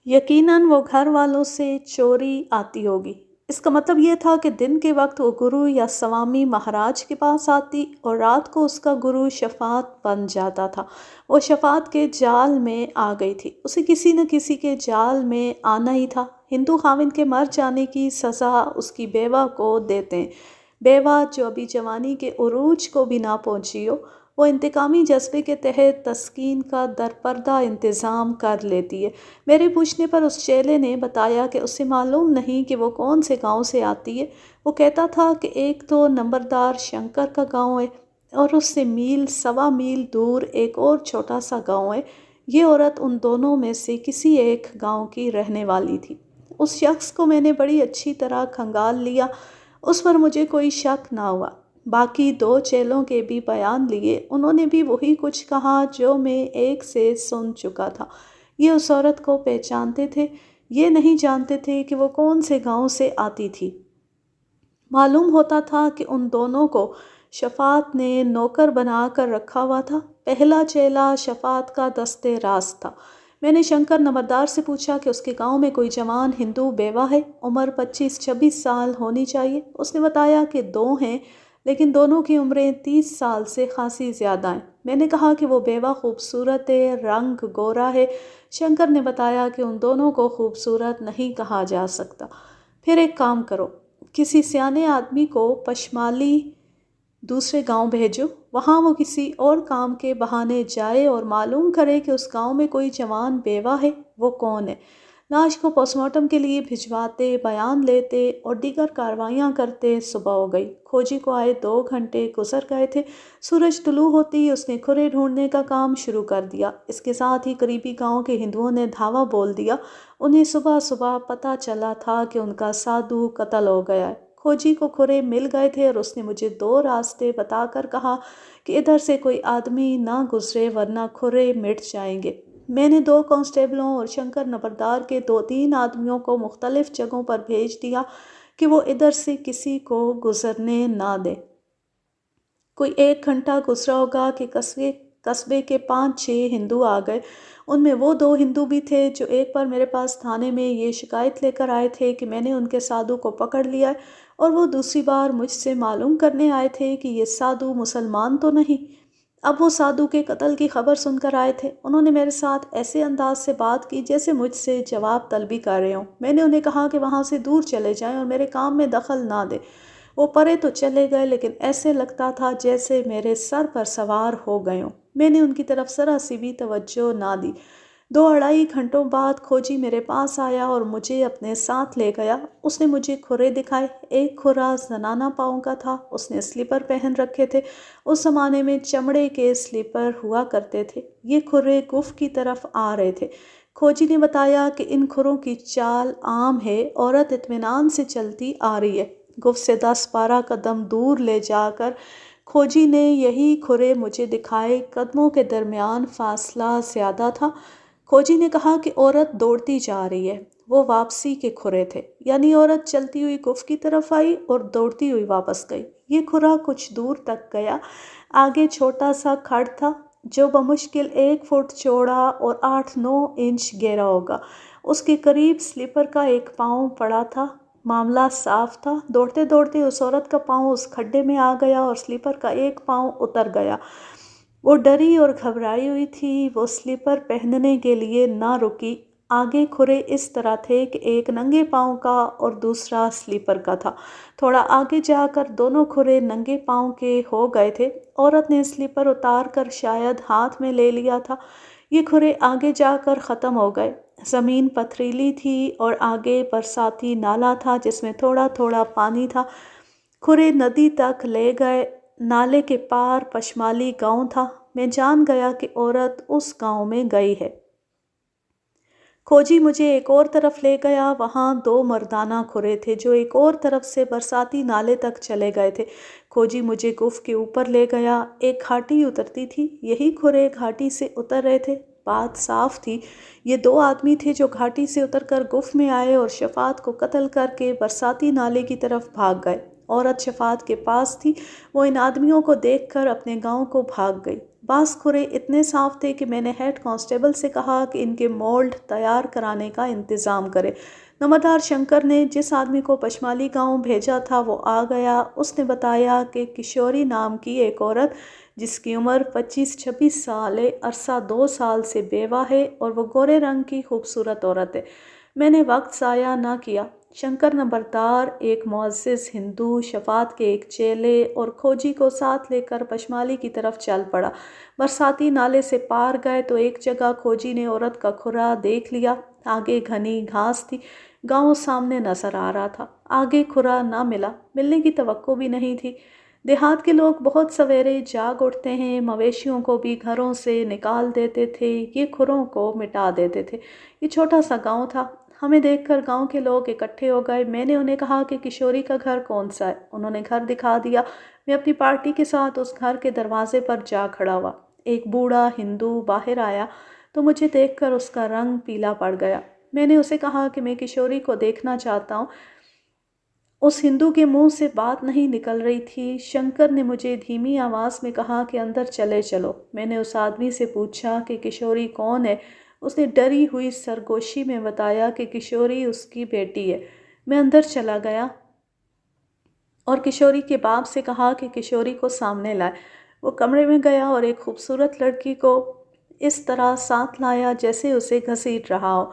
یقیناً وہ گھر والوں سے چوری آتی ہوگی۔ اس کا مطلب یہ تھا کہ دن کے وقت وہ گرو یا سوامی مہاراج کے پاس آتی اور رات کو اس کا گرو شفاعت بن جاتا تھا۔ وہ شفاعت کے جال میں آ گئی تھی۔ اسے کسی نہ کسی کے جال میں آنا ہی تھا۔ ہندو خاوند کے مر جانے کی سزا اس کی بیوہ کو دیتے ہیں۔ بیوہ جو ابھی جوانی کے عروج کو بھی نہ پہنچی ہو، وہ انتقامی جذبے کے تحت تسکین کا درپردہ انتظام کر لیتی ہے۔ میرے پوچھنے پر اس چیلے نے بتایا کہ اسے معلوم نہیں کہ وہ کون سے گاؤں سے آتی ہے۔ وہ کہتا تھا کہ 1-2 نمبردار شنکر کا گاؤں ہے اور اس سے 1.25 میل دور ایک اور چھوٹا سا گاؤں ہے۔ یہ عورت ان دونوں میں سے کسی ایک گاؤں کی رہنے والی تھی۔ اس شخص کو میں نے بڑی اچھی طرح کھنگال لیا، اس پر مجھے کوئی شک نہ ہوا۔ باقی 2 چیلوں کے بھی بیان لیے، انہوں نے بھی وہی کچھ کہا جو میں ایک سے سن چکا تھا۔ یہ اس عورت کو پہچانتے تھے، یہ نہیں جانتے تھے کہ وہ کون سے گاؤں سے آتی تھی۔ معلوم ہوتا تھا کہ ان دونوں کو شفاعت نے نوکر بنا کر رکھا ہوا تھا۔ پہلا چیلا شفاعت کا دست راست تھا۔ میں نے شنکر نمبردار سے پوچھا کہ اس کے گاؤں میں کوئی جوان ہندو بیوہ ہے، عمر 25-26 سال ہونی چاہیے۔ اس نے بتایا کہ 2 ہیں، لیکن دونوں کی عمریں 30 سال سے خاصی زیادہ ہیں۔ میں نے کہا کہ وہ بیوہ خوبصورت ہے، رنگ گورا ہے۔ شنکر نے بتایا کہ ان دونوں کو خوبصورت نہیں کہا جا سکتا۔ پھر ایک کام کرو، کسی سیانے آدمی کو پشمالی دوسرے گاؤں بھیجو، وہاں وہ کسی اور کام کے بہانے جائے اور معلوم کرے کہ اس گاؤں میں کوئی جوان بیوہ ہے، وہ کون ہے۔ لاش کو پوسٹ مارٹم کے لیے بھجواتے، بیان لیتے اور دیگر کاروائیاں کرتے صبح ہو گئی۔ کھوجی کو آئے 2 گھنٹے گزر گئے تھے۔ سورج طلوع ہوتے ہی اس نے کھرے ڈھونڈنے کا کام شروع کر دیا۔ اس کے ساتھ ہی قریبی گاؤں کے ہندوؤں نے دھاوا بول دیا۔ انہیں صبح صبح پتہ چلا تھا کہ ان کا سادھو قتل ہو گیا ہے۔ کھوجی کو کھرے مل گئے تھے اور اس نے مجھے 2 راستے بتا کر کہا کہ ادھر سے کوئی آدمی نہ گزرے ورنہ کھرے مٹ جائیں گے۔ میں نے 2 کانسٹیبلوں اور شنکر نمبردار کے 2-3 آدمیوں کو مختلف جگہوں پر بھیج دیا کہ وہ ادھر سے کسی کو گزرنے نہ دیں۔ کوئی 1 گھنٹہ گزرا ہوگا کہ قصبے کے 5-6 ہندو آ گئے۔ ان میں وہ 2 ہندو بھی تھے جو ایک بار میرے پاس تھانے میں یہ شکایت لے کر آئے تھے کہ میں نے ان کے سادھو کو پکڑ لیا ہے، اور وہ دوسری بار مجھ سے معلوم کرنے آئے تھے کہ یہ سادھو مسلمان تو نہیں۔ اب وہ سادھو کے قتل کی خبر سن کر آئے تھے۔ انہوں نے میرے ساتھ ایسے انداز سے بات کی جیسے مجھ سے جواب طلبی کر رہے ہوں۔ میں نے انہیں کہا کہ وہاں سے دور چلے جائیں اور میرے کام میں دخل نہ دیں۔ وہ پرے تو چلے گئے، لیکن ایسے لگتا تھا جیسے میرے سر پر سوار ہو گئے ہوں۔ میں نے ان کی طرف ذرا سی بھی توجہ نہ دی۔ 2-2.5 گھنٹوں بعد کھوجی میرے پاس آیا اور مجھے اپنے ساتھ لے گیا۔ اس نے مجھے کھرے دکھائے۔ ایک کھرا زنانہ پاؤں کا تھا۔ اس نے سلیپر پہن رکھے تھے۔ اس زمانے میں چمڑے کے سلیپر ہوا کرتے تھے۔ یہ کھرے گف کی طرف آ رہے تھے۔ کھوجی نے بتایا کہ ان کھروں کی چال عام ہے، عورت اطمینان سے چلتی آ رہی ہے۔ گف سے 10-12 قدم دور لے جا کر کھوجی نے یہی کھرے مجھے دکھائے۔ قدموں کے درمیان فاصلہ زیادہ تھا۔ کھوجی نے کہا کہ عورت دوڑتی جا رہی ہے۔ وہ واپسی کے کھرے تھے، یعنی عورت چلتی ہوئی کف کی طرف آئی اور دوڑتی ہوئی واپس گئی۔ یہ کھرا کچھ دور تک گیا۔ آگے چھوٹا سا کھڑ تھا جو بمشکل 1 فٹ چوڑا اور 8-9 انچ گہرا ہوگا۔ اس کے قریب سلیپر کا ایک پاؤں پڑا تھا۔ معاملہ صاف تھا۔ دوڑتے دوڑتے اس عورت کا پاؤں اس کھڈے میں آ گیا اور سلیپر کا ایک پاؤں اتر گیا۔ وہ ڈری اور گھبرائی ہوئی تھی۔ وہ سلیپر پہننے کے لیے نہ رکی۔ آگے کھرے اس طرح تھے کہ ایک ننگے پاؤں کا اور دوسرا سلیپر کا تھا۔ تھوڑا آگے جا کر دونوں کھرے ننگے پاؤں کے ہو گئے تھے۔ عورت نے سلیپر اتار کر شاید ہاتھ میں لے لیا تھا۔ یہ کھرے آگے جا کر ختم ہو گئے۔ زمین پتھریلی تھی اور آگے برساتی نالا تھا جس میں تھوڑا تھوڑا پانی تھا۔ کھرے ندی تک لے گئے۔ نالے کے پار پشمالی گاؤں تھا۔ میں جان گیا کہ عورت اس گاؤں میں گئی ہے۔ کھوجی مجھے ایک اور طرف لے گیا۔ وہاں 2 مردانہ کھرے تھے جو ایک اور طرف سے برساتی نالے تک چلے گئے تھے۔ کھوجی مجھے گف کے اوپر لے گیا۔ ایک گھاٹی اترتی تھی۔ یہی کھرے گھاٹی سے اتر رہے تھے۔ بات صاف تھی، یہ 2 آدمی تھے جو گھاٹی سے اتر کر گف میں آئے اور شفاعت کو قتل کر کے برساتی نالے کی طرف بھاگ گئے۔ عورت شفاعت کے پاس تھی۔ وہ ان آدمیوں کو دیکھ کر اپنے گاؤں کو بھاگ گئی۔ بعض کھرے اتنے صاف تھے کہ میں نے ہیڈ کانسٹیبل سے کہا کہ ان کے مولڈ تیار کرانے کا انتظام کرے۔ نمبردار شنکر نے جس آدمی کو پشمالی گاؤں بھیجا تھا وہ آ گیا۔ اس نے بتایا کہ کشوری نام کی ایک عورت جس کی عمر 25-26 سال ہے، عرصہ 2 سال سے بیوہ ہے اور وہ گورے رنگ کی خوبصورت عورت ہے۔ میں نے وقت ضائع نہ کیا۔ شنکر نمبردار، ایک معزز ہندو، شفاعت کے ایک چیلے اور کھوجی کو ساتھ لے کر پشمالی کی طرف چل پڑا۔ برساتی نالے سے پار گئے تو ایک جگہ کھوجی نے عورت کا کھرا دیکھ لیا۔ آگے گھنی گھاس تھی۔ گاؤں سامنے نظر آ رہا تھا۔ آگے کھرا نہ ملا۔ ملنے کی توقع بھی نہیں تھی۔ دیہات کے لوگ بہت سویرے جاگ اٹھتے ہیں۔ مویشیوں کو بھی گھروں سے نکال دیتے تھے۔ یہ کھروں کو مٹا دیتے تھے۔ یہ چھوٹا سا گاؤں تھا۔ ہمیں دیکھ کر گاؤں کے لوگ اکٹھے ہو گئے۔ میں نے انہیں کہا کہ کشوری کا گھر کون سا ہے؟ انہوں نے گھر دکھا دیا۔ میں اپنی پارٹی کے ساتھ اس گھر کے دروازے پر جا کھڑا ہوا۔ ایک بوڑھا ہندو باہر آیا تو مجھے دیکھ کر اس کا رنگ پیلا پڑ گیا۔ میں نے اسے کہا کہ میں کشوری کو دیکھنا چاہتا ہوں۔ اس ہندو کے منہ سے بات نہیں نکل رہی تھی۔ شنکر نے مجھے دھیمی آواز میں کہا کہ اندر چلے چلو۔ میں نے اس آدمی سے پوچھا کہ کشوری کون ہے؟ اس نے ڈری ہوئی سرگوشی میں بتایا کہ کشوری اس کی بیٹی ہے۔ میں اندر چلا گیا اور کشوری کے باپ سے کہا کہ کشوری کو سامنے لائے۔ وہ کمرے میں گیا اور ایک خوبصورت لڑکی کو اس طرح ساتھ لایا جیسے اسے گھسیٹ رہا ہو۔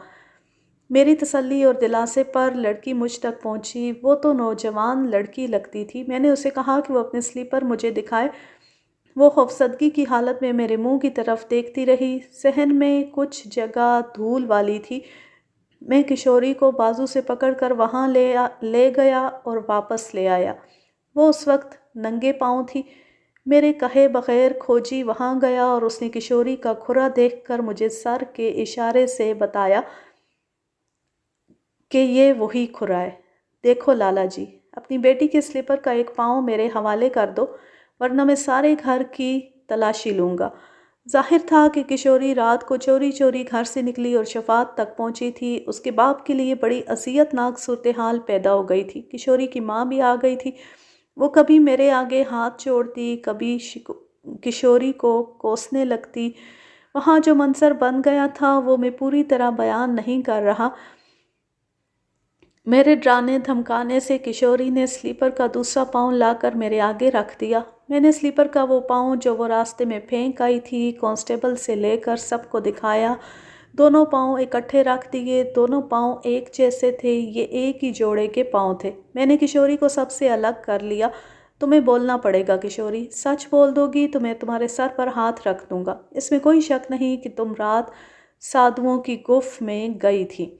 میری تسلی اور دلاسے پر لڑکی مجھ تک پہنچی۔ وہ تو نوجوان لڑکی لگتی تھی۔ میں نے اسے کہا کہ وہ اپنے سلیپر مجھے دکھائے۔ وہ خوفزدگی کی حالت میں میرے منہ کی طرف دیکھتی رہی۔ صحن میں کچھ جگہ دھول والی تھی۔ میں کشوری کو بازو سے پکڑ کر وہاں لے گیا اور واپس لے آیا۔ وہ اس وقت ننگے پاؤں تھی۔ میرے کہے بغیر کھوجی وہاں گیا اور اس نے کشوری کا کھرا دیکھ کر مجھے سر کے اشارے سے بتایا کہ یہ وہی کھرا ہے۔ دیکھو لالا جی، اپنی بیٹی کے سلیپر کا ایک پاؤں میرے حوالے کر دو ورنہ میں سارے گھر کی تلاشی لوں گا۔ ظاہر تھا کہ کشوری رات کو چوری چوری گھر سے نکلی اور شفاعت تک پہنچی تھی۔ اس کے باپ کے لیے بڑی اذیت ناک صورتحال پیدا ہو گئی تھی۔ کشوری کی ماں بھی آ گئی تھی۔ وہ کبھی میرے آگے ہاتھ جوڑتی، کبھی کشوری کو کوسنے لگتی۔ وہاں جو منظر بن گیا تھا وہ میں پوری طرح بیان نہیں کر رہا۔ میرے ڈرانے دھمکانے سے کشوری نے سلیپر کا دوسرا پاؤں لا کر میرے آگے رکھ دیا۔ میں نے سلیپر کا وہ پاؤں جو وہ راستے میں پھینک آئی تھی کانسٹیبل سے لے کر سب کو دکھایا۔ دونوں پاؤں اکٹھے رکھ دیے۔ دونوں پاؤں ایک جیسے تھے۔ یہ ایک ہی جوڑے کے پاؤں تھے۔ میں نے کشوری کو سب سے الگ کر لیا۔ تمہیں بولنا پڑے گا کشوری۔ سچ بول دو گی تو میں تمہارے سر پر ہاتھ رکھ دوں گا۔ اس میں کوئی شک نہیں کہ تم رات سادھوؤں کی گف میں گئی تھی۔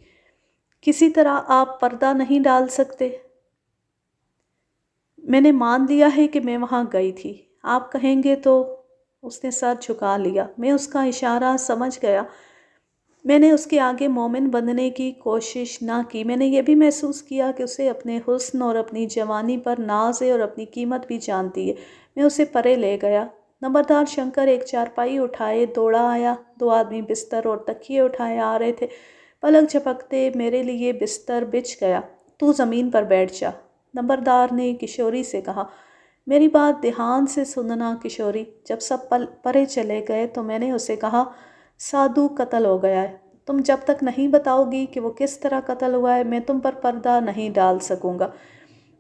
کسی طرح آپ پردہ نہیں ڈال سکتے؟ میں نے مان لیا ہے کہ میں وہاں گئی تھی۔ آپ کہیں گے تو؟ اس نے سر جھکا لیا۔ میں اس کا اشارہ سمجھ گیا۔ میں نے اس کے آگے مومن بننے کی کوشش نہ کی۔ میں نے یہ بھی محسوس کیا کہ اسے اپنے حسن اور اپنی جوانی پر ناز ہے اور اپنی قیمت بھی جانتی ہے۔ میں اسے پرے لے گیا۔ نمبردار شنکر ایک چارپائی اٹھائے دوڑا آیا۔ 2 آدمی بستر اور تکیے اٹھائے آ رہے تھے۔ پلک جھپکتے میرے لیے بستر بچھ گیا۔ تو زمین پر بیٹھ جا، نمبردار نے کشوری سے کہا۔ میری بات دھیان سے سننا کشوری۔ جب سب پرے چلے گئے تو میں نے اسے کہا، سادھو قتل ہو گیا ہے۔ تم جب تک نہیں بتاؤ گی کہ وہ کس طرح قتل ہوا ہے میں تم پر پردہ نہیں ڈال سکوں گا۔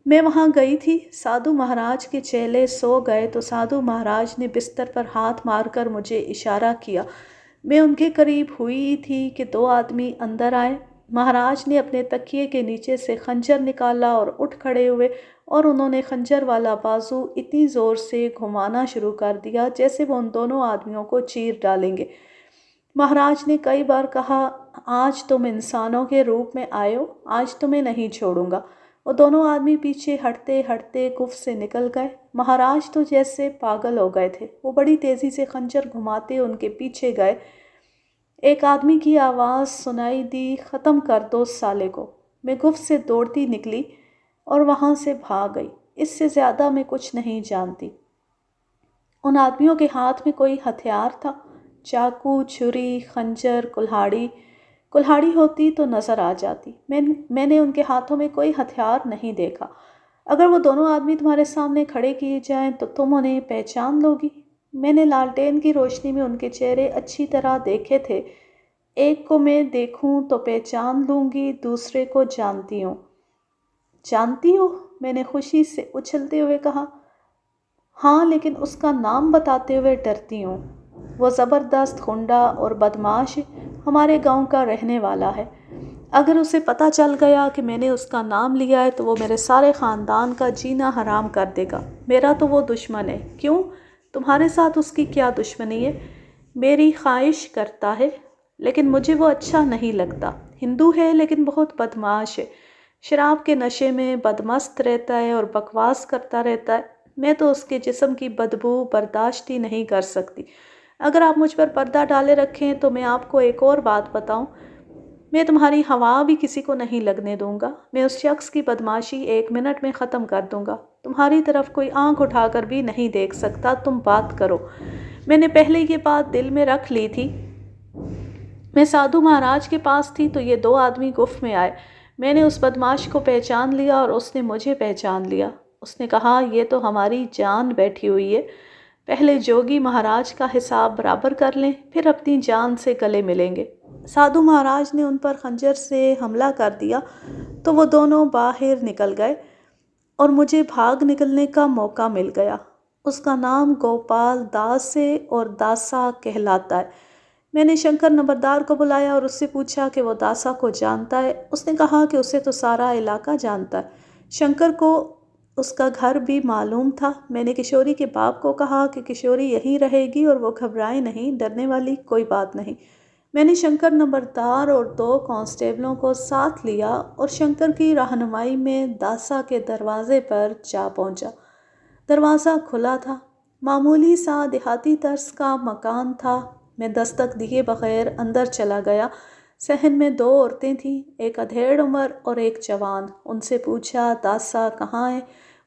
میں وہاں گئی تھی، سادھو مہاراج کے چیلے سو گئے تو سادھو مہاراج نے بستر پر ہاتھ مار کر مجھے اشارہ کیا۔ میں ان کے قریب ہوئی تھی کہ دو آدمی اندر آئے۔ مہاراج نے اپنے تکیے کے نیچے سے خنجر نکالا اور اٹھ کھڑے ہوئے اور انہوں نے خنجر والا بازو اتنی زور سے گھمانا شروع کر دیا جیسے وہ ان دونوں آدمیوں کو چیر ڈالیں گے۔ مہاراج نے کئی بار کہا، آج تم انسانوں کے روپ میں آئے ہو، آج تمہیں نہیں چھوڑوں گا۔ وہ دونوں آدمی پیچھے ہٹتے ہٹتے کف سے نکل گئے۔ مہاراج تو جیسے پاگل ہو گئے تھے۔ وہ بڑی تیزی سے خنجر گھماتے ان کے پیچھے گئے۔ ایک آدمی کی آواز سنائی دی، ختم کر دو اس سالے کو۔ میں گف سے دوڑتی نکلی اور وہاں سے بھاگ گئی۔ اس سے زیادہ میں کچھ نہیں جانتی۔ ان آدمیوں کے ہاتھ میں کوئی ہتھیار تھا، چاقو، چھری، خنجر، کلہاڑی۔ کلہاڑی ہوتی تو نظر آ جاتی۔ میں نے ان کے ہاتھوں میں کوئی ہتھیار نہیں دیکھا۔ اگر وہ دونوں آدمی تمہارے سامنے کھڑے کیے جائیں تو تم انہیں پہچان لو گی؟ میں نے لالٹین کی روشنی میں ان کے چہرے اچھی طرح دیکھے تھے۔ ایک کو میں دیکھوں تو پہچان لوں گی، دوسرے کو جانتی ہوں۔ جانتی ہو؟ میں نے خوشی سے اچھلتے ہوئے کہا۔ ہاں، لیکن اس کا نام بتاتے ہوئے ڈرتی ہوں۔ وہ زبردست غنڈہ اور بدمعاش ہمارے گاؤں کا رہنے والا ہے۔ اگر اسے پتہ چل گیا کہ میں نے اس کا نام لیا ہے تو وہ میرے سارے خاندان کا جینا حرام کر دے گا۔ میرا تو وہ دشمن ہے۔ کیوں؟ تمہارے ساتھ اس کی کیا دشمنی ہے؟ میری خواہش کرتا ہے، لیکن مجھے وہ اچھا نہیں لگتا۔ ہندو ہے لیکن بہت بدمعاش ہے۔ شراب کے نشے میں بدمست رہتا ہے اور بکواس کرتا رہتا ہے۔ میں تو اس کے جسم کی بدبو برداشت ہی نہیں کر سکتی۔ اگر آپ مجھ پر پردہ ڈالے رکھیں تو میں آپ کو ایک اور بات بتاؤں، میں تمہاری ہوا بھی کسی کو نہیں لگنے دوں گا۔ میں اس شخص کی بدمعاشی 1 منٹ میں ختم کر دوں گا۔ تمہاری طرف کوئی آنکھ اٹھا کر بھی نہیں دیکھ سکتا۔ تم بات کرو۔ میں نے پہلے یہ بات دل میں رکھ لی تھی۔ میں سادھو مہاراج کے پاس تھی تو یہ 2 آدمی گف میں آئے۔ میں نے اس بدمعاش کو پہچان لیا اور اس نے مجھے پہچان لیا۔ اس نے کہا، یہ تو ہماری جان بیٹھی ہوئی ہے۔ پہلے جوگی مہاراج کا حساب برابر کر لیں، پھر اپنی جان سے گلے ملیں گے۔ سادھو مہاراج نے ان پر خنجر سے حملہ کر دیا تو وہ دونوں باہر نکل گئے اور مجھے بھاگ نکلنے کا موقع مل گیا۔ اس کا نام گوپال داس ہے اور داسا کہلاتا ہے۔ میں نے شنکر نمبردار کو بلایا اور اس سے پوچھا کہ وہ داسا کو جانتا ہے۔ اس نے کہا کہ اسے تو سارا علاقہ جانتا ہے۔ شنکر کو اس کا گھر بھی معلوم تھا۔ میں نے کشوری کے باپ کو کہا کہ کشوری یہیں رہے گی اور وہ گھبرائے نہیں، ڈرنے والی کوئی بات نہیں۔ میں نے شنکر نمبردار اور 2 کانسٹیبلوں کو ساتھ لیا اور شنکر کی رہنمائی میں داسا کے دروازے پر جا پہنچا۔ دروازہ کھلا تھا۔ معمولی سا دیہاتی طرز کا مکان تھا۔ میں دستک دیے بغیر اندر چلا گیا۔ صحن میں 2 عورتیں تھیں، ایک ادھیڑ عمر اور ایک جوان۔ ان سے پوچھا، داسا کہاں ہے؟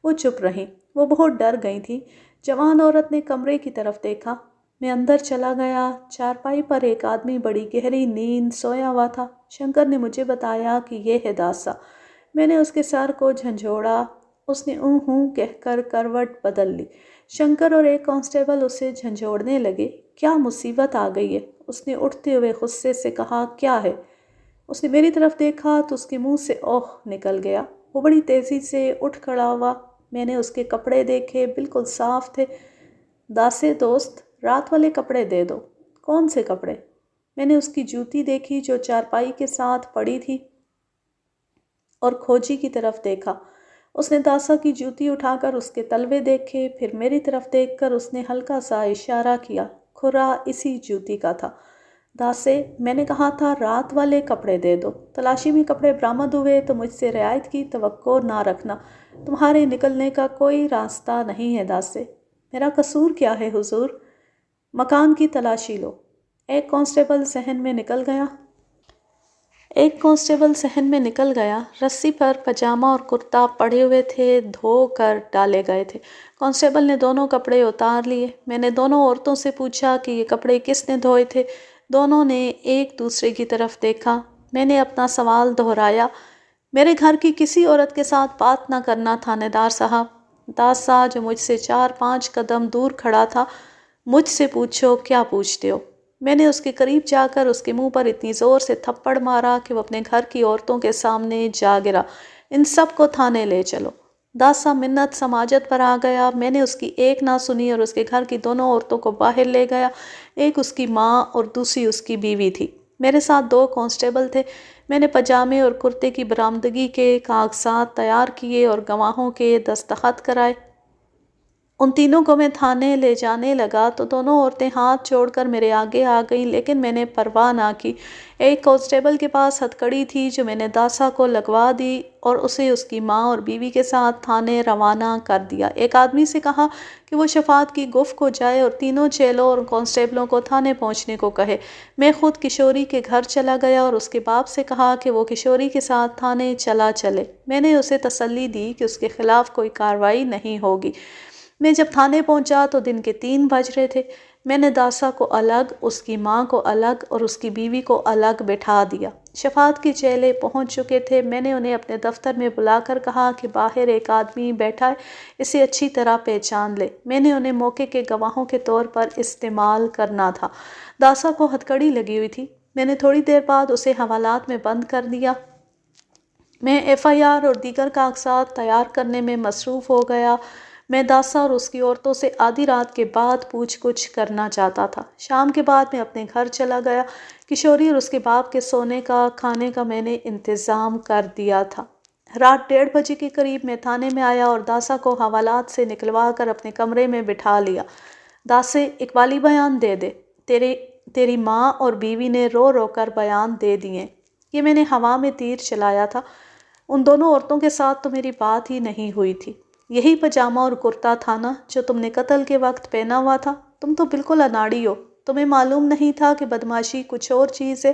وہ چپ رہیں۔ وہ بہت ڈر گئی تھیں۔ جوان عورت نے کمرے کی طرف دیکھا۔ میں اندر چلا گیا۔ چارپائی پر ایک آدمی بڑی گہری نیند سویا ہوا تھا۔ شنکر نے مجھے بتایا کہ یہ ہے داسا۔ میں نے اس کے سر کو جھنجھوڑا۔ اس نے اوں ہوں کہہ کر کروٹ بدل لی۔ شنکر اور ایک کانسٹیبل اسے جھنجھوڑنے لگے۔ کیا مصیبت آ گئی ہے؟ اس نے اٹھتے ہوئے غصے سے کہا، کیا ہے؟ اس نے میری طرف دیکھا تو اس کے منہ سے اوہ نکل گیا۔ وہ بڑی تیزی سے اٹھ کھڑا ہوا۔ میں نے اس کے کپڑے دیکھے، بالکل صاف تھے۔ داسے دوست، رات والے کپڑے دے دو۔ کون سے کپڑے؟ میں نے اس کی جوتی دیکھی جو چارپائی کے ساتھ پڑی تھی اور کھوجی کی طرف دیکھا۔ اس نے داسا کی جوتی اٹھا کر اس کے تلوے دیکھے، پھر میری طرف دیکھ کر اس نے ہلکا سا اشارہ کیا۔ کھرا اسی جوتی کا تھا۔ داسے، میں نے کہا تھا رات والے کپڑے دے دو۔ تلاشی میں کپڑے برآمد ہوئے تو مجھ سے رعایت کی توقع نہ رکھنا۔ تمہارے نکلنے کا کوئی راستہ نہیں ہے داسے۔ میرا قصور کیا ہے حضور؟ مکان کی تلاشی لو۔ ایک کانسٹیبل صحن میں نکل گیا۔ رسی پر پاجامہ اور کرتا پڑے ہوئے تھے، دھو کر ڈالے گئے تھے۔ کانسٹیبل نے دونوں کپڑے اتار لیے۔ میں نے دونوں عورتوں سے پوچھا کہ یہ کپڑے کس نے دھوئے تھے؟ دونوں نے ایک دوسرے کی طرف دیکھا۔ میں نے اپنا سوال دہرایا۔ میرے گھر کی کسی عورت کے ساتھ بات نہ کرنا تھانے دار صاحب۔ داسا جو مجھ سے 4-5 قدم دور کھڑا تھا، مجھ سے پوچھو کیا پوچھتے ہو؟ میں نے اس کے قریب جا کر اس کے منہ پر اتنی زور سے تھپڑ مارا کہ وہ اپنے گھر کی عورتوں کے سامنے جا گرا۔ ان سب کو تھانے لے چلو۔ داسا منت سماجت پر آ گیا۔ میں نے اس کی ایک نہ سنی اور اس کے گھر کی دونوں عورتوں کو باہر لے گیا۔ ایک اس کی ماں اور دوسری اس کی بیوی تھی۔ میرے ساتھ 2 کانسٹیبل تھے۔ میں نے پاجامے اور کرتے کی برآمدگی کے کاغذات تیار کیے اور گواہوں کے دستخط کرائے۔ ان تینوں کو میں تھانے لے جانے لگا تو دونوں عورتیں ہاتھ جوڑ کر میرے آگے آ گئیں، لیکن میں نے پرواہ نہ کی۔ ایک کانسٹیبل کے پاس ہتھکڑی تھی جو میں نے داسا کو لگوا دی اور اسے اس کی ماں اور بیوی کے ساتھ تھانے روانہ کر دیا۔ ایک آدمی سے کہا کہ وہ شفاعت کی گفت کو جائے اور تینوں چیلوں اور کانسٹیبلوں کو تھانے پہنچنے کو کہے۔ میں خود کشوری کے گھر چلا گیا اور اس کے باپ سے کہا کہ وہ کشوری کے ساتھ تھانے چلا چلے۔ میں نے اسے تسلی دی کہ اس کے خلاف کوئی کارروائی نہیں ہوگی۔ میں جب تھانے پہنچا تو دن کے 3 بج رہے تھے۔ میں نے داسا کو الگ، اس کی ماں کو الگ اور اس کی بیوی کو الگ بٹھا دیا۔ شفاعت کے چیلے پہنچ چکے تھے۔ میں نے انہیں اپنے دفتر میں بلا کر کہا کہ باہر ایک آدمی بیٹھا ہے، اسے اچھی طرح پہچان لے۔ میں نے انہیں موقع کے گواہوں کے طور پر استعمال کرنا تھا۔ داسا کو ہتھکڑی لگی ہوئی تھی۔ میں نے تھوڑی دیر بعد اسے حوالات میں بند کر دیا۔ میں FIR اور دیگر کاغذات تیار کرنے میں مصروف ہو گیا۔ میں داسا اور اس کی عورتوں سے آدھی رات کے بعد پوچھ گچھ کرنا چاہتا تھا۔ شام کے بعد میں اپنے گھر چلا گیا۔ کشوری اور اس کے باپ کے سونے کا، کھانے کا میں نے انتظام کر دیا تھا۔ رات 1:30 بجے کے قریب میں تھانے میں آیا اور داسا کو حوالات سے نکلوا کر اپنے کمرے میں بٹھا لیا۔ داسے، اقبالی بیان دے دے۔ تیری ماں اور بیوی نے رو رو کر بیان دے دیے۔ یہ میں نے ہوا میں تیر چلایا تھا۔ ان دونوں عورتوں کے ساتھ تو میری بات ہی نہیں ہوئی تھی۔ یہی پاجامہ اور کرتا تھا نا جو تم نے قتل کے وقت پہنا ہوا تھا؟ تم تو بالکل اناڑی ہو۔ تمہیں معلوم نہیں تھا کہ بدمعاشی کچھ اور چیز ہے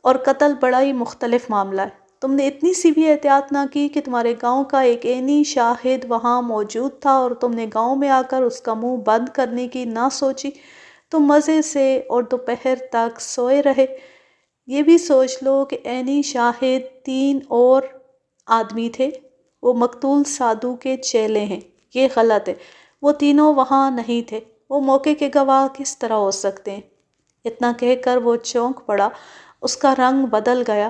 اور قتل بڑا ہی مختلف معاملہ ہے۔ تم نے اتنی سی بھی احتیاط نہ کی کہ تمہارے گاؤں کا ایک عینی شاہد وہاں موجود تھا اور تم نے گاؤں میں آ کر اس کا منہ بند کرنے کی نہ سوچی۔ تم مزے سے اور دوپہر تک سوئے رہے۔ یہ بھی سوچ لو کہ عینی شاہد 3 اور آدمی تھے۔ وہ مقتول سادھو کے چیلے ہیں۔ یہ غلط ہے۔ وہ تینوں وہاں نہیں تھے۔ وہ موقع کے گواہ کس طرح ہو سکتے ہیں؟ اتنا کہہ کر وہ چونک پڑا۔ اس کا رنگ بدل گیا،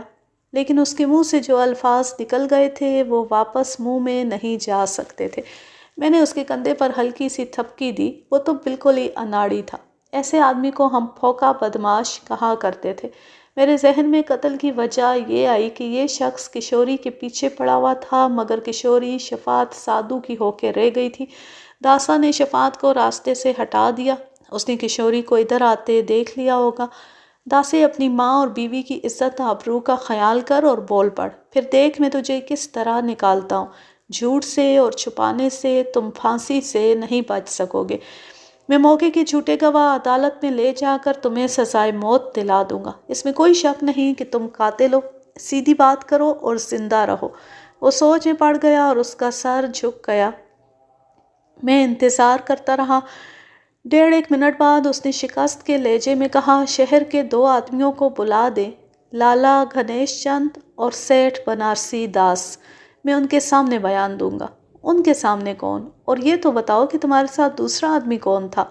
لیکن اس کے منہ سے جو الفاظ نکل گئے تھے وہ واپس منہ میں نہیں جا سکتے تھے۔ میں نے اس کے کندھے پر ہلکی سی تھپکی دی۔ وہ تو بالکل ہی اناڑی تھا۔ ایسے آدمی کو ہم پھوکا بدمعاش کہا کرتے تھے۔ میرے ذہن میں قتل کی وجہ یہ آئی کہ یہ شخص کشوری کے پیچھے پڑا ہوا تھا، مگر کشوری شفاعت سادھو کی ہو کے رہ گئی تھی۔ داسا نے شفاعت کو راستے سے ہٹا دیا۔ اس نے کشوری کو ادھر آتے دیکھ لیا ہوگا۔ داسے، اپنی ماں اور بیوی کی عزت آبرو کا خیال کر اور بول پڑ۔ پھر دیکھ میں تجھے کس طرح نکالتا ہوں۔ جھوٹ سے اور چھپانے سے تم پھانسی سے نہیں بچ سکو گے۔ میں موقع کے جھوٹے گواہ عدالت میں لے جا کر تمہیں سزائے موت دلا دوں گا۔ اس میں کوئی شک نہیں کہ تم قاتل ہو۔ سیدھی بات کرو اور زندہ رہو۔ وہ سوچ میں پڑ گیا اور اس کا سر جھک گیا۔ میں انتظار کرتا رہا۔ 1.5 منٹ بعد اس نے شکست کے لہجے میں کہا، شہر کے 2 آدمیوں کو بلا دیں، لالا گنیش چند اور سیٹھ بنارسی داس۔ میں ان کے سامنے بیان دوں گا۔ ان کے سامنے کون؟ اور یہ تو بتاؤ کہ تمہارے ساتھ دوسرا آدمی کون تھا؟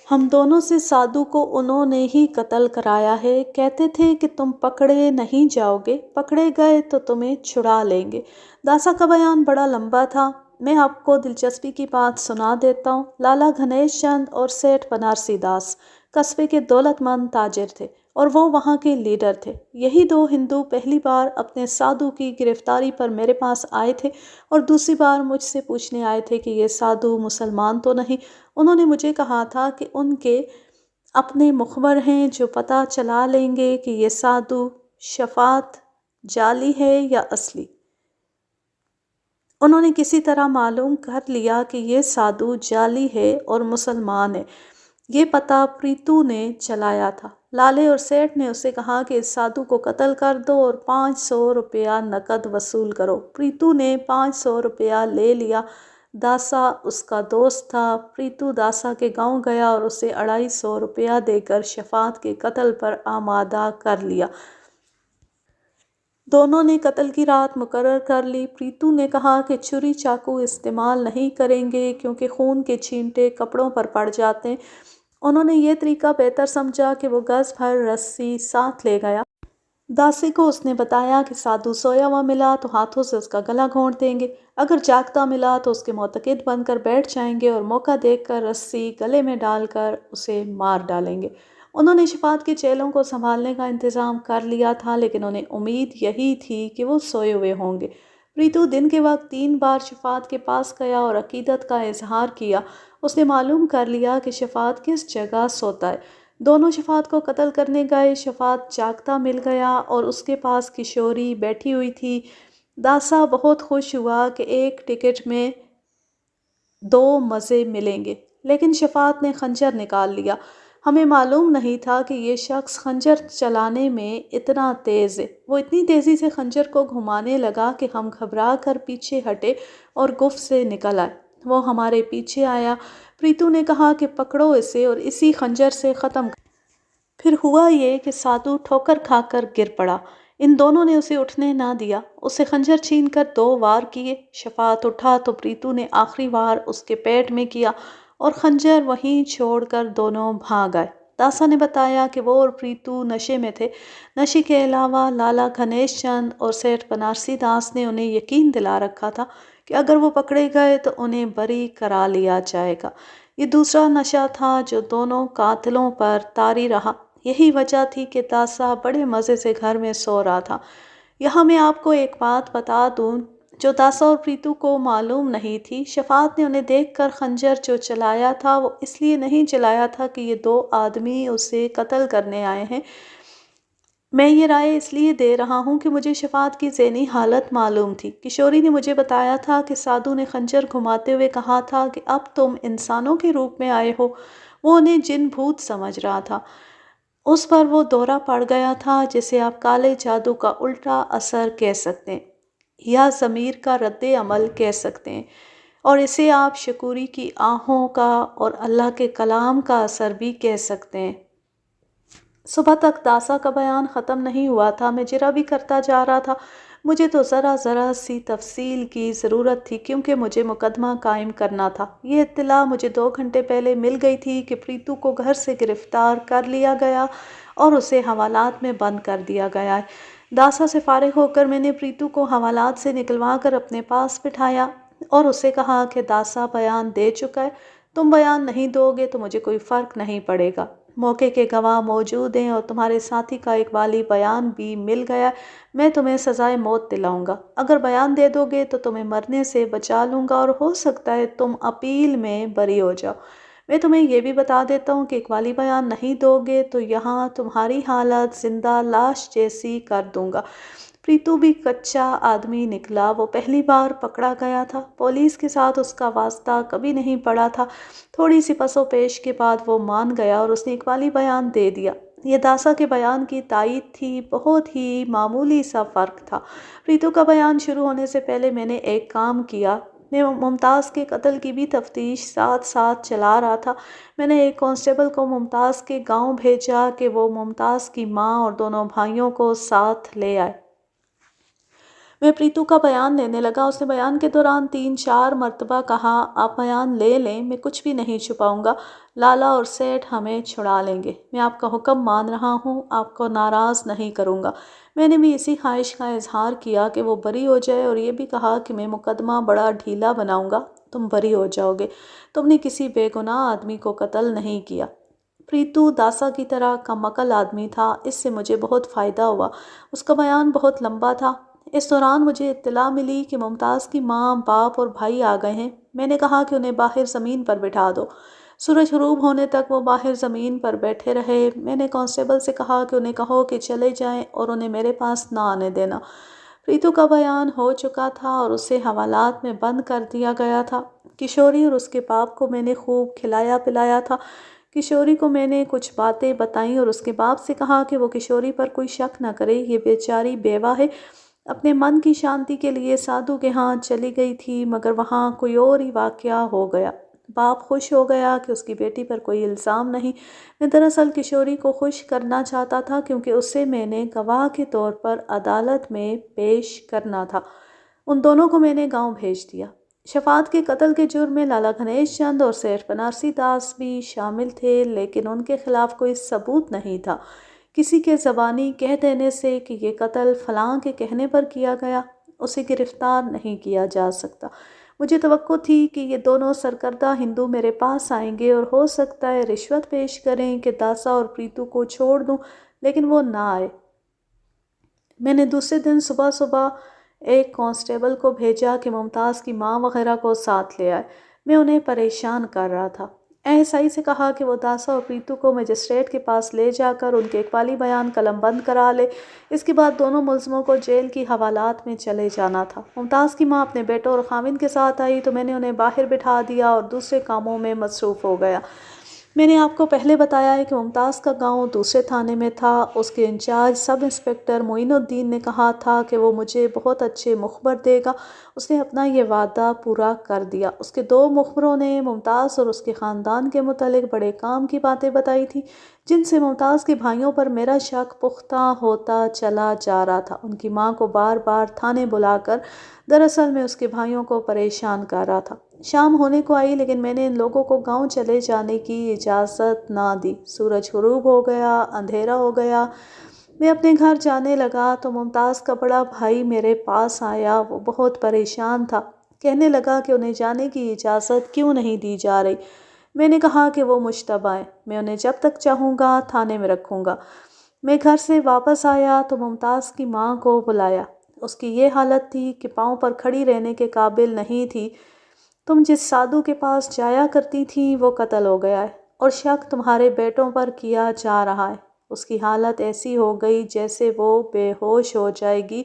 ہم دونوں سے سادھو کو انہوں نے ہی قتل کرایا ہے۔ کہتے تھے کہ تم پکڑے نہیں جاؤ گے، پکڑے گئے تو تمہیں چھڑا لیں گے۔ داسا کا بیان بڑا لمبا تھا۔ میں آپ کو دلچسپی کی بات سنا دیتا ہوں۔ لالا گنیش چند اور سیٹھ بنارسی داس قصبے کے دولت مند تاجر تھے اور وہ وہاں کے لیڈر تھے۔ یہی 2 ہندو پہلی بار اپنے سادھو کی گرفتاری پر میرے پاس آئے تھے اور دوسری بار مجھ سے پوچھنے آئے تھے کہ یہ سادھو مسلمان تو نہیں۔ انہوں نے مجھے کہا تھا کہ ان کے اپنے مخبر ہیں جو پتہ چلا لیں گے کہ یہ سادھو شفاعت جعلی ہے یا اصلی۔ انہوں نے کسی طرح معلوم کر لیا کہ یہ سادھو جعلی ہے اور مسلمان ہے۔ یہ پتہ پریتو نے چلایا تھا۔ لالے اور سیٹھ نے اسے کہا کہ اس سادھو کو قتل کر دو اور 500 روپیہ نقد وصول کرو۔ پریتو نے 500 روپیہ لے لیا۔ داسا اس کا دوست تھا۔ پریتو داسا کے گاؤں گیا اور اسے 250 روپیہ دے کر شفاعت کے قتل پر آمادہ کر لیا۔ دونوں نے قتل کی رات مقرر کر لی۔ پریتو نے کہا کہ چھری چاقو استعمال نہیں کریں گے کیونکہ خون کے چھینٹے کپڑوں پر پڑ جاتے ہیں۔ انہوں نے یہ طریقہ بہتر سمجھا کہ وہ گز بھر رسی ساتھ لے گیا۔ داسے کو اس نے بتایا کہ سادھو سویا ہوا ملا تو ہاتھوں سے اس کا گلا گھونٹ دیں گے، اگر جاگتا ملا تو اس کے معتقد بن کر بیٹھ جائیں گے اور موقع دیکھ کر رسی گلے میں ڈال کر اسے مار ڈالیں گے۔ انہوں نے شفاعت کے چیلوں کو سنبھالنے کا انتظام کر لیا تھا، لیکن انہیں امید یہی تھی کہ وہ سوئے ہوئے ہوں گے۔ پریتو دن کے وقت 3 بار شفاعت کے پاس گیا اور عقیدت کا اظہار کیا۔ اس نے معلوم کر لیا کہ شفاعت کس جگہ سوتا ہے۔ دونوں شفاعت کو قتل کرنے گئے۔ شفاعت جاگتا مل گیا اور اس کے پاس کشوری بیٹھی ہوئی تھی۔ داسا بہت خوش ہوا کہ ایک ٹکٹ میں 2 مزے ملیں گے، لیکن شفاعت نے خنجر نکال لیا۔ ہمیں معلوم نہیں تھا کہ یہ شخص خنجر چلانے میں اتنا تیز ہے۔ وہ اتنی تیزی سے خنجر کو گھمانے لگا کہ ہم گھبرا کر پیچھے ہٹے اور گفت سے نکل آئے۔ وہ ہمارے پیچھے آیا۔ پریتو نے کہا کہ پکڑو اسے اور اسی خنجر سے ختم کر۔ پھر ہوا یہ کہ سادھو ٹھوکر کھا کر گر پڑا۔ ان دونوں نے اسے اٹھنے نہ دیا، اسے خنجر چھین کر 2 وار کیے۔ شفاعت اٹھا تو پریتو نے آخری وار اس کے پیٹ میں کیا اور خنجر وہیں چھوڑ کر دونوں بھاگ آئے۔ داسا نے بتایا کہ وہ اور پریتو نشے میں تھے۔ نشے کے علاوہ لالا گھنیش چند اور سیٹھ بنارسی داس نے انہیں یقین دلا رکھا تھا کہ اگر وہ پکڑے گئے تو انہیں بری کرا لیا جائے گا۔ یہ دوسرا نشہ تھا جو دونوں قاتلوں پر طاری رہا۔ یہی وجہ تھی کہ داسا بڑے مزے سے گھر میں سو رہا تھا۔ یہاں میں آپ کو ایک بات بتا دوں جو داسا اور پریتو کو معلوم نہیں تھی۔ شفاعت نے انہیں دیکھ کر خنجر جو چلایا تھا وہ اس لیے نہیں چلایا تھا کہ یہ 2 آدمی اسے قتل کرنے آئے ہیں۔ میں یہ رائے اس لیے دے رہا ہوں کہ مجھے شفاعت کی ذہنی حالت معلوم تھی۔ کشوری نے مجھے بتایا تھا کہ سادھو نے خنجر گھماتے ہوئے کہا تھا کہ اب تم انسانوں کے روپ میں آئے ہو۔ وہ انہیں جن بھوت سمجھ رہا تھا۔ اس پر وہ دورہ پڑ گیا تھا جسے آپ کالے جادو کا الٹا اثر کہہ سکتے ہیں یا ضمیر کا رد عمل کہہ سکتے ہیں، اور اسے آپ شکوری کی آہوں کا اور اللہ کے کلام کا اثر بھی کہہ سکتے ہیں۔ صبح تک داسا کا بیان ختم نہیں ہوا تھا۔ میں جرا بھی کرتا جا رہا تھا۔ مجھے تو ذرا سی تفصیل کی ضرورت تھی کیونکہ مجھے مقدمہ قائم کرنا تھا۔ یہ اطلاع مجھے 2 گھنٹے پہلے مل گئی تھی کہ پریتو کو گھر سے گرفتار کر لیا گیا اور اسے حوالات میں بند کر دیا گیا ہے۔ داسا سے فارغ ہو کر میں نے پریتو کو حوالات سے نکلوا کر اپنے پاس بٹھایا اور اسے کہا کہ داسا بیان دے چکا ہے، تم بیان نہیں دو گے تو مجھے کوئی فرق نہیں پڑے گا۔ موقع کے گواہ موجود ہیں اور تمہارے ساتھی کا اقبالی بیان بھی مل گیا ہے۔ میں تمہیں سزائے موت دلاؤں گا۔ اگر بیان دے دو گے تو تمہیں مرنے سے بچا لوں گا اور ہو سکتا ہے تم اپیل میں بری ہو جاؤ۔ میں تمہیں یہ بھی بتا دیتا ہوں کہ اقبالی بیان نہیں دو گے تو یہاں تمہاری حالت زندہ لاش جیسی کر دوں گا۔ پریتو بھی کچا آدمی نکلا۔ وہ پہلی بار پکڑا گیا تھا۔ پولیس کے ساتھ اس کا واسطہ کبھی نہیں پڑا تھا۔ تھوڑی سی پس و پیش کے بعد وہ مان گیا اور اس نے اقبالی بیان دے دیا۔ یہ داسا کے بیان کی تائید تھی، بہت ہی معمولی سا فرق تھا۔ پریتو کا بیان شروع ہونے سے پہلے میں نے ایک کام کیا۔ میں ممتاز کے قتل کی بھی تفتیش ساتھ چلا رہا تھا۔ میں نے ایک کانسٹیبل کو ممتاز کے گاؤں بھیجا کہ وہ ممتاز کی ماں اور دونوں بھائیوں کو ساتھ لے آئے۔ میں پریتو کا بیان لینے لگا۔ اس نے بیان کے دوران 3-4 مرتبہ کہا، آپ بیان لے لیں، میں کچھ بھی نہیں چھپاؤں گا، لالا اور سیٹھ ہمیں چھڑا لیں گے۔ میں آپ کا حکم مان رہا ہوں، آپ کو ناراض نہیں کروں گا۔ میں نے بھی اسی خواہش کا اظہار کیا کہ وہ بری ہو جائے اور یہ بھی کہا کہ میں مقدمہ بڑا ڈھیلا بناؤں گا، تم بری ہو جاؤ گے، تم نے کسی بے گناہ آدمی کو قتل نہیں کیا۔ پریتو داسا کی طرح کم عقل آدمی تھا، اس سے مجھے بہت فائدہ ہوا۔ اس کا بیان بہت لمبا تھا۔ اس دوران مجھے اطلاع ملی کہ ممتاز کی ماں، باپ اور بھائی آ گئے ہیں۔ میں نے کہا کہ انہیں باہر زمین پر بٹھا دو۔ سورج غروب ہونے تک وہ باہر زمین پر بیٹھے رہے۔ میں نے کانسٹیبل سے کہا کہ انہیں کہو کہ چلے جائیں اور انہیں میرے پاس نہ آنے دینا۔ پریتو کا بیان ہو چکا تھا اور اسے حوالات میں بند کر دیا گیا تھا۔ کشوری اور اس کے باپ کو میں نے خوب کھلایا پلایا تھا۔ کشوری کو میں نے کچھ باتیں بتائیں اور اس کے باپ سے کہا کہ وہ کشوری پر کوئی شک نہ کرے، یہ بیچاری بیوہ ہے اپنے من کی شانتی کے لیے سادو کے ہاں چلی گئی تھی، مگر وہاں کوئی اور ہی واقعہ ہو گیا۔ باپ خوش ہو گیا کہ اس کی بیٹی پر کوئی الزام نہیں۔ میں دراصل کشوری کو خوش کرنا چاہتا تھا کیونکہ اسے میں نے گواہ کے طور پر عدالت میں پیش کرنا تھا۔ ان دونوں کو میں نے گاؤں بھیج دیا۔ شفاعت کے قتل کے جرم میں لالا گھنیش چند اور سیٹھ بنارسی داس بھی شامل تھے، لیکن ان کے خلاف کوئی ثبوت نہیں تھا۔ کسی کے زبانی کہہ دینے سے کہ یہ قتل فلاں کے کہنے پر کیا گیا، اسے گرفتار نہیں کیا جا سکتا۔ مجھے توقع تھی کہ یہ دونوں سرکردہ ہندو میرے پاس آئیں گے اور ہو سکتا ہے رشوت پیش کریں کہ داسا اور پریتو کو چھوڑ دوں، لیکن وہ نہ آئے۔ میں نے دوسرے دن صبح صبح ایک کانسٹیبل کو بھیجا کہ ممتاز کی ماں وغیرہ کو ساتھ لے آئے۔ میں انہیں پریشان کر رہا تھا۔ ایسائی سے کہا کہ وہ داسا اور پریتو کو مجسٹریٹ کے پاس لے جا کر ان کے اقبالی بیان قلم بند کرا لے۔ اس کے بعد دونوں ملزموں کو جیل کی حوالات میں چلے جانا تھا۔ ممتاز کی ماں اپنے بیٹوں اور خاوند کے ساتھ آئی تو میں نے انہیں باہر بٹھا دیا اور دوسرے کاموں میں مصروف ہو گیا۔ میں نے آپ کو پہلے بتایا ہے کہ ممتاز کا گاؤں دوسرے تھانے میں تھا۔ اس کے انچارج سب انسپکٹر معین الدین نے کہا تھا کہ وہ مجھے بہت اچھے مخبر دے گا۔ اس نے اپنا یہ وعدہ پورا کر دیا۔ اس کے دو مخبروں نے ممتاز اور اس کے خاندان کے متعلق بڑے کام کی باتیں بتائی تھیں، جن سے ممتاز کے بھائیوں پر میرا شک پختہ ہوتا چلا جا رہا تھا۔ ان کی ماں کو بار بار تھانے بلا کر دراصل میں اس کے بھائیوں کو پریشان کر رہا تھا۔ شام ہونے کو آئی لیکن میں نے ان لوگوں کو گاؤں چلے جانے کی اجازت نہ دی۔ سورج غروب ہو گیا، اندھیرا ہو گیا۔ میں اپنے گھر جانے لگا تو ممتاز کا بڑا بھائی میرے پاس آیا۔ وہ بہت پریشان تھا۔ کہنے لگا کہ انہیں جانے کی اجازت کیوں نہیں دی جا رہی۔ میں نے کہا کہ وہ مشتبہ ہیں، میں انہیں جب تک چاہوں گا تھانے میں رکھوں گا۔ میں گھر سے واپس آیا تو ممتاز کی ماں کو بلایا۔ اس کی یہ حالت تھی کہ پاؤں پر کھڑی رہنے کے قابل نہیں تھی۔ تم جس سادھو کے پاس جایا کرتی تھیں وہ قتل ہو گیا ہے اور شک تمہارے بیٹوں پر کیا جا رہا ہے۔ اس کی حالت ایسی ہو گئی جیسے وہ بے ہوش ہو جائے گی۔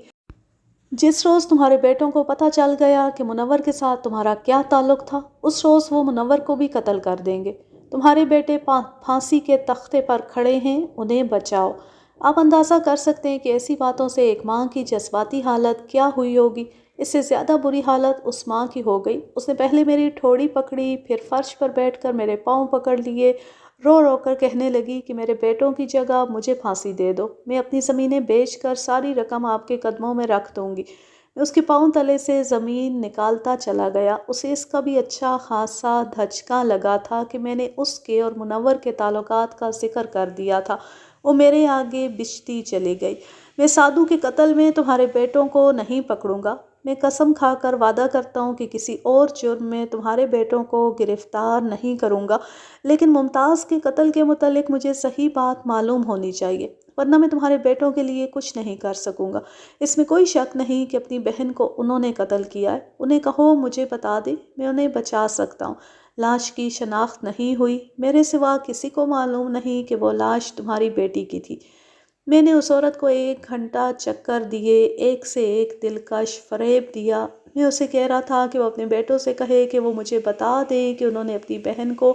جس روز تمہارے بیٹوں کو پتہ چل گیا کہ منور کے ساتھ تمہارا کیا تعلق تھا، اس روز وہ منور کو بھی قتل کر دیں گے۔ تمہارے بیٹے پھانسی کے تختے پر کھڑے ہیں، انہیں بچاؤ۔ آپ اندازہ کر سکتے ہیں کہ ایسی باتوں سے ایک ماں کی جذباتی حالت کیا ہوئی ہوگی۔ اس سے زیادہ بری حالت اس ماں کی ہو گئی۔ اس نے پہلے میری ٹھوڑی پکڑی، پھر فرش پر بیٹھ کر میرے پاؤں پکڑ لیے، رو رو کر کہنے لگی کہ میرے بیٹوں کی جگہ مجھے پھانسی دے دو، میں اپنی زمینیں بیچ کر ساری رقم آپ کے قدموں میں رکھ دوں گی۔ میں اس کے پاؤں تلے سے زمین نکالتا چلا گیا۔ اسے اس کا بھی اچھا خاصا دھچکا لگا تھا کہ میں نے اس کے اور منور کے تعلقات کا ذکر کر دیا تھا۔ وہ میرے آگے بچھتی چلی گئی۔ میں سادھو کے قتل میں تمہارے بیٹوں کو نہیں پکڑوں گا۔ میں قسم کھا کر وعدہ کرتا ہوں کہ کسی اور جرم میں تمہارے بیٹوں کو گرفتار نہیں کروں گا، لیکن ممتاز کے قتل کے متعلق مجھے صحیح بات معلوم ہونی چاہیے، ورنہ میں تمہارے بیٹوں کے لیے کچھ نہیں کر سکوں گا۔ اس میں کوئی شک نہیں کہ اپنی بہن کو انہوں نے قتل کیا ہے۔ انہیں کہو مجھے بتا دے، میں انہیں بچا سکتا ہوں۔ لاش کی شناخت نہیں ہوئی، میرے سوا کسی کو معلوم نہیں کہ وہ لاش تمہاری بیٹی کی تھی۔ میں نے اس عورت کو 1 گھنٹہ چکر دیے، ایک سے ایک دلکش فریب دیا۔ میں اسے کہہ رہا تھا کہ وہ اپنے بیٹوں سے کہے کہ وہ مجھے بتا دے کہ انہوں نے اپنی بہن کو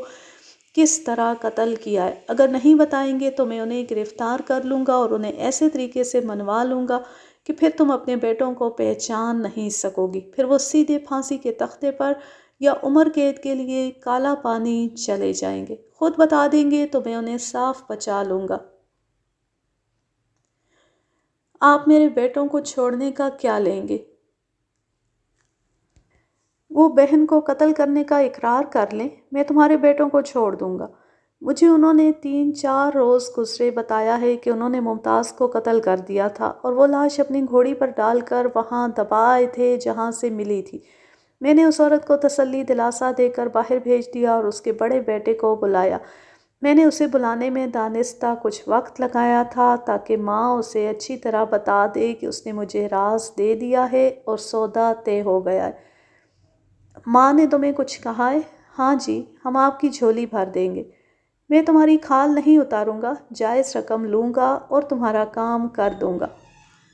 کس طرح قتل کیا ہے۔ اگر نہیں بتائیں گے تو میں انہیں گرفتار کر لوں گا اور انہیں ایسے طریقے سے منوا لوں گا کہ پھر تم اپنے بیٹوں کو پہچان نہیں سکو گی۔ پھر وہ سیدھے پھانسی کے تختے پر یا عمر قید کے لیے کالا پانی چلے جائیں گے۔ خود بتا دیں گے تو میں انہیں صاف بچا لوں گا۔ آپ میرے بیٹوں کو چھوڑنے کا کیا لیں گے؟ وہ بہن کو قتل کرنے کا اقرار کر لیں، میں تمہارے بیٹوں کو چھوڑ دوں گا۔ مجھے انہوں نے 3-4 روز گزرے بتایا ہے کہ انہوں نے ممتاز کو قتل کر دیا تھا اور وہ لاش اپنی گھوڑی پر ڈال کر وہاں دبائے تھے جہاں سے ملی تھی۔ میں نے اس عورت کو تسلی دلاسا دے کر باہر بھیج دیا اور اس کے بڑے بیٹے کو بلایا۔ میں نے اسے بلانے میں دانستہ کچھ وقت لگایا تھا تاکہ ماں اسے اچھی طرح بتا دے کہ اس نے مجھے راز دے دیا ہے اور سودا طے ہو گیا ہے۔ ماں نے تمہیں کچھ کہا ہے؟ ہاں جی، ہم آپ کی جھولی بھر دیں گے۔ میں تمہاری کھال نہیں اتاروں گا، جائز رقم لوں گا اور تمہارا کام کر دوں گا۔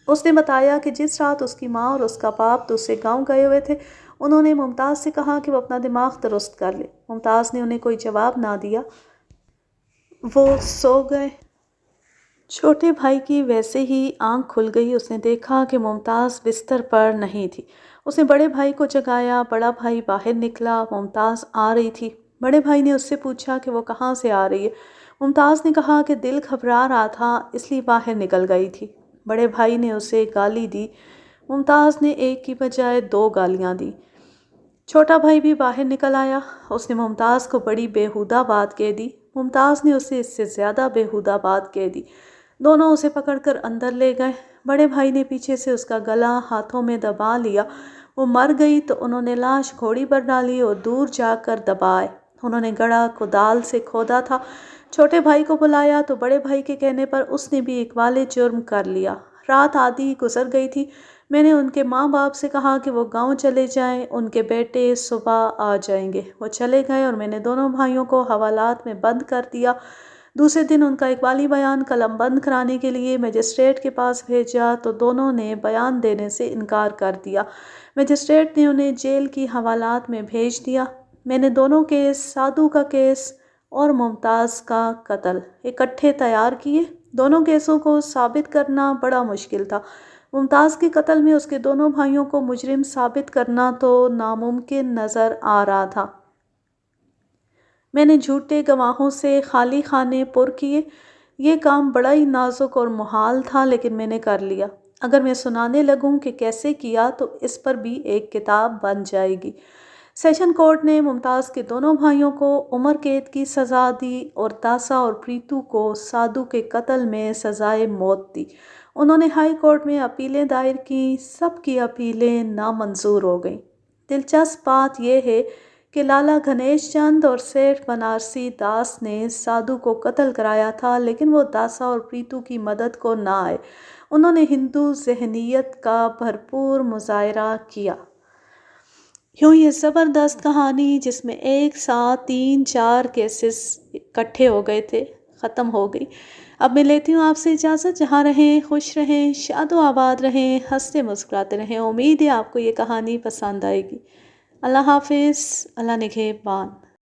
اس نے بتایا کہ جس رات اس کی ماں اور اس کا باپ دوسرے گاؤں گئے ہوئے تھے، انہوں نے ممتاز سے کہا کہ وہ اپنا دماغ درست کر لے۔ ممتاز نے انہیں کوئی جواب نہ دیا، وہ سو گئے۔ چھوٹے بھائی کی ویسے ہی آنکھ کھل گئی، اس نے دیکھا کہ ممتاز بستر پر نہیں تھی۔ اس نے بڑے بھائی کو جگایا، بڑا بھائی باہر نکلا، ممتاز آ رہی تھی۔ بڑے بھائی نے اس سے پوچھا کہ وہ کہاں سے آ رہی ہے۔ ممتاز نے کہا کہ دل گھبرا رہا تھا اس لیے باہر نکل گئی تھی۔ بڑے بھائی نے اسے گالی دی۔ ممتاز نے ایک کی بجائے 2 گالیاں دی۔ چھوٹا بھائی بھی باہر نکل آیا، اس نے ممتاز کو بڑی بیہودہ بات کہہ دی۔ ممتاز نے اسے اس سے زیادہ بیہودہ بات کہہ دی۔ دونوں اسے پکڑ کر اندر لے گئے۔ بڑے بھائی نے پیچھے سے اس کا گلا ہاتھوں میں دبا لیا۔ وہ مر گئی تو انہوں نے لاش گھوڑی پر ڈالی اور دور جا کر دبائے۔ انہوں نے گڑھا کدال سے کھودا تھا۔ چھوٹے بھائی کو بلایا تو بڑے بھائی کے کہنے پر اس نے بھی اقبال جرم کر لیا۔ رات آدھی گزر گئی تھی۔ میں نے ان کے ماں باپ سے کہا کہ وہ گاؤں چلے جائیں، ان کے بیٹے صبح آ جائیں گے۔ وہ چلے گئے اور میں نے دونوں بھائیوں کو حوالات میں بند کر دیا۔ دوسرے دن ان کا اقبالی بیان قلم بند کرانے کے لیے مجسٹریٹ کے پاس بھیجا تو دونوں نے بیان دینے سے انکار کر دیا۔ مجسٹریٹ نے انہیں جیل کی حوالات میں بھیج دیا۔ میں نے دونوں کیس، سادھو کا کیس اور ممتاز کا قتل، اکٹھے تیار کیے۔ دونوں کیسوں کو ثابت کرنا بڑا مشکل تھا۔ ممتاز کے قتل میں اس کے دونوں بھائیوں کو مجرم ثابت کرنا تو ناممکن نظر آ رہا تھا۔ میں نے جھوٹے گواہوں سے خالی خانے پر کیے۔ یہ کام بڑا ہی نازک اور محال تھا، لیکن میں نے کر لیا۔ اگر میں سنانے لگوں کہ کیسے کیا تو اس پر بھی ایک کتاب بن جائے گی۔ سیشن کورٹ نے ممتاز کے دونوں بھائیوں کو عمر قید کی سزا دی اور داسا اور پریتو کو سادھو کے قتل میں سزائے موت دی۔ انہوں نے ہائی کورٹ میں اپیلیں دائر کیں، سب کی اپیلیں نامنظور ہو گئیں۔ دلچسپ بات یہ ہے کہ لالا گنیش چند اور سیٹھ بنارسی داس نے سادھو کو قتل کرایا تھا، لیکن وہ داسا اور پریتو کی مدد کو نہ آئے۔ انہوں نے ہندو ذہنیت کا بھرپور مظاہرہ کیا۔ یوں یہ زبردست کہانی، جس میں ایک ساتھ 3-4 کیسز اکٹھے ہو گئے تھے، ختم ہو گئی۔ اب میں لیتی ہوں آپ سے اجازت۔ جہاں رہیں خوش رہیں، شاد و آباد رہیں، ہنستے مسکراتے رہیں۔ امید ہے آپ کو یہ کہانی پسند آئے گی۔ اللہ حافظ، اللہ نگہبان۔